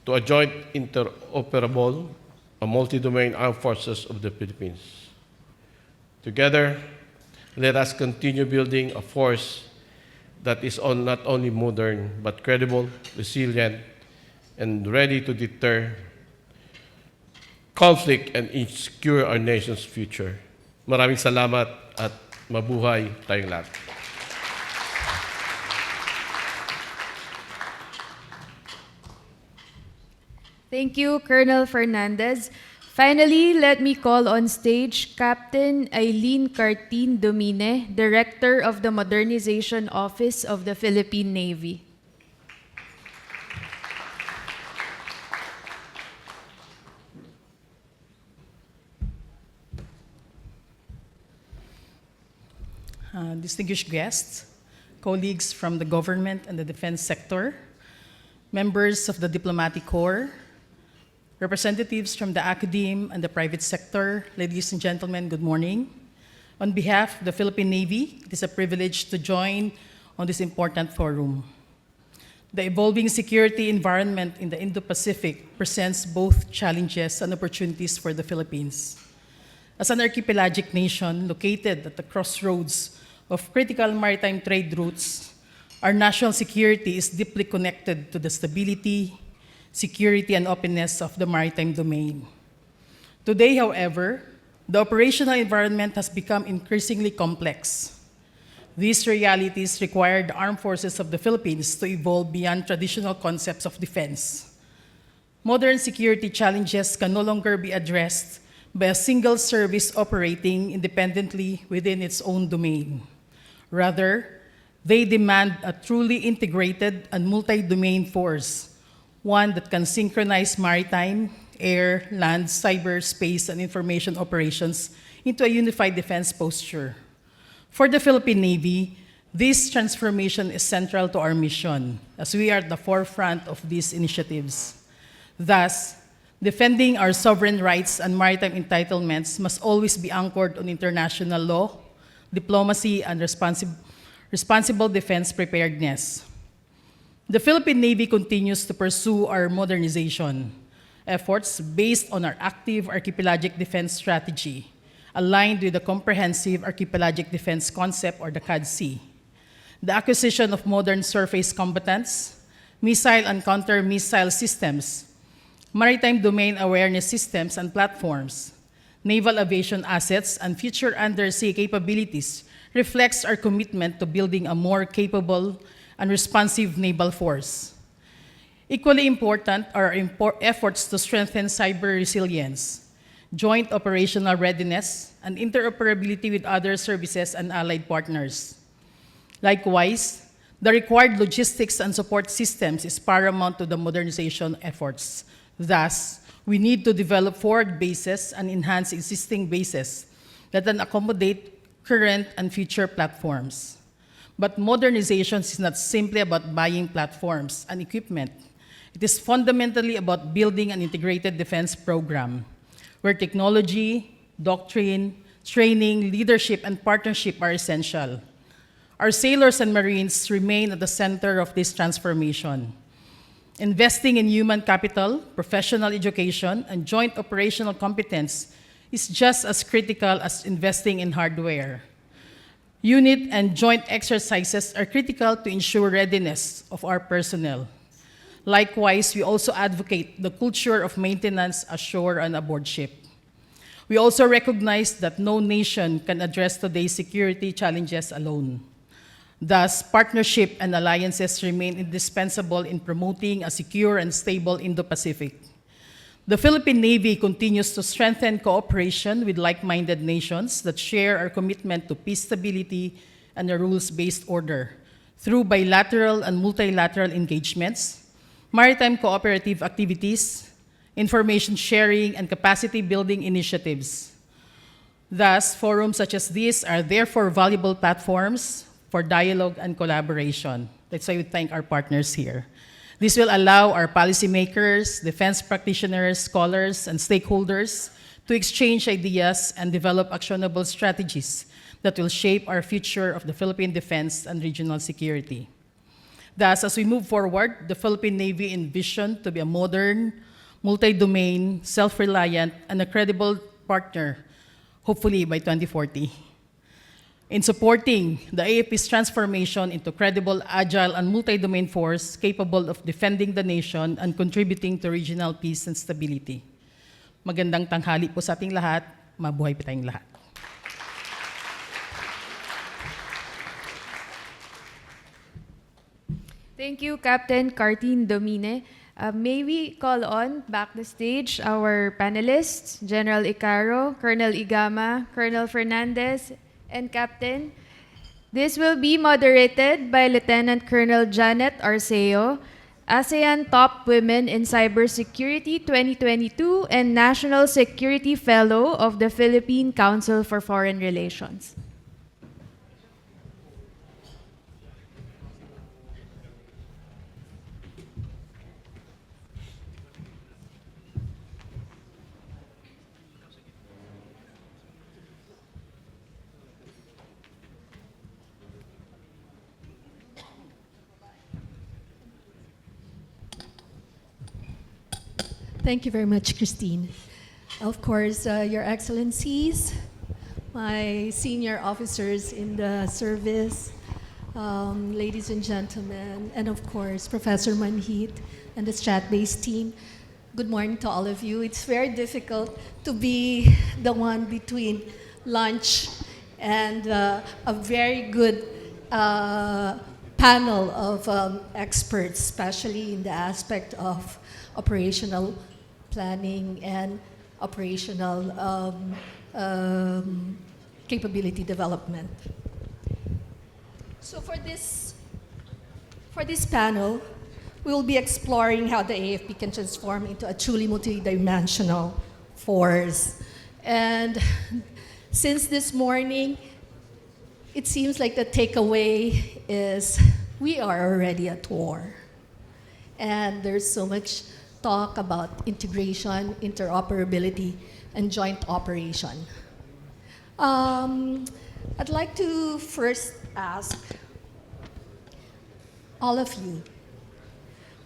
to a joint interoperable, a multi-domain armed forces of the Philippines. Together, let us continue building a force that is not only modern, but credible, resilient, and ready to deter conflict and secure our nation's future. Maraming salamat at mabuhay tayong lahat. Thank you, Colonel Fernandez. Finally, let me call on stage Captain Eileen Cartin Domine, Director of the Modernization Office of the Philippine Navy. Distinguished guests, colleagues from the government and the defense sector, members of the diplomatic corps, representatives from the academe and the private sector, ladies and gentlemen, good morning. On behalf of the Philippine Navy, it is a privilege to join on this important forum. The evolving security environment in the Indo-Pacific presents both challenges and opportunities for the Philippines. As an archipelagic nation located at the crossroads of critical maritime trade routes, our national security is deeply connected to the stability, security, and openness of the maritime domain. Today, however, the operational environment has become increasingly complex. These realities require the armed forces of the Philippines to evolve beyond traditional concepts of defense. Modern security challenges can no longer be addressed by a single service operating independently within its own domain. Rather, they demand a truly integrated and multi-domain force, one that can synchronize maritime, air, land, cyber, space, and information operations into a unified defense posture. For the Philippine Navy, this transformation is central to our mission, as we are at the forefront of these initiatives. Thus, defending our sovereign rights and maritime entitlements must always be anchored on international law, diplomacy, and responsible defense preparedness. The Philippine Navy continues to pursue our modernization efforts based on our active archipelagic defense strategy, aligned with the Comprehensive Archipelagic Defense Concept, or the CADC. The acquisition of modern surface combatants, missile and counter-missile systems, maritime domain awareness systems and platforms, naval aviation assets, and future undersea capabilities reflects our commitment to building a more capable and responsive naval force. Equally important are our efforts to strengthen cyber resilience, joint operational readiness, and interoperability with other services and allied partners. Likewise, the required logistics and support systems is paramount to the modernization efforts. Thus, we need to develop forward bases and enhance existing bases that can accommodate current and future platforms. But modernization is not simply about buying platforms and equipment. It is fundamentally about building an integrated defense program where technology, doctrine, training, leadership, and partnership are essential. Our sailors and Marines remain at the center of this transformation. Investing in human capital, professional education, and joint operational competence is just as critical as investing in hardware. Unit and joint exercises are critical to ensure readiness of our personnel. Likewise, we also advocate the culture of maintenance ashore and aboard ship. We also recognize that no nation can address today's security challenges alone. Thus, partnership and alliances remain indispensable in promoting a secure and stable Indo-Pacific. The Philippine Navy continues to strengthen cooperation with like-minded nations that share our commitment to peace, stability, and a rules-based order through bilateral and multilateral engagements, maritime cooperative activities, information sharing, and capacity building initiatives. Thus, forums such as these are therefore valuable platforms for dialogue and collaboration. That's why we thank our partners here. This will allow our policymakers, defense practitioners, scholars, and stakeholders to exchange ideas and develop actionable strategies that will shape our future of the Philippine defense and regional security. Thus, as we move forward, the Philippine Navy envisioned to be a modern, multi-domain, self-reliant, and a credible partner, hopefully by 2040. In supporting the AFP's transformation into credible, agile, and multi-domain force capable of defending the nation and contributing to regional peace and stability. Magandang tanghali po sa ating lahat. Mabuhay po tayong lahat. Thank you, Captain Cartine Domine. May we call on back the stage our panelists, General Icaro, Colonel Igama, Colonel Fernandez, and Captain. This will be moderated by Lieutenant Colonel Janet Arceo, ASEAN Top Women in Cybersecurity 2022 and National Security Fellow of the Philippine Council for Foreign Relations. Thank you very much, Christine. Of course, Your Excellencies, my senior officers in the service, ladies and gentlemen, and of course, Professor Manhit and the Strat-based team. Good morning to all of you. It's very difficult to be the one between lunch and a very good panel of experts, especially in the aspect of operational planning and operational capability development. So for this panel, we will be exploring how the AFP can transform into a truly multidimensional force. And since this morning, it seems like the takeaway is we are already at war. And there's so much talk about integration, interoperability, and joint operation. I'd like to first ask all of you,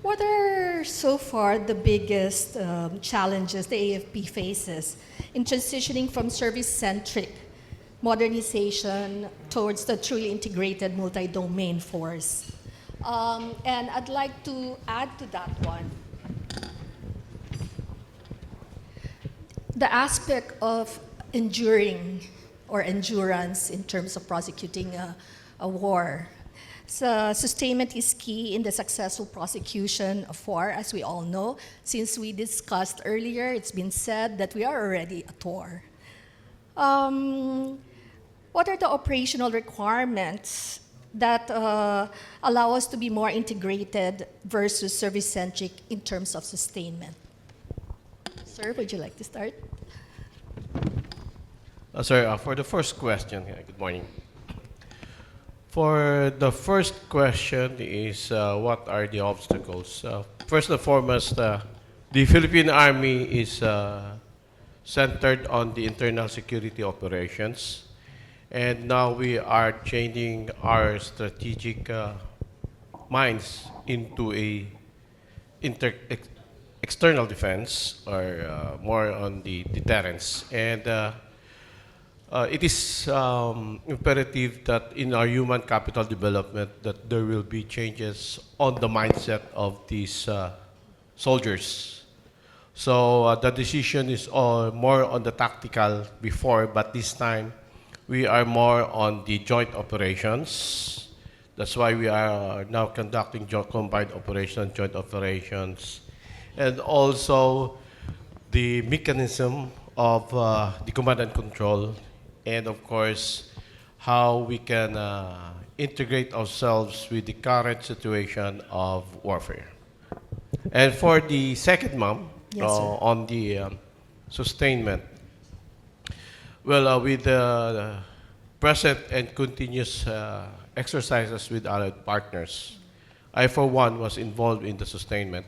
What are so far the biggest challenges the AFP faces in transitioning from service-centric modernization towards the truly integrated multi-domain force? And I'd like to add to that one the aspect of enduring or endurance in terms of prosecuting a war. So sustainment is key in the successful prosecution of war, as we all know. Since we discussed earlier, it's been said that we are already at war. What are the operational requirements that allow us to be more integrated versus service-centric in terms of sustainment? Sir, would you like to start? Sir, for the first question, good morning. For the first question is what are the obstacles? First and foremost, the Philippine Army is centered on the internal security operations. And now we are changing our strategic minds into a external defense, or more on the deterrence. And it is imperative that in our human capital development that there will be changes on the mindset of these soldiers. So the decision is more on the tactical before, but this time we are more on the joint operations. That's why we are now conducting combined operations, joint operations, and also the mechanism of the command and control, and of course, how we can integrate ourselves with the current situation of warfare. And for the second, ma'am, on the sustainment, well, with the present and continuous exercises with allied partners, I, for one, was involved in the sustainment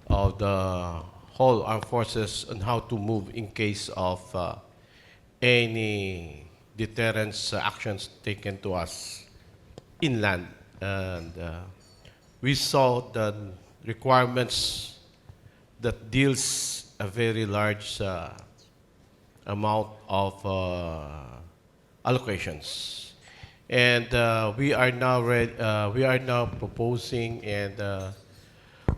of the whole armed forces and how to move in case of any deterrence actions taken to us inland. And we saw the requirements that deals a very large amount of allocations. And we are now proposing, and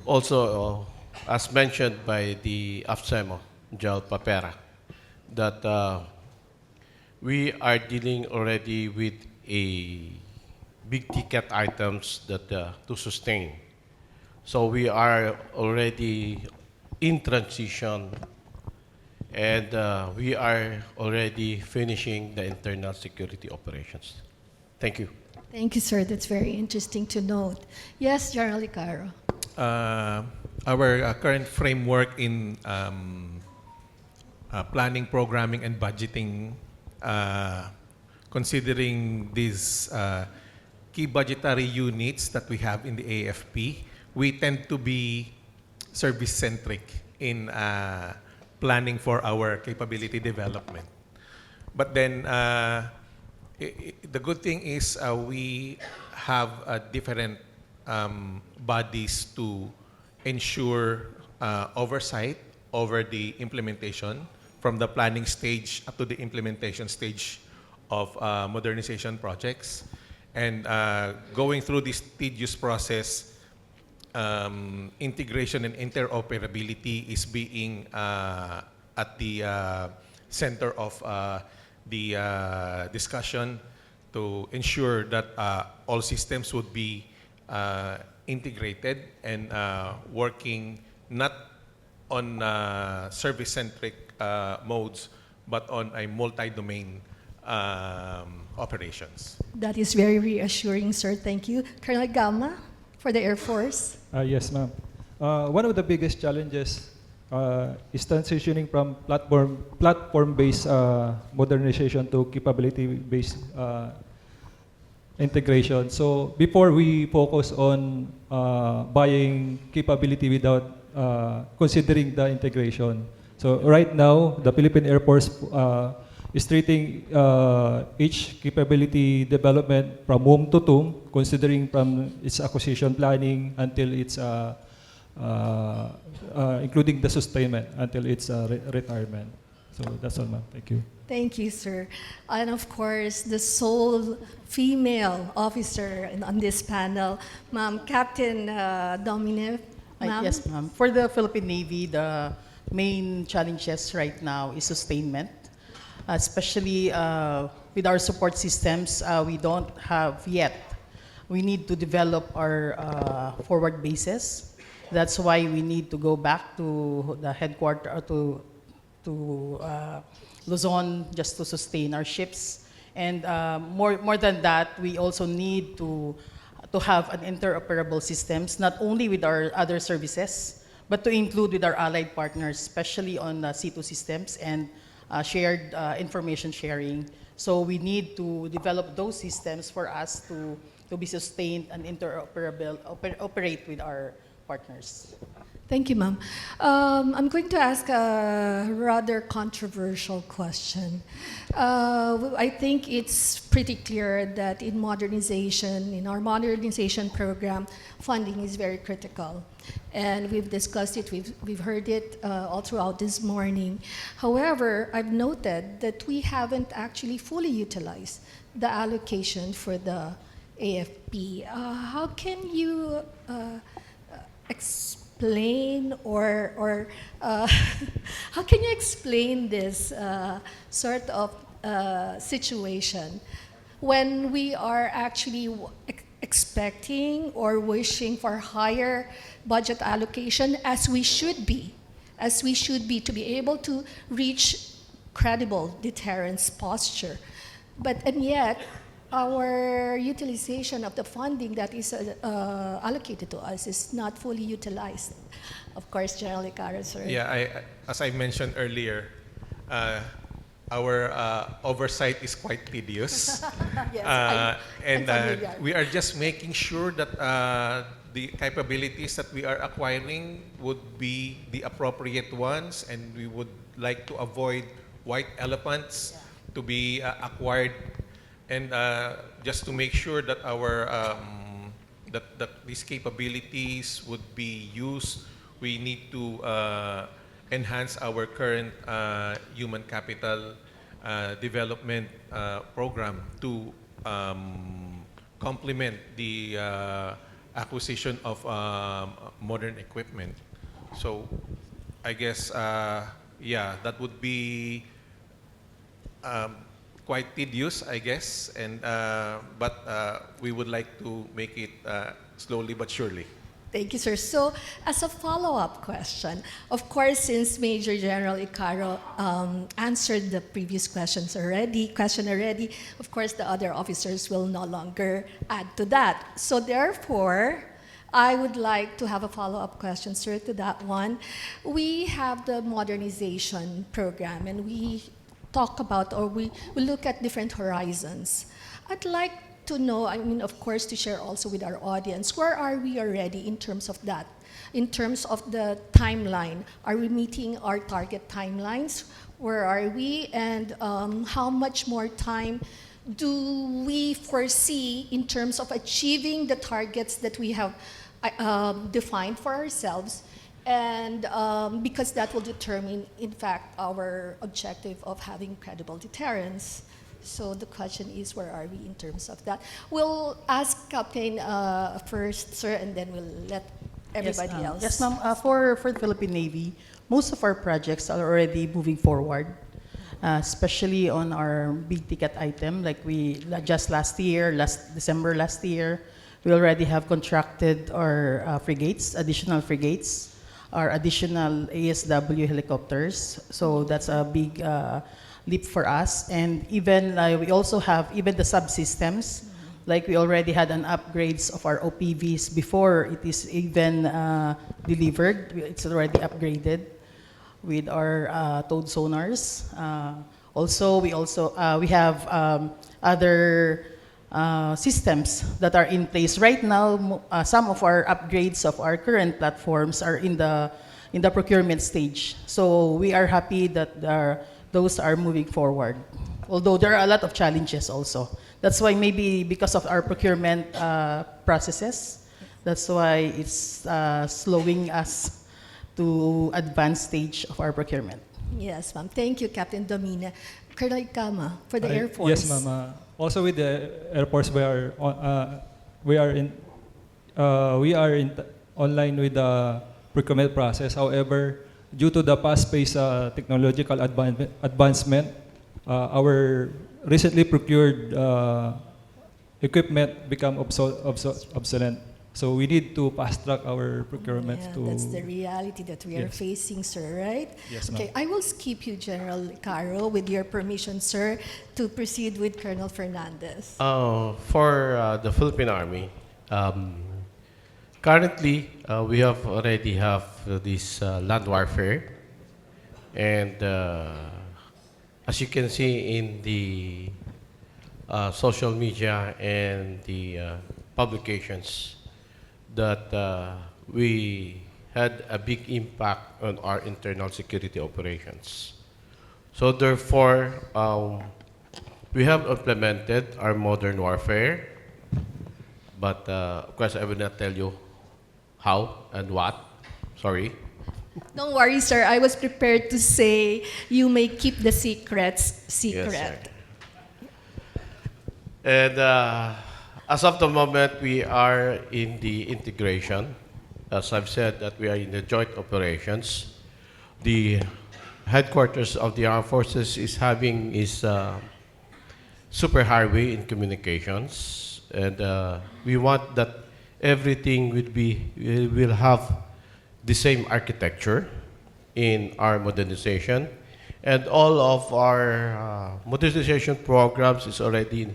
also as mentioned by the AFSEMO, Jal Papera, that we are dealing already with a big ticket items that to sustain. So we are already in transition, and we are already finishing the internal security operations. Thank you. Thank you, sir. That's very interesting to note. Yes, General Icaro. Our current framework in planning, programming, and budgeting, considering these key budgetary units that we have in the AFP, we tend to be service-centric in planning for our capability development. But then the good thing is we have different bodies to ensure oversight over the implementation from the planning stage up to the implementation stage of modernization projects. And going through this tedious process, integration and interoperability is being at the center of the discussion to ensure that all systems would be integrated and working not on service-centric modes, but on a multi-domain operations. That is very reassuring, sir. Thank you. Colonel Gama, for the Air Force. Yes, ma'am. One of the biggest challenges is transitioning from platform-based modernization to capability-based integration. So before we focus on buying capability without considering the integration. So right now, the Philippine Air Force is treating each capability development from womb to tomb, considering from its acquisition planning until its including the sustainment until its retirement. So that's all, ma'am. Thank you. Thank you, sir. And of course, the sole female officer on this panel, Ma'am Captain Dominic. Ma'am? Yes, ma'am. For the Philippine Navy, the main challenges right now is sustainment, especially with our support systems. We don't have yet. We need to develop our forward bases. That's why we need to go back to the headquarters, to Luzon, just to sustain our ships. And more than that, we also need to have an interoperable systems, not only with our other services, but to include with our allied partners, especially on C2 systems and shared information sharing. So we need to develop those systems for us to be sustained and interoperable, operate with our partners. Thank you, ma'am. I'm going to ask a rather controversial question. I think it's pretty clear that in our modernization program, funding is very critical. And we've discussed it, we've heard it all throughout this morning. However, I've noted that we haven't actually fully utilized the allocation for the AFP. How can you explain or how can you explain this sort of situation when we are actually expecting or wishing for higher budget allocation as we should be to be able to reach credible deterrence posture, and yet our utilization of the funding that is allocated to us is not fully utilized. Of course, General Icaro, sir. Yeah, as I mentioned earlier, our oversight is quite tedious. Yes, and we are just making sure that the capabilities that we are acquiring would be the appropriate ones, and we would like to avoid white elephants to be acquired. And just to make sure that that these capabilities would be used, we need to enhance our current human capital development program to complement the acquisition of modern equipment. So I guess, that would be quite tedious, I guess, but we would like to make it slowly but surely. Thank you, sir. So, as a follow-up question, of course, since Major General Icaro answered the previous question already, of course, the other officers will no longer add to that. So, therefore, I would like to have a follow-up question, sir, to that one. We have the modernization program, and we talk about, or we look at different horizons. I'd like to know, of course, to share also with our audience, where are we already in terms of that? In terms of the timeline, are we meeting our target timelines? Where are we? And how much more time do we foresee in terms of achieving the targets that we have defined for ourselves? And because that will determine, in fact, our objective of having credible deterrence. So the question is, where are we in terms of that? We'll ask Captain first, sir, and then we'll let everybody else. Yes, ma'am. For the Philippine Navy, most of our projects are already moving forward, especially on our big ticket item. Like just December last year, we already have contracted our frigates, additional frigates, our additional ASW helicopters. So that's a big leap for us. And even we also have even the subsystems. Like we already had an upgrades of our OPVs before it is even delivered. It's already upgraded with our towed sonars. We have other systems that are in place right now. Some of our upgrades of our current platforms are in the procurement stage. So we are happy that those are moving forward. Although there are a lot of challenges also. That's why maybe because of our procurement processes, that's why it's slowing us to advanced stage of our procurement. Yes, ma'am. Thank you, Captain Domina. Colonel Ikama, for the Air Force. Yes, ma'am. Also with the Air Force, we are online with the procurement process. However, due to the fast-paced technological advancement, our recently procured equipment become obsolete. So we need to fast-track our procurement. Yeah, to that's the reality that we are Yes. facing, sir, right? Yes, Okay, ma'am. I will skip you, General Caro, with your permission, sir, to proceed with Colonel Fernandez. For the Philippine Army, currently we already have this land warfare, and as you can see in the social media and the publications, that we had a big impact on our internal security operations. So therefore, we have implemented our modern warfare, but of course I will not tell you how and what. Sorry. Don't worry, sir. I was prepared to say you may keep the secrets secret. Yes, sir. And as of the moment, we are in the integration. As I've said, that we are in the joint operations. The headquarters of the armed forces is having its superhighway in communications, and we want that everything will have the same architecture in our modernization, and all of our modernization programs is already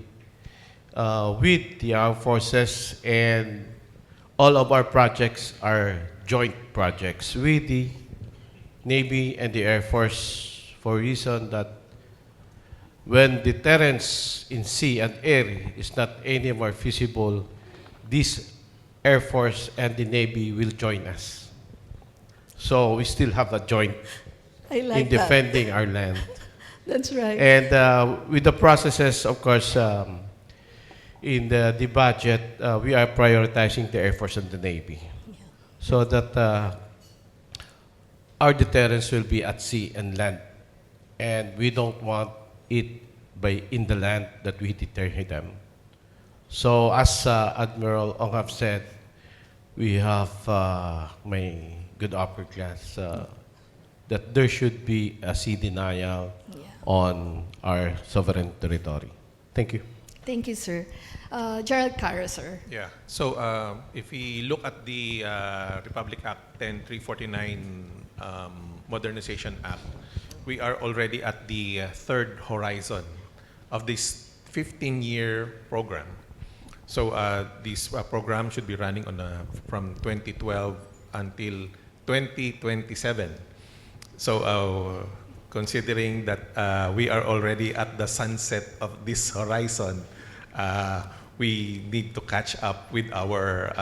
with the armed forces, and all of our projects are joint projects with the Navy and the Air Force, for reason that when deterrence in sea and air is not anymore feasible, this Air Force and the Navy will join us. So we still have a joint I like in defending our land. That's right. And with the processes, of course, in the budget, we are prioritizing the Air Force and the Navy, so that our deterrence will be at sea and land, and we don't want it in the land that we deter them. So as Admiral Ong have said, we have my good upper class that there should be a sea denial on our sovereign territory. Thank you. Thank you, sir. Gerald Caro, sir. Yeah. So if we look at the Republic Act 10349 Modernization Act, we are already at the third horizon of this 15-year program. So this program should be running from 2012 until 2027. So considering that we are already at the sunset of this horizon, we need to catch up with our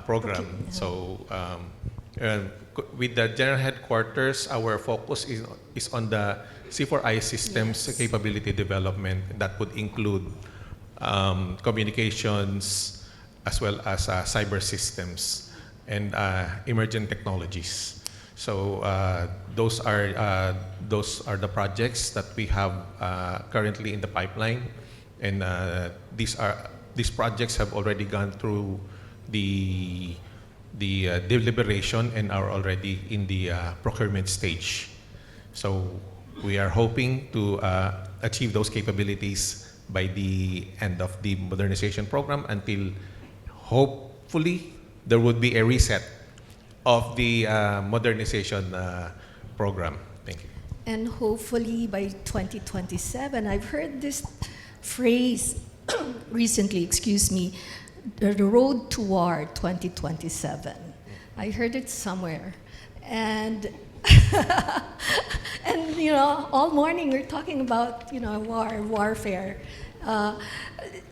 program. So with the general headquarters, our focus is on the C4I systems capability development. That would include communications as well as cyber systems and emergent technologies. So those are the projects that we have currently in the pipeline, and these projects have already gone through the deliberation and are already in the procurement stage. So we are hoping to achieve those capabilities by the end of the modernization program, until hopefully there would be a reset of the modernization program. Thank you. And hopefully by 2027, I've heard this phrase recently, excuse me, the road toward 2027. I heard it somewhere. And and you know, all morning we're talking about, you know, warfare.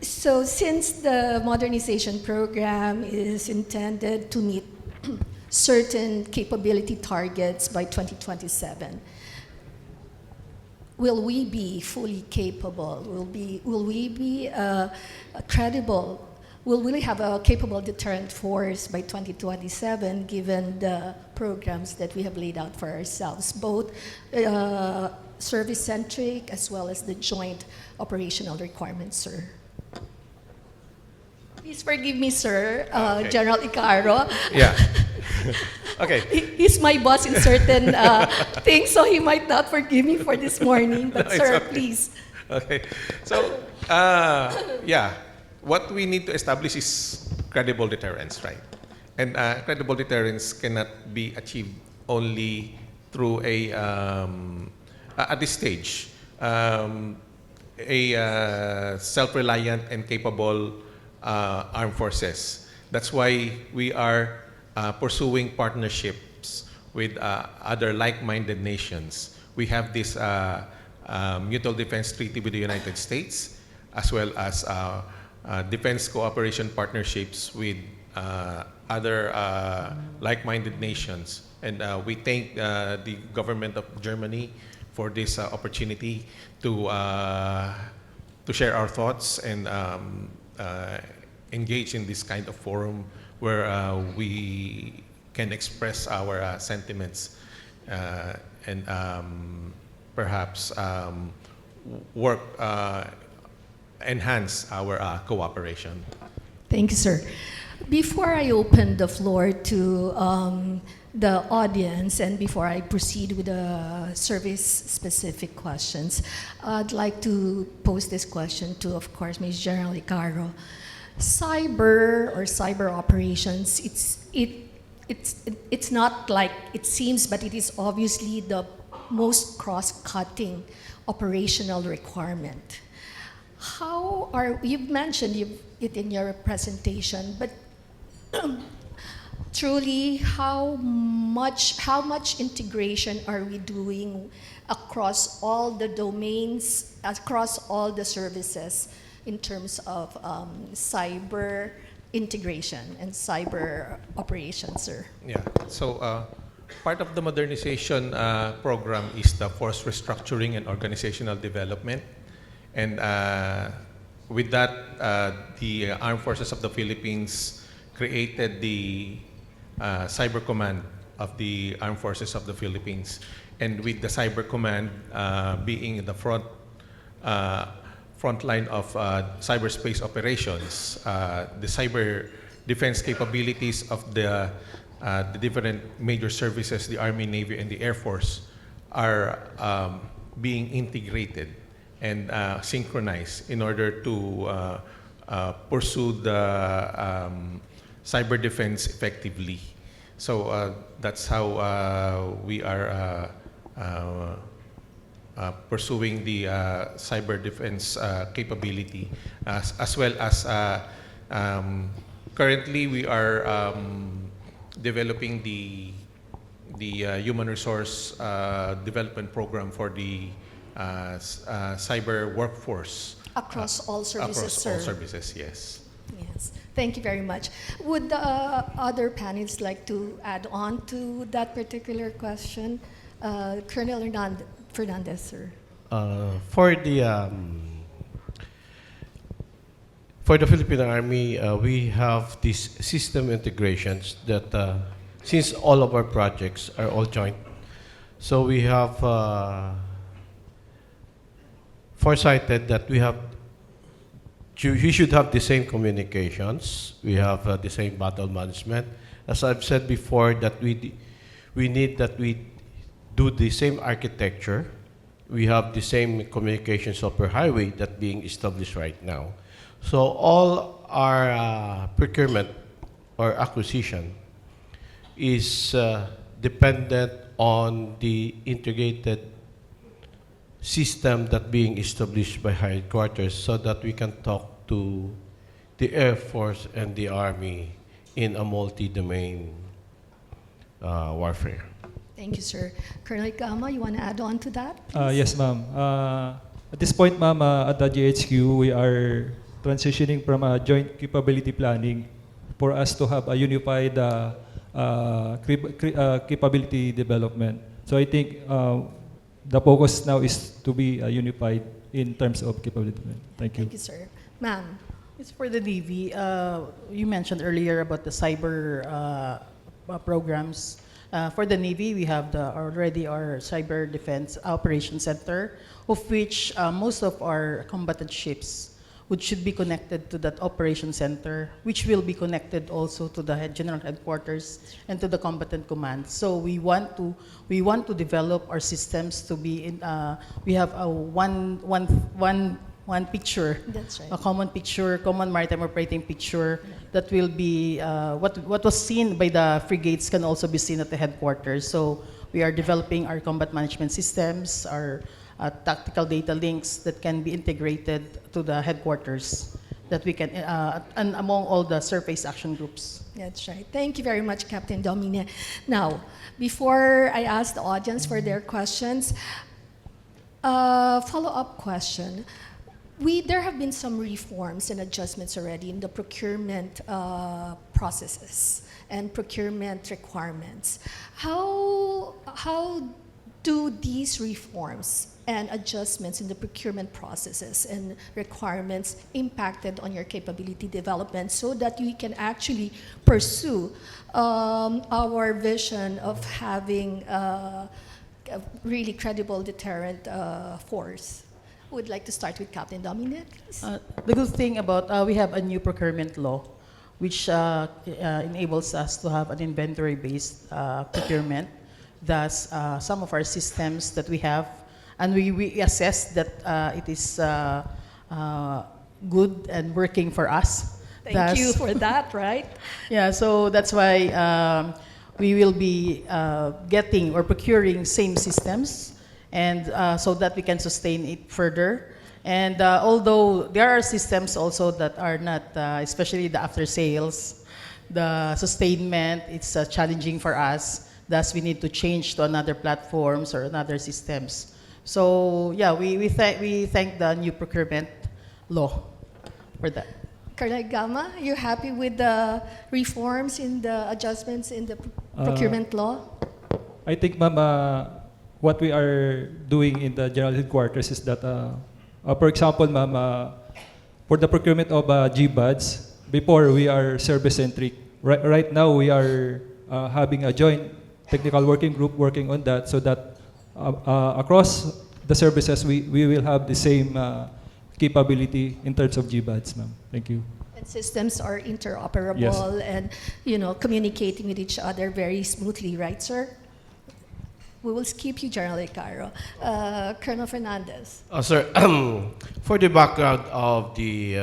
So since the modernization program is intended to meet certain capability targets by 2027, will we be fully capable? Will we be credible? Will we have a capable deterrent force by 2027, given the programs that we have laid out for ourselves, both service-centric as well as the joint operational requirements, sir? Please forgive me, sir, Okay. General Icaro. Yeah. Okay. He's my boss in certain things, so he might not forgive me for this morning. But, No, it's sir, okay. please. Okay. So, yeah, what we need to establish is credible deterrence, right? And credible deterrence cannot be achieved only through at this stage, a self-reliant and capable armed forces. That's why we are pursuing partnerships with other like-minded nations. We have this mutual defense treaty with the United States, as well as defense cooperation partnerships with other like-minded nations. And we thank the government of Germany for this opportunity to share our thoughts and engage in this kind of forum where we can express our sentiments and perhaps work, enhance our cooperation. Thank you, sir. Before I open the floor to the audience and before I proceed with the service-specific questions, I'd like to pose this question to, of course, Ms. General Icaro. Cyber operations, it's not like it seems, but it is obviously the most cross-cutting operational requirement. You've mentioned it in your presentation, but truly, how much integration are we doing across all the domains, across all the services in terms of cyber integration and cyber operations, sir? Yeah, so part of the modernization program is the force restructuring and organizational development. And with that, the Armed Forces of the Philippines created the Cyber Command of the Armed Forces of the Philippines. And with the Cyber Command being in the front line of cyberspace operations, the cyber defense capabilities of the different major services, the Army, Navy, and the Air Force, are being integrated and synchronized in order to pursue the cyber defense effectively. So that's how we are pursuing the cyber defense capability, as well as currently we are developing the human resource development program for the cyber workforce. Across all services, Across sir? all services, yes. Yes, thank you very much. Would the other panelists like to add on to that particular question? Colonel Fernandez, sir. For the Philippine Army, we have these system integrations that, since all of our projects are all joint, so we have foresighted that we should have the same communications, we have the same battle management. As I've said before, that we do the same architecture, we have the same communication superhighway that being established right now. So all our procurement or acquisition is dependent on the integrated system that being established by headquarters, so that we can talk to the Air Force and the Army in a multi-domain warfare. Thank you, sir. Colonel Gama, you want to add on to that, please? Yes, ma'am. At this point, ma'am, at the GHQ, we are transitioning from a joint capability planning for us to have a unified capability development. So I think the focus now is to be unified in terms of capability. Thank you. Thank you, sir. Ma'am. It's for the Navy. You mentioned earlier about the cyber programs. For the Navy, we have already our Cyber Defense Operations Center, of which most of our combatant ships which should be connected to that operation center, which will be connected also to the general headquarters and to the combatant command. So we want to develop our systems to be in. We have a one picture, That's right. a common picture, common maritime operating picture that will be what was seen by the frigates can also be seen at the headquarters. So we are developing our combat management systems, our tactical data links that can be integrated to the headquarters that we can, and among all the surface action groups. That's right. Thank you very much, Captain Domine. Now, before I ask the audience for their questions, follow-up question. There have been some reforms and adjustments already in the procurement processes and procurement requirements. How do these reforms and adjustments in the procurement processes and requirements impacted on your capability development so that we can actually pursue our vision of having a really credible deterrent force? Who would like to start with Captain Dominic, please? The good thing about we have a new procurement law which enables us to have an inventory-based procurement. Thus, some of our systems that we have, and we assess that it is good and working for us. Thank you for that, right? Yeah, so that's why we will be getting or procuring same systems, and so that we can sustain it further. And although there are systems also that are not, especially the after sales, the sustainment, it's challenging for us. Thus, we need to change to another platforms or another systems. So yeah, we thank the new procurement law for that. Colonel Gama, are you happy with the reforms in the adjustments in the procurement law? I think, ma'am, what we are doing in the general headquarters is that, for example, ma'am, for the procurement of GBADs, before we are service-centric. Right now, we are having a joint technical working group working on that so that across the services, we will have the same capability in terms of GBADs, ma'am. Thank you. And systems are interoperable, Yes. and communicating with each other very smoothly, right, sir? We will skip you, General Icaro. Colonel Fernandez. Sir, for the background of the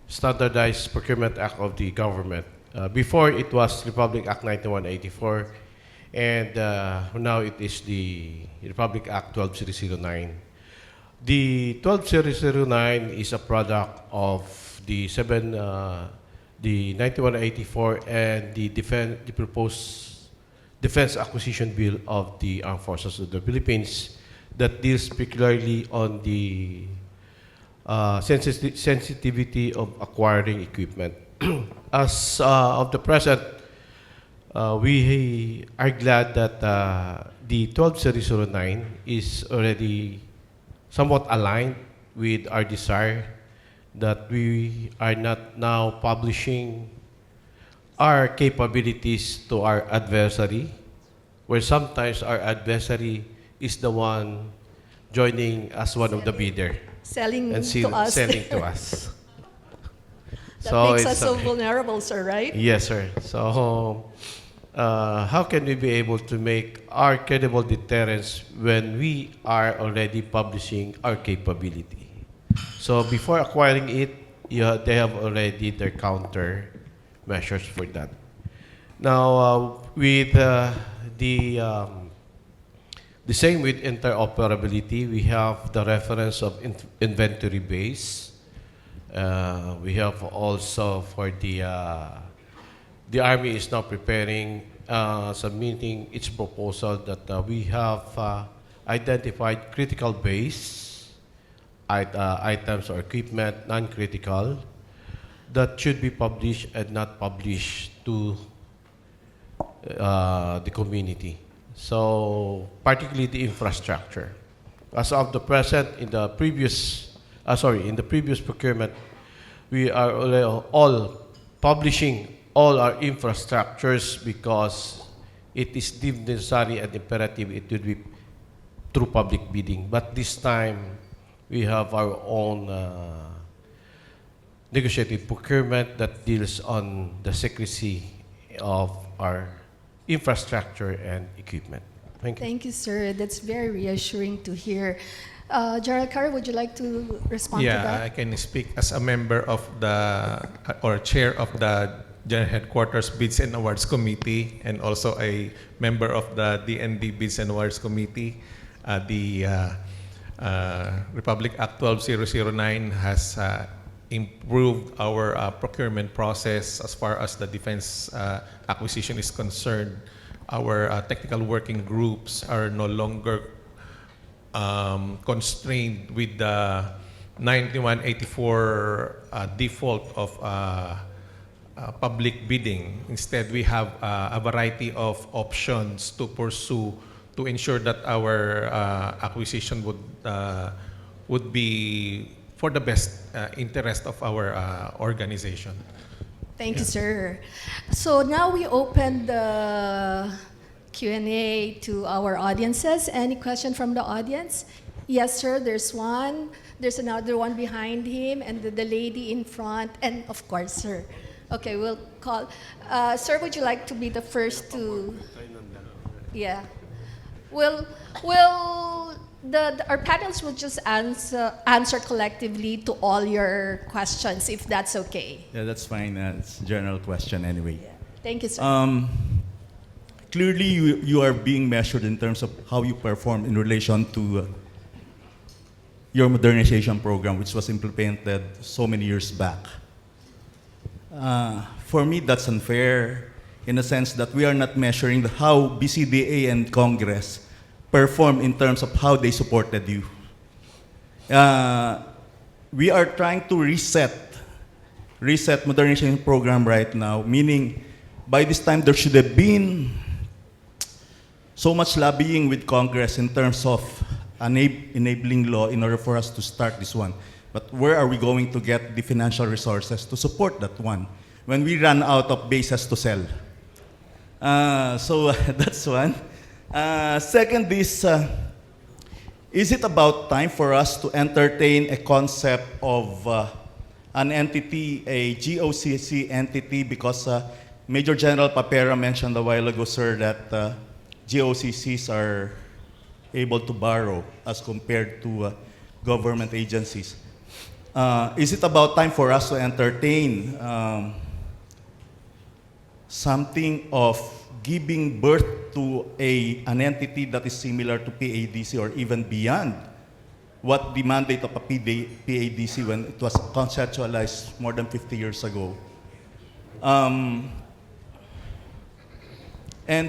Standardized Procurement Act of the government, before it was Republic Act 9184, and now it is the Republic Act 12009. The 12009 is a product of the 9184 and the proposed Defense Acquisition Bill of the Armed Forces of the Philippines that deals particularly on the sensitivity of acquiring equipment. As of the present, we are glad that the 12009 is already somewhat aligned with our desire that we are not now publishing our capabilities to our adversary, where sometimes our adversary is the one joining as one of the bidder Selling and to us. selling to us. That So makes it's us so okay. vulnerable, sir, right? Yes, sir. So, how can we be able to make our credible deterrence when we are already publishing our capability? So, before acquiring it, they have already their counter measures for that. Now, with the same with interoperability, we have the reference of inventory base. We have also for the Army is now preparing, submitting its proposal that we have identified critical base items or equipment, non-critical, that should be published and not published to the community. So, particularly the infrastructure. As of the present, in the previous procurement, we are all publishing all our infrastructures because it is deemed necessary and imperative it would be through public bidding. But this time, we have our own negotiated procurement that deals on the secrecy of our infrastructure and equipment. Thank you. Thank you, sir. That's very reassuring to hear. General Carr, would you like to respond to Yeah, that? I can speak as a member of the, or chair of the General Headquarters Bids and Awards Committee, and also a member of the DND Bids and Awards Committee. The Republic Act 12009 has improved our procurement process as far as the defense acquisition is concerned. Our technical working groups are no longer constrained with the 9184 default of public bidding. Instead, we have a variety of options to pursue to ensure that our acquisition would be for the best interest of our organization. Thank you, sir. So now we open the Q&A to our audiences. Any question from the audience? Yes, sir, there's one. There's another one behind him, and the lady in front, and of course, sir. Okay, we'll call. Sir, would you like to be the first to? Yeah. Our panels will just answer collectively to all your questions, if that's okay. Yeah, that's fine. It's a general question anyway. Yeah. Thank you, sir. Clearly, you are being measured in terms of how you perform in relation to your modernization program, which was implemented so many years back. For me, that's unfair in the sense that we are not measuring how BCDA and Congress perform in terms of how they supported you. We are trying to reset modernization program right now, meaning by this time there should have been so much lobbying with Congress in terms of enabling law in order for us to start this one. But where are we going to get the financial resources to support that one when we run out of bases to sell? So that's one. Second is it about time for us to entertain a concept of an entity, a GOCC entity, because Major General Papera mentioned a while ago, sir, that GOCCs are able to borrow as compared to government agencies. Is it about time for us to entertain something of giving birth to an entity that is similar to PADC or even beyond what the mandate of a PADC when it was conceptualized more than 50 years ago? And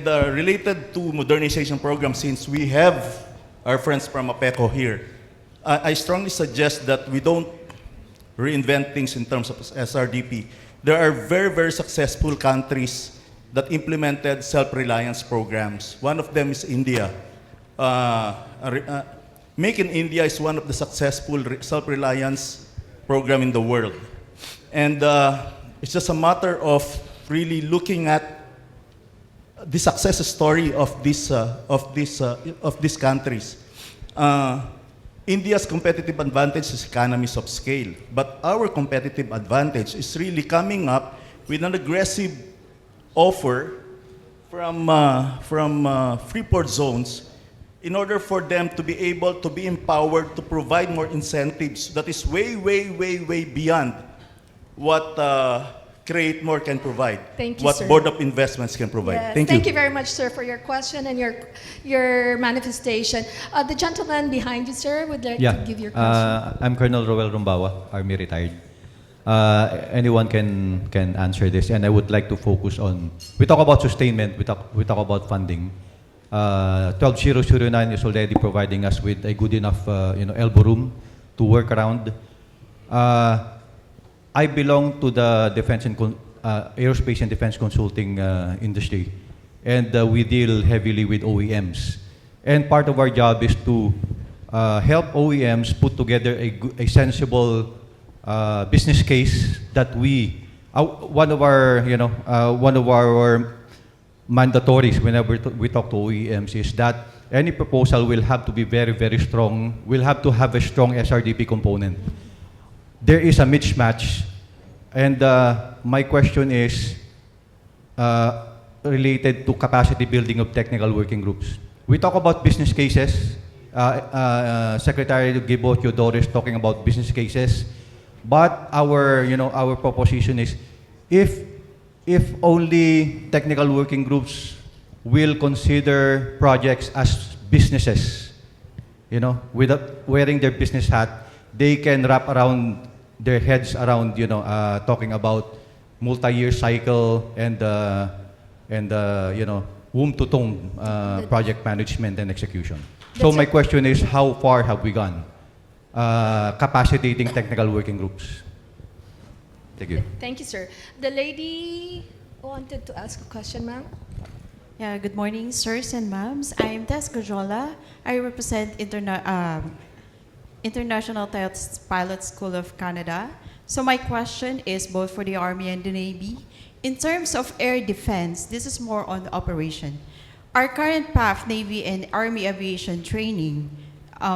related to modernization program, since we have our friends from APECO here, I strongly suggest that we don't reinvent things in terms of SRDP. There are very, very successful countries that implemented self-reliance programs. One of them is India. Make in India is one of the successful self-reliance program in the world. And it's just a matter of really looking at the success story of these countries. India's competitive advantage is economies of scale, but our competitive advantage is really coming up with an aggressive offer from free-port zones in order for them to be able to be empowered to provide more incentives that is way, way, way, way beyond what Create More can provide, Thank you, what sir. Board of Investments can provide. Yes, Thank you very much, sir, for your question and your manifestation. The gentleman behind you, sir, would like to give your question. I'm Colonel Roel Rumbawa, Army retired. Anyone can answer this, and I would like to focus on. We talk about sustainment. We talk about funding. 12009 is already providing us with a good enough elbow room to work around. I belong to the defense and aerospace and defense consulting industry. and we deal heavily with OEMs. And part of our job is to help OEMs put together a sensible business case that one of our mandatories whenever we talk to OEMs is that any proposal will have to be very, very strong, will have to have a strong SRDP component. There is a mismatch, and my question is related to capacity building of technical working groups. We talk about business cases. Secretary Gibo Teodoro is talking about business cases, but our proposition is if only technical working groups will consider projects as businesses, without wearing their business hat, they can wrap around their heads around, talking about multi-year cycle and womb to tomb project management and execution. So my question is, how far have we gone capacitating technical working groups? Thank you. Thank you, sir. The lady wanted to ask a question, ma'am. Yeah, good morning, sirs and ma'ams. I'm Tess Gajola. I represent International Test Pilot School of Canada. So my question is both for the Army and the Navy. In terms of air defense, this is more on the operation. Our current PAF, Navy, and Army aviation training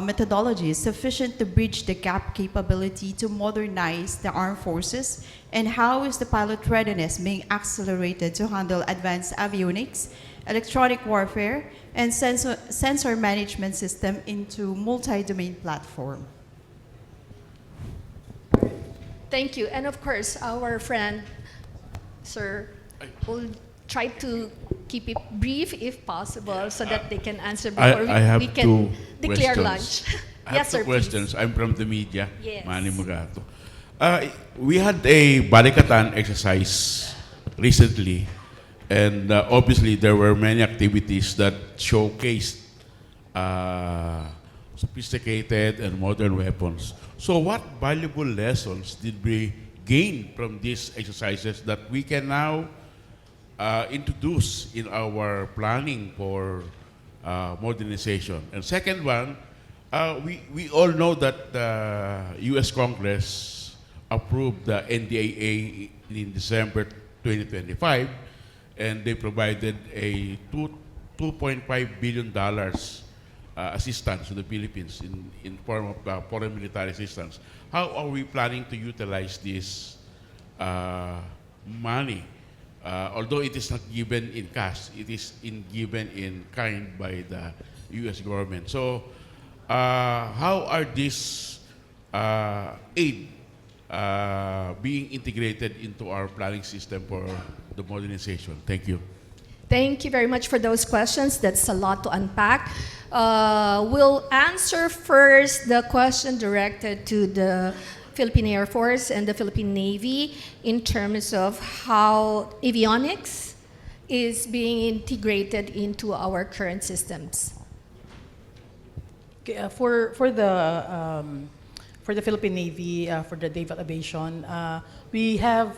methodology is sufficient to bridge the gap capability to modernize the armed forces? And how is the pilot readiness being accelerated to handle advanced avionics, electronic warfare, and sensor management system into multi-domain platform? Thank you. And of course, our friend, sir, will try to keep it brief if possible so that they can answer before I have we can declare questions. lunch. I Yes, have sir, two questions. please. I'm from the media, Yes. Manny Mugato. We had a Balikatan exercise recently, and obviously there were many activities that showcased sophisticated and modern weapons. So what valuable lessons did we gain from these exercises that we can now introduce in our planning for modernization? And second one, we all know that the U.S. Congress approved the NDAA in December 2025, and they provided a $2.5 billion assistance to the Philippines in form of foreign military assistance. How are we planning to utilize this money? Although it is not given in cash, it is given in kind by the U.S. government. So, how are these aid being integrated into our planning system for the modernization? Thank you. Thank you very much for those questions. That's a lot to unpack. We'll answer first the question directed to the Philippine Air Force and the Philippine Navy in terms of how avionics is being integrated into our current systems. Okay, for the Philippine Navy, for the naval aviation, we have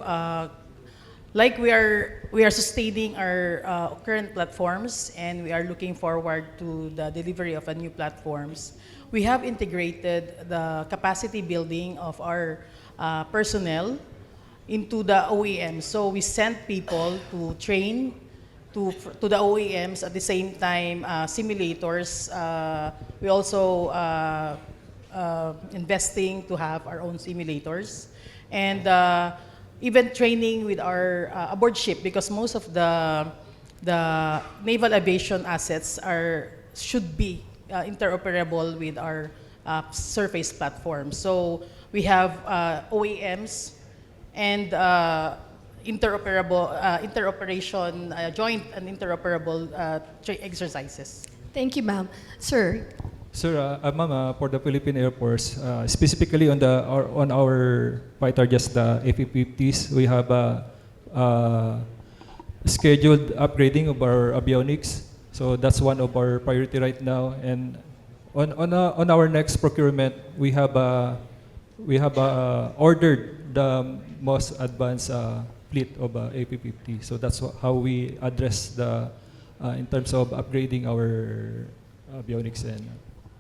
like we are sustaining our current platforms, and we are looking forward to the delivery of a new platforms. We have integrated the capacity building of our personnel into the OEMs. So we sent people to train to the OEMs at the same time simulators. We also investing to have our own simulators, and even training with our aboard ship, because most of the naval aviation assets should be interoperable with our surface platform. So we have OEMs and interoperation, joint and interoperable exercises. Thank you, ma'am. Sir. Sir, ma'am, for the Philippine Air Force, specifically on our fighter jets, the AP-50s, we have scheduled upgrading of our avionics. So that's one of our priority right now. And on our next procurement, we have ordered the most advanced fleet of AP-50. So that's how we address the in terms of upgrading our avionics and.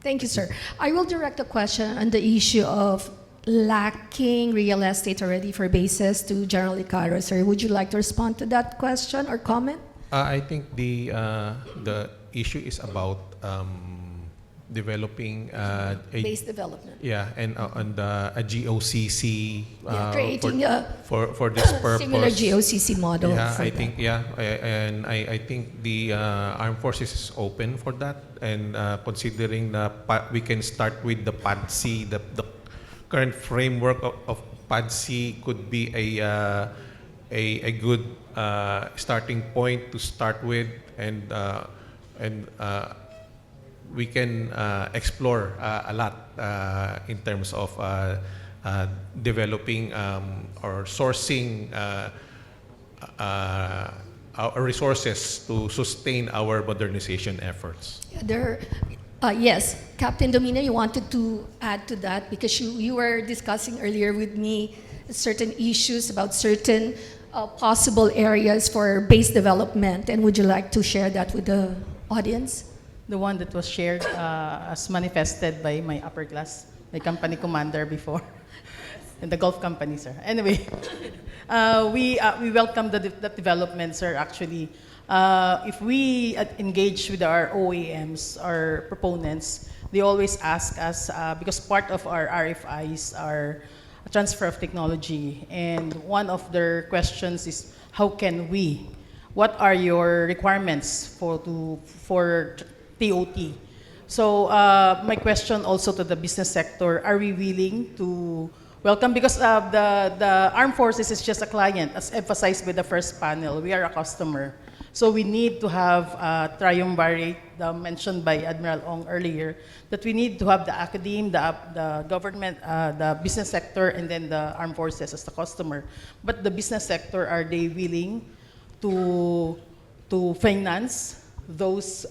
Thank you, sir. I will direct a question on the issue of lacking real estate already for bases to General Icaro. Sir, would you like to respond to that question or comment? I think the issue is about developing Base development. Yeah, and on a GOCC Creating for this purpose. similar GOCC model. Yeah, for I that. think and I think the armed forces is open for that, and considering we can start with the Pad C, the current framework of Pad C could be a good starting point to start with, and we can explore a lot in terms of developing or sourcing our resources to sustain our modernization efforts. Yes, Captain Domina, you wanted to add to that because you were discussing earlier with me certain issues about certain possible areas for base development, and would you like to share that with the audience? The one that was shared as manifested by my upper class, my company commander before, and the Gulf company, sir. Anyway, we welcome the development, sir, actually. If we engage with our OEMs, our proponents, they always ask us, because part of our RFIs are transfer of technology, and one of their questions is, how can we? What are your requirements for TOT? So my question also to the business sector, are we willing to welcome, because the armed forces is just a client, as emphasized by the first panel, we are a customer. So we need to have triumvirate, mentioned by Admiral Ong earlier, that we need to have the academe, the government, the business sector, and then the armed forces as the customer. But the business sector, are they willing to finance those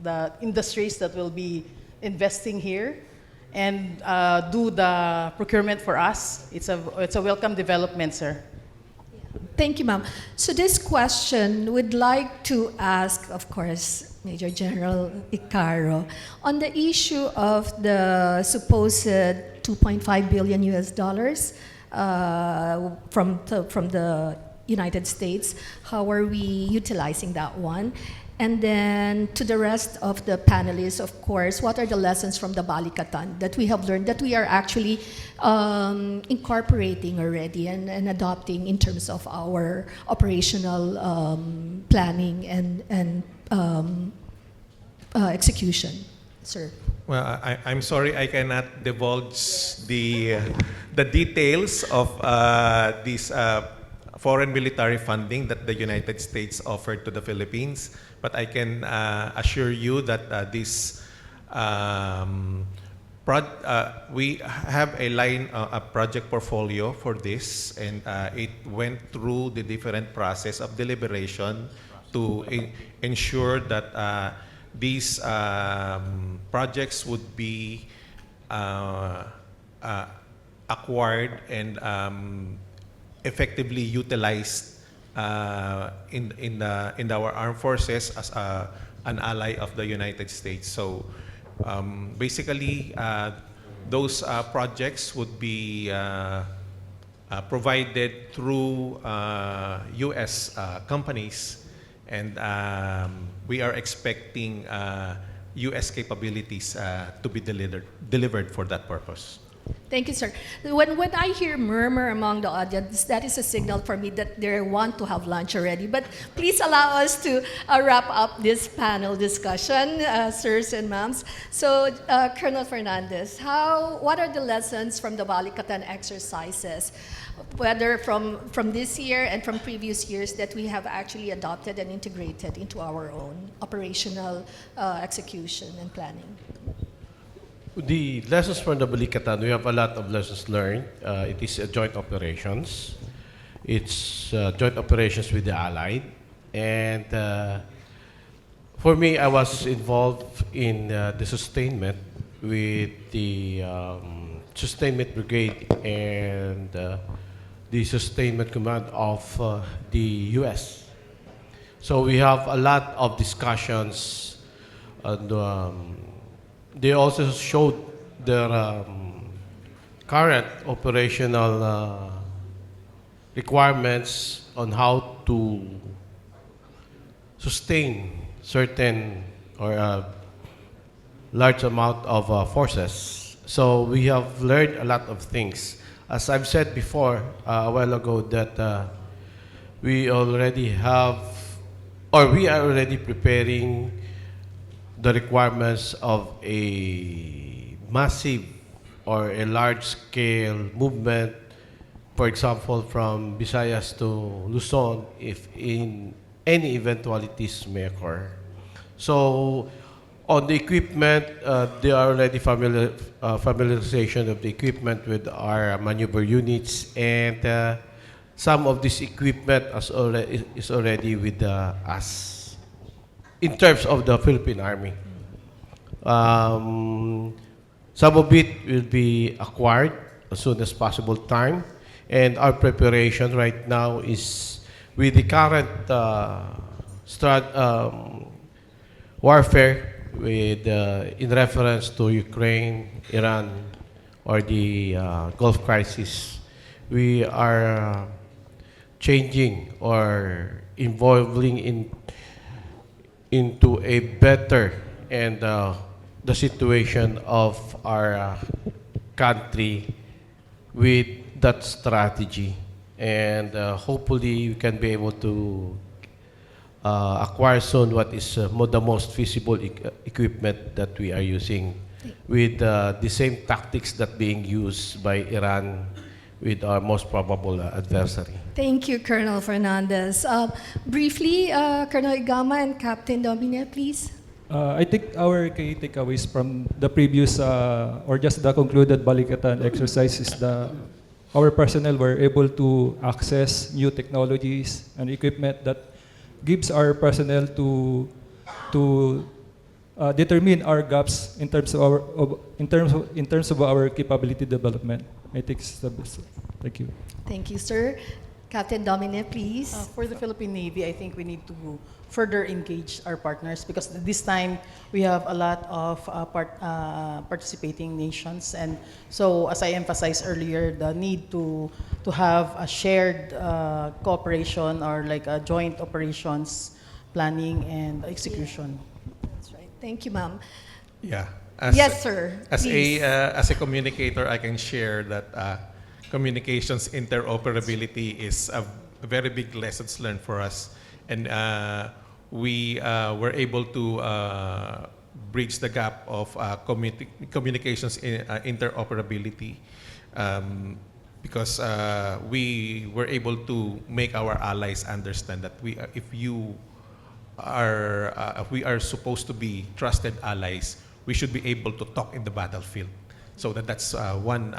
the industries that will be investing here and do the procurement for us? It's a welcome development, sir. Thank you, ma'am. So this question would like to ask, of course, Major General Icaro, on the issue of the supposed 2.5 billion US dollars from the United States. How are we utilizing that one? And then to the rest of the panelists, of course, what are the lessons from the Balikatan that we have learned that we are actually incorporating already and adopting in terms of our operational planning and execution, sir? Well, I'm sorry I cannot divulge the details of this foreign military funding that the United States offered to the Philippines, but I can assure you that we have a project portfolio for this, and it went through the different process of deliberation to ensure that these projects would be acquired and effectively utilized in our armed forces as an ally of the United States. So basically, those projects would be provided through U.S. companies, and we are expecting U.S. capabilities to be delivered for that purpose. Thank you, sir. When I hear murmur among the audience, that is a signal for me that they want to have lunch already. But please allow us to wrap up this panel discussion, sirs and ma'ams. So, Colonel Fernandez, what are the lessons from the Balikatan exercises, whether from this year and from previous years, that we have actually adopted and integrated into our own operational execution and planning? The lessons from the Balikatan, we have a lot of lessons learned. It is joint operations. It's joint operations with the Allied. And for me, I was involved in the sustainment with the sustainment brigade and the sustainment command of the U.S. So we have a lot of discussions, and they also showed their current operational requirements on how to sustain certain or large amount of forces. So we have learned a lot of things. As I've said before a while ago, that we already have, or we are already preparing the requirements of a massive or a large-scale movement, for example, from Visayas to Luzon, if in any eventualities may occur. So on the equipment, there are already familiarization of the equipment with our maneuver units, and some of this equipment is already with us in terms of the Philippine Army. Some of it will be acquired as soon as possible time, and our preparation right now is with the current warfare with in reference to Ukraine, Iran, or the Gulf crisis. We are changing or evolving into a better and the situation of our country with that strategy, and hopefully we can be able to acquire soon what is the most feasible equipment that we are using with the same tactics that being used by Iran with our most probable adversary. Thank you, Colonel Fernandez. Briefly, Colonel Igama and Captain Domine, please. I think our key takeaways from the previous or just the concluded Balikatan exercise is our personnel were able to access new technologies and equipment that gives our personnel to determine our gaps in terms of our capability development. I think it's the best. Thank you. Thank you, sir. Captain Domine, please. For the Philippine Navy, I think we need to further engage our partners because this time we have a lot of participating nations, and so as I emphasized earlier, the need to have a shared cooperation or like a joint operations planning and execution. That's right. Thank you, ma'am. Yeah. Yes, sir. As Please. as a communicator, I can share that communications interoperability is a very big lessons learned for us, and we were able to bridge the gap of communications interoperability because we were able to make our allies understand that if we are supposed to be trusted allies, we should be able to talk in the battlefield. So that's one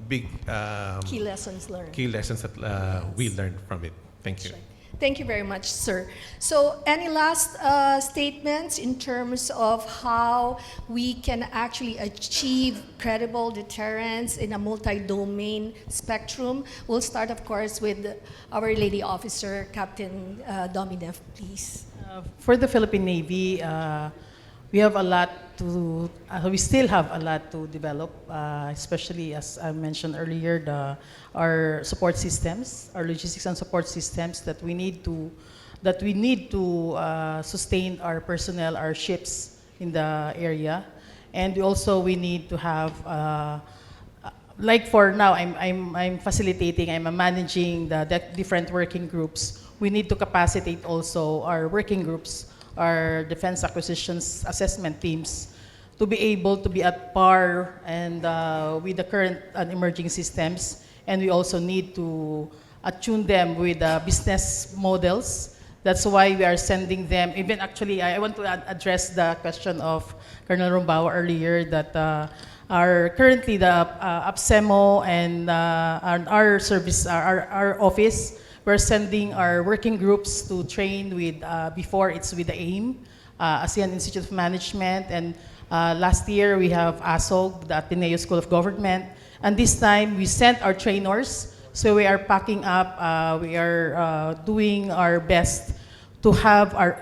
big Key lessons learned. Key lessons that we learned from it. Thank you. Right. Thank you very much, sir. So any last statements in terms of how we can actually achieve credible deterrence in a multi-domain spectrum? We'll start, of course, with our lady officer, Captain Dominev, please. For the Philippine Navy, we have a lot to, we still have a lot to develop, especially as I mentioned earlier, our support systems, our logistics and support systems that we need to sustain our personnel, our ships in the area, and we need to have. Like for now, I'm facilitating, I'm managing the different working groups. We need to capacitate also our working groups, our defense acquisitions assessment teams, to be able to be at par and with the current and emerging systems. And we also need to attune them with business models. That's why we are sending them, even actually, I want to address the question of Colonel Rumbao earlier that currently the APSEMO and our service, our office, we're sending our working groups to train with, before it's with the AIM, ASEAN Institute of Management, and last year we have ASOG, the Ateneo School of Government, and this time we sent our trainers, so we are packing up, we are doing our best to have our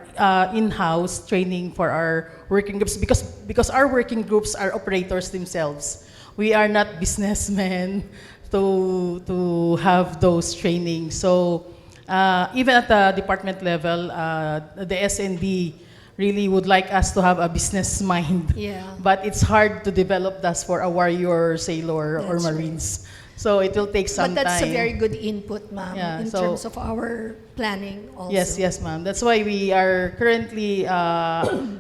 in-house training for our working groups because our working groups are operators themselves. We are not businessmen to have those trainings. So even at the department level, the SND really would like us to have a business mind. Yeah. But it's hard to develop that for a warrior, sailor, or That's right. Marines. So it will take some But that's time. a very good input, ma'am, Yeah, in so- terms of our planning also. Yes, ma'am. That's why we are currently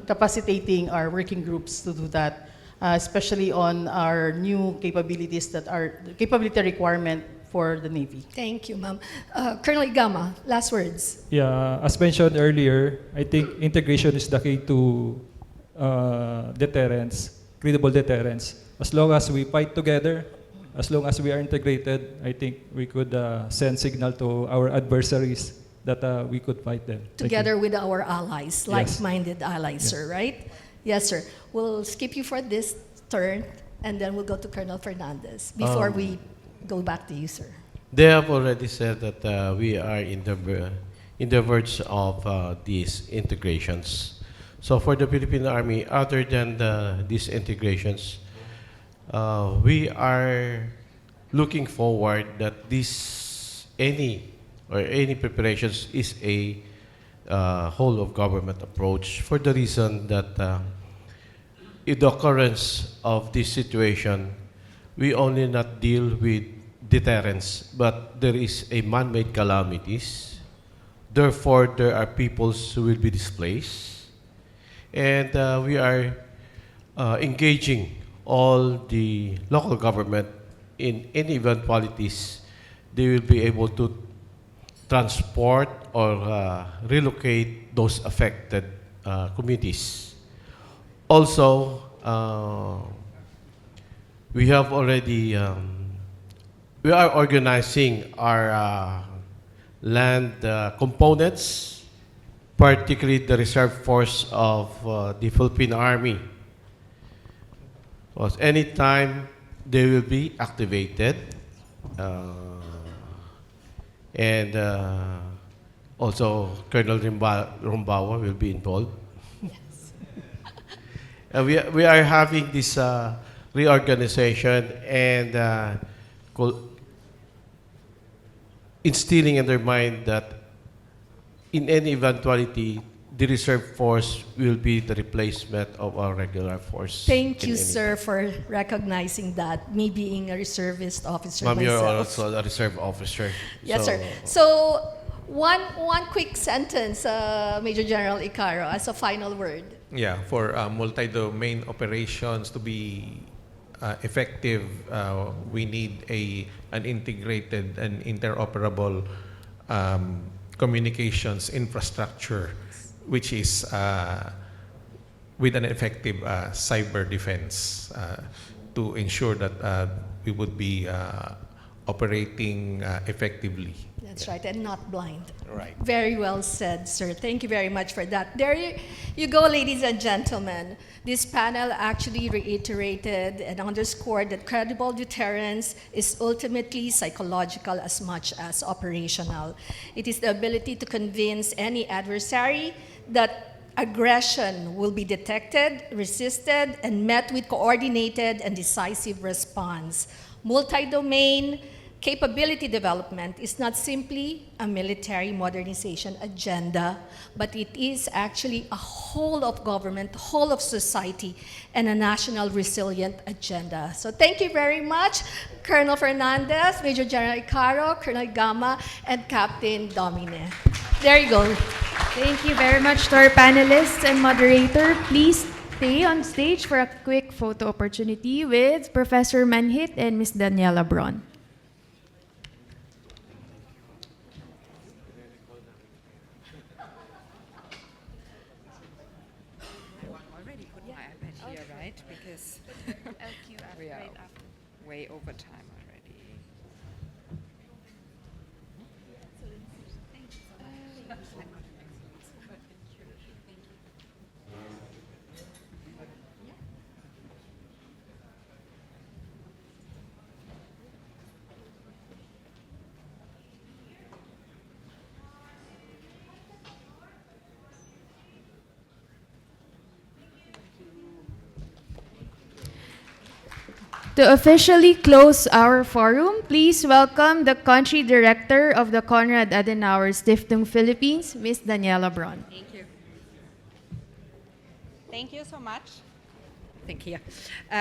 capacitating our working groups to do that, especially on our new capabilities that are the capability requirement for the Navy. Thank you, ma'am. Colonel Gama, last words. Yeah, as mentioned earlier, I think integration is the key to deterrence, credible deterrence. As long as we fight together, as long as we are integrated, I think we could send signal to our adversaries that we could fight them. Thank you. Together with our allies, Yes. like-minded allies, Yes. sir, right? Yes, sir. We'll skip you for this turn, and then we'll go to Colonel Fernandez before we go back to you, sir. They have already said that we are in the verge of these integrations. So for the Philippine Army, other than these integrations, we are looking forward that any preparations is a whole of government approach for the reason that in the occurrence of this situation, we only not deal with deterrence, but there is a man-made calamities. Therefore, there are peoples who will be displaced. And we are engaging all the local government in any eventualities. They will be able to transport or relocate those affected communities. Also, we have already, we are organizing our land components, particularly the reserve force of the Philippine Army. Because anytime they will be activated, and also Colonel Rumbawa will be involved. We are having this reorganization and instilling in their mind that in any eventuality, the reserve force will be the replacement of our regular force. Thank in you, any- sir, for recognizing that, me being a reservist officer Ma'am, you're myself. also a reserve officer. Yes, So- sir. So, one quick sentence, Major General Icaro, as a final word. Yeah, for multi-domain operations to be effective, we need an integrated and interoperable communications infrastructure, which is with an effective cyber defense to ensure that we would be operating effectively. That's right, and not blind. Right. Very well said, sir. Thank you very much for that. There you go, ladies and gentlemen. This panel actually reiterated and underscored that credible deterrence is ultimately psychological as much as operational. It is the ability to convince any adversary that aggression will be detected, resisted, and met with coordinated and decisive response. Multi-domain capability development is not simply a military modernization agenda, but it is actually a whole of government, whole of society, and a national resilient agenda. So thank you very much, Colonel Fernandez, Major General Icaro, Colonel Gama, and Captain Domine. There you go. Thank you very much to our panelists and moderator. Please stay on stage for a quick photo opportunity with Professor Manhit and Ms. Daniela Braun. Already put my iPad here, right? Because we are way over time already. To officially close our forum, please welcome the Country Director of the Konrad Adenauer Stiftung Philippines, Ms. Daniela Braun. Thank you. Thank you so much. Thank you.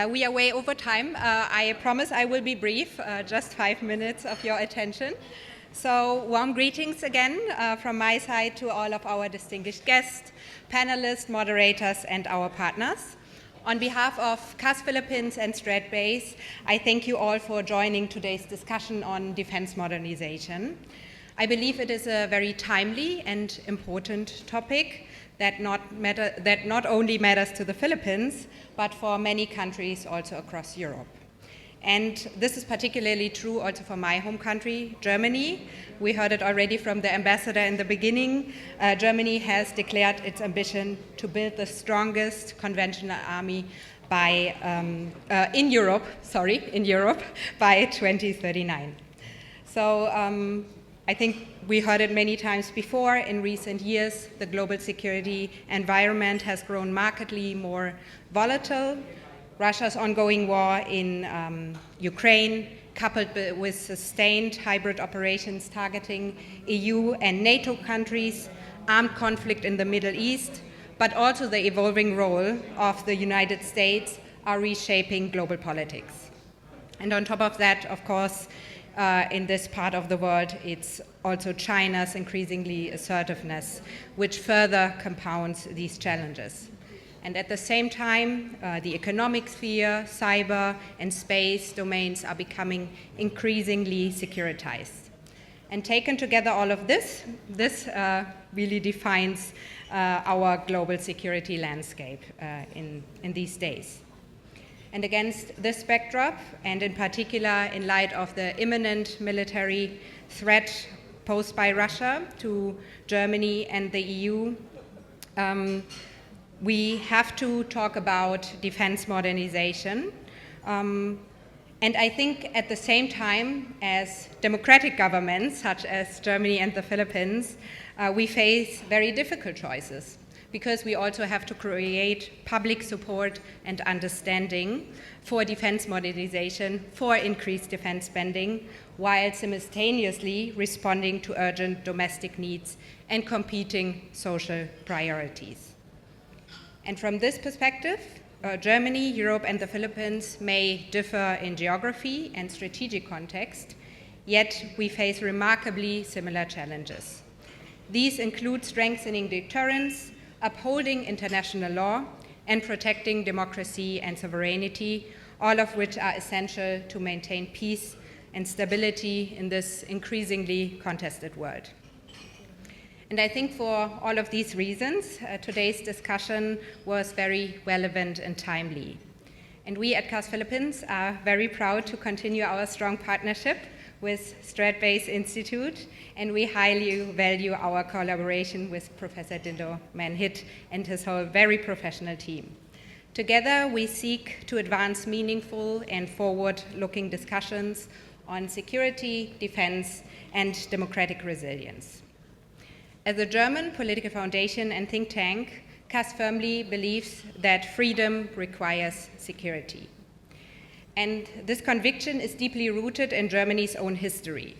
We are way over time. I promise I will be brief, just 5 minutes of your attention. So warm greetings again from my side to all of our distinguished guests, panelists, moderators, and our partners. On behalf of CAS Philippines and StratBase, I thank you all for joining today's discussion on defense modernization. I believe it is a very timely and important topic that not only matters to the Philippines, but for many countries also across Europe. And this is particularly true also for my home country, Germany. We heard it already from the ambassador in the beginning. Germany has declared its ambition to build the strongest conventional army in Europe by 2039. So I think we heard it many times before. In recent years, the global security environment has grown markedly more volatile. Russia's ongoing war in Ukraine, coupled with sustained hybrid operations targeting EU and NATO countries, armed conflict in the Middle East, but also the evolving role of the United States are reshaping global politics. And on top of that, of course, in this part of the world, it's also China's increasingly assertiveness, which further compounds these challenges. And at the same time, the economic sphere, cyber, and space domains are becoming increasingly securitized. And taken together, all of this really defines our global security landscape in these days. And against this backdrop, and in particular in light of the imminent military threat posed by Russia to Germany and the EU, we have to talk about defense modernization. And I think at the same time as democratic governments, such as Germany and the Philippines, we face very difficult choices, because we also have to create public support and understanding for defense modernization, for increased defense spending, while simultaneously responding to urgent domestic needs and competing social priorities. And from this perspective, Germany, Europe, and the Philippines may differ in geography and strategic context, yet we face remarkably similar challenges. These include strengthening deterrence, upholding international law, and protecting democracy and sovereignty, all of which are essential to maintain peace and stability in this increasingly contested world. And I think for all of these reasons, today's discussion was very relevant and timely. And we at CAS Philippines are very proud to continue our strong partnership with StratBase Institute, and we highly value our collaboration with Professor Dindo Manhit and his whole very professional team. Together, we seek to advance meaningful and forward-looking discussions on security, defense, and democratic resilience. As a German political foundation and think tank, CAS firmly believes that freedom requires security. And this conviction is deeply rooted in Germany's own history.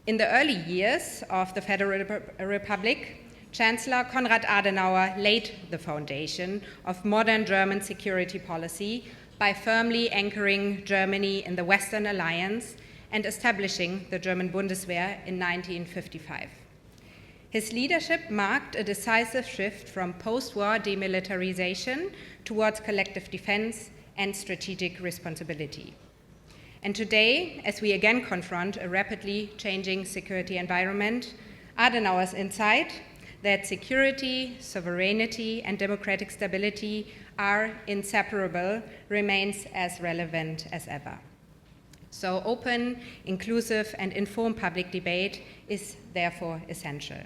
In the early years of the Federal Republic, Chancellor Konrad Adenauer laid the foundation of modern German security policy by firmly anchoring Germany in the Western Alliance and establishing the German Bundeswehr in 1955. His leadership marked a decisive shift from post-war demilitarization towards collective defense and strategic responsibility. And today, as we again confront a rapidly changing security environment, Adenauer's insight that security, sovereignty, and democratic stability are inseparable remains as relevant as ever. So open, inclusive, and informed public debate is therefore essential.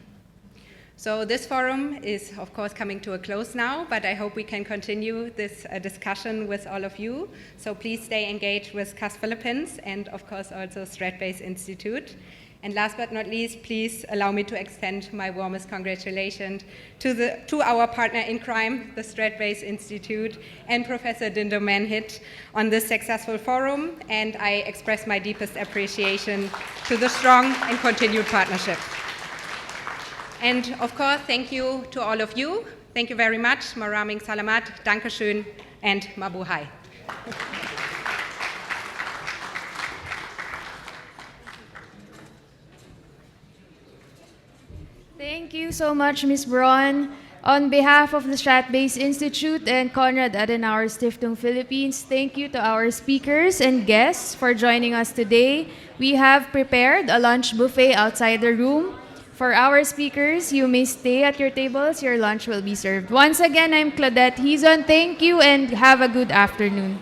So this forum is, of course, coming to a close now, but I hope we can continue this discussion with all of you. So please stay engaged with CAS Philippines and, of course, also StratBase Institute. And last but not least, please allow me to extend my warmest congratulations to our partner in crime, the Strat-Based Institute, and Professor Dindo Manhit on this successful forum, and I express my deepest appreciation to the strong and continued partnership. And of course, thank you to all of you. Thank you very much. Maraming salamat, Dankeschön, and mabuhay. Thank you so much, Ms. Braun. On behalf of the Strat-Based Institute and Konrad Adenauer Stiftung Philippines, thank you to our speakers and guests for joining us today. We have prepared a lunch buffet outside the room. For our speakers, you may stay at your tables. Your lunch will be served. Once again, I'm Claudette Hizon. Thank you and have a good afternoon.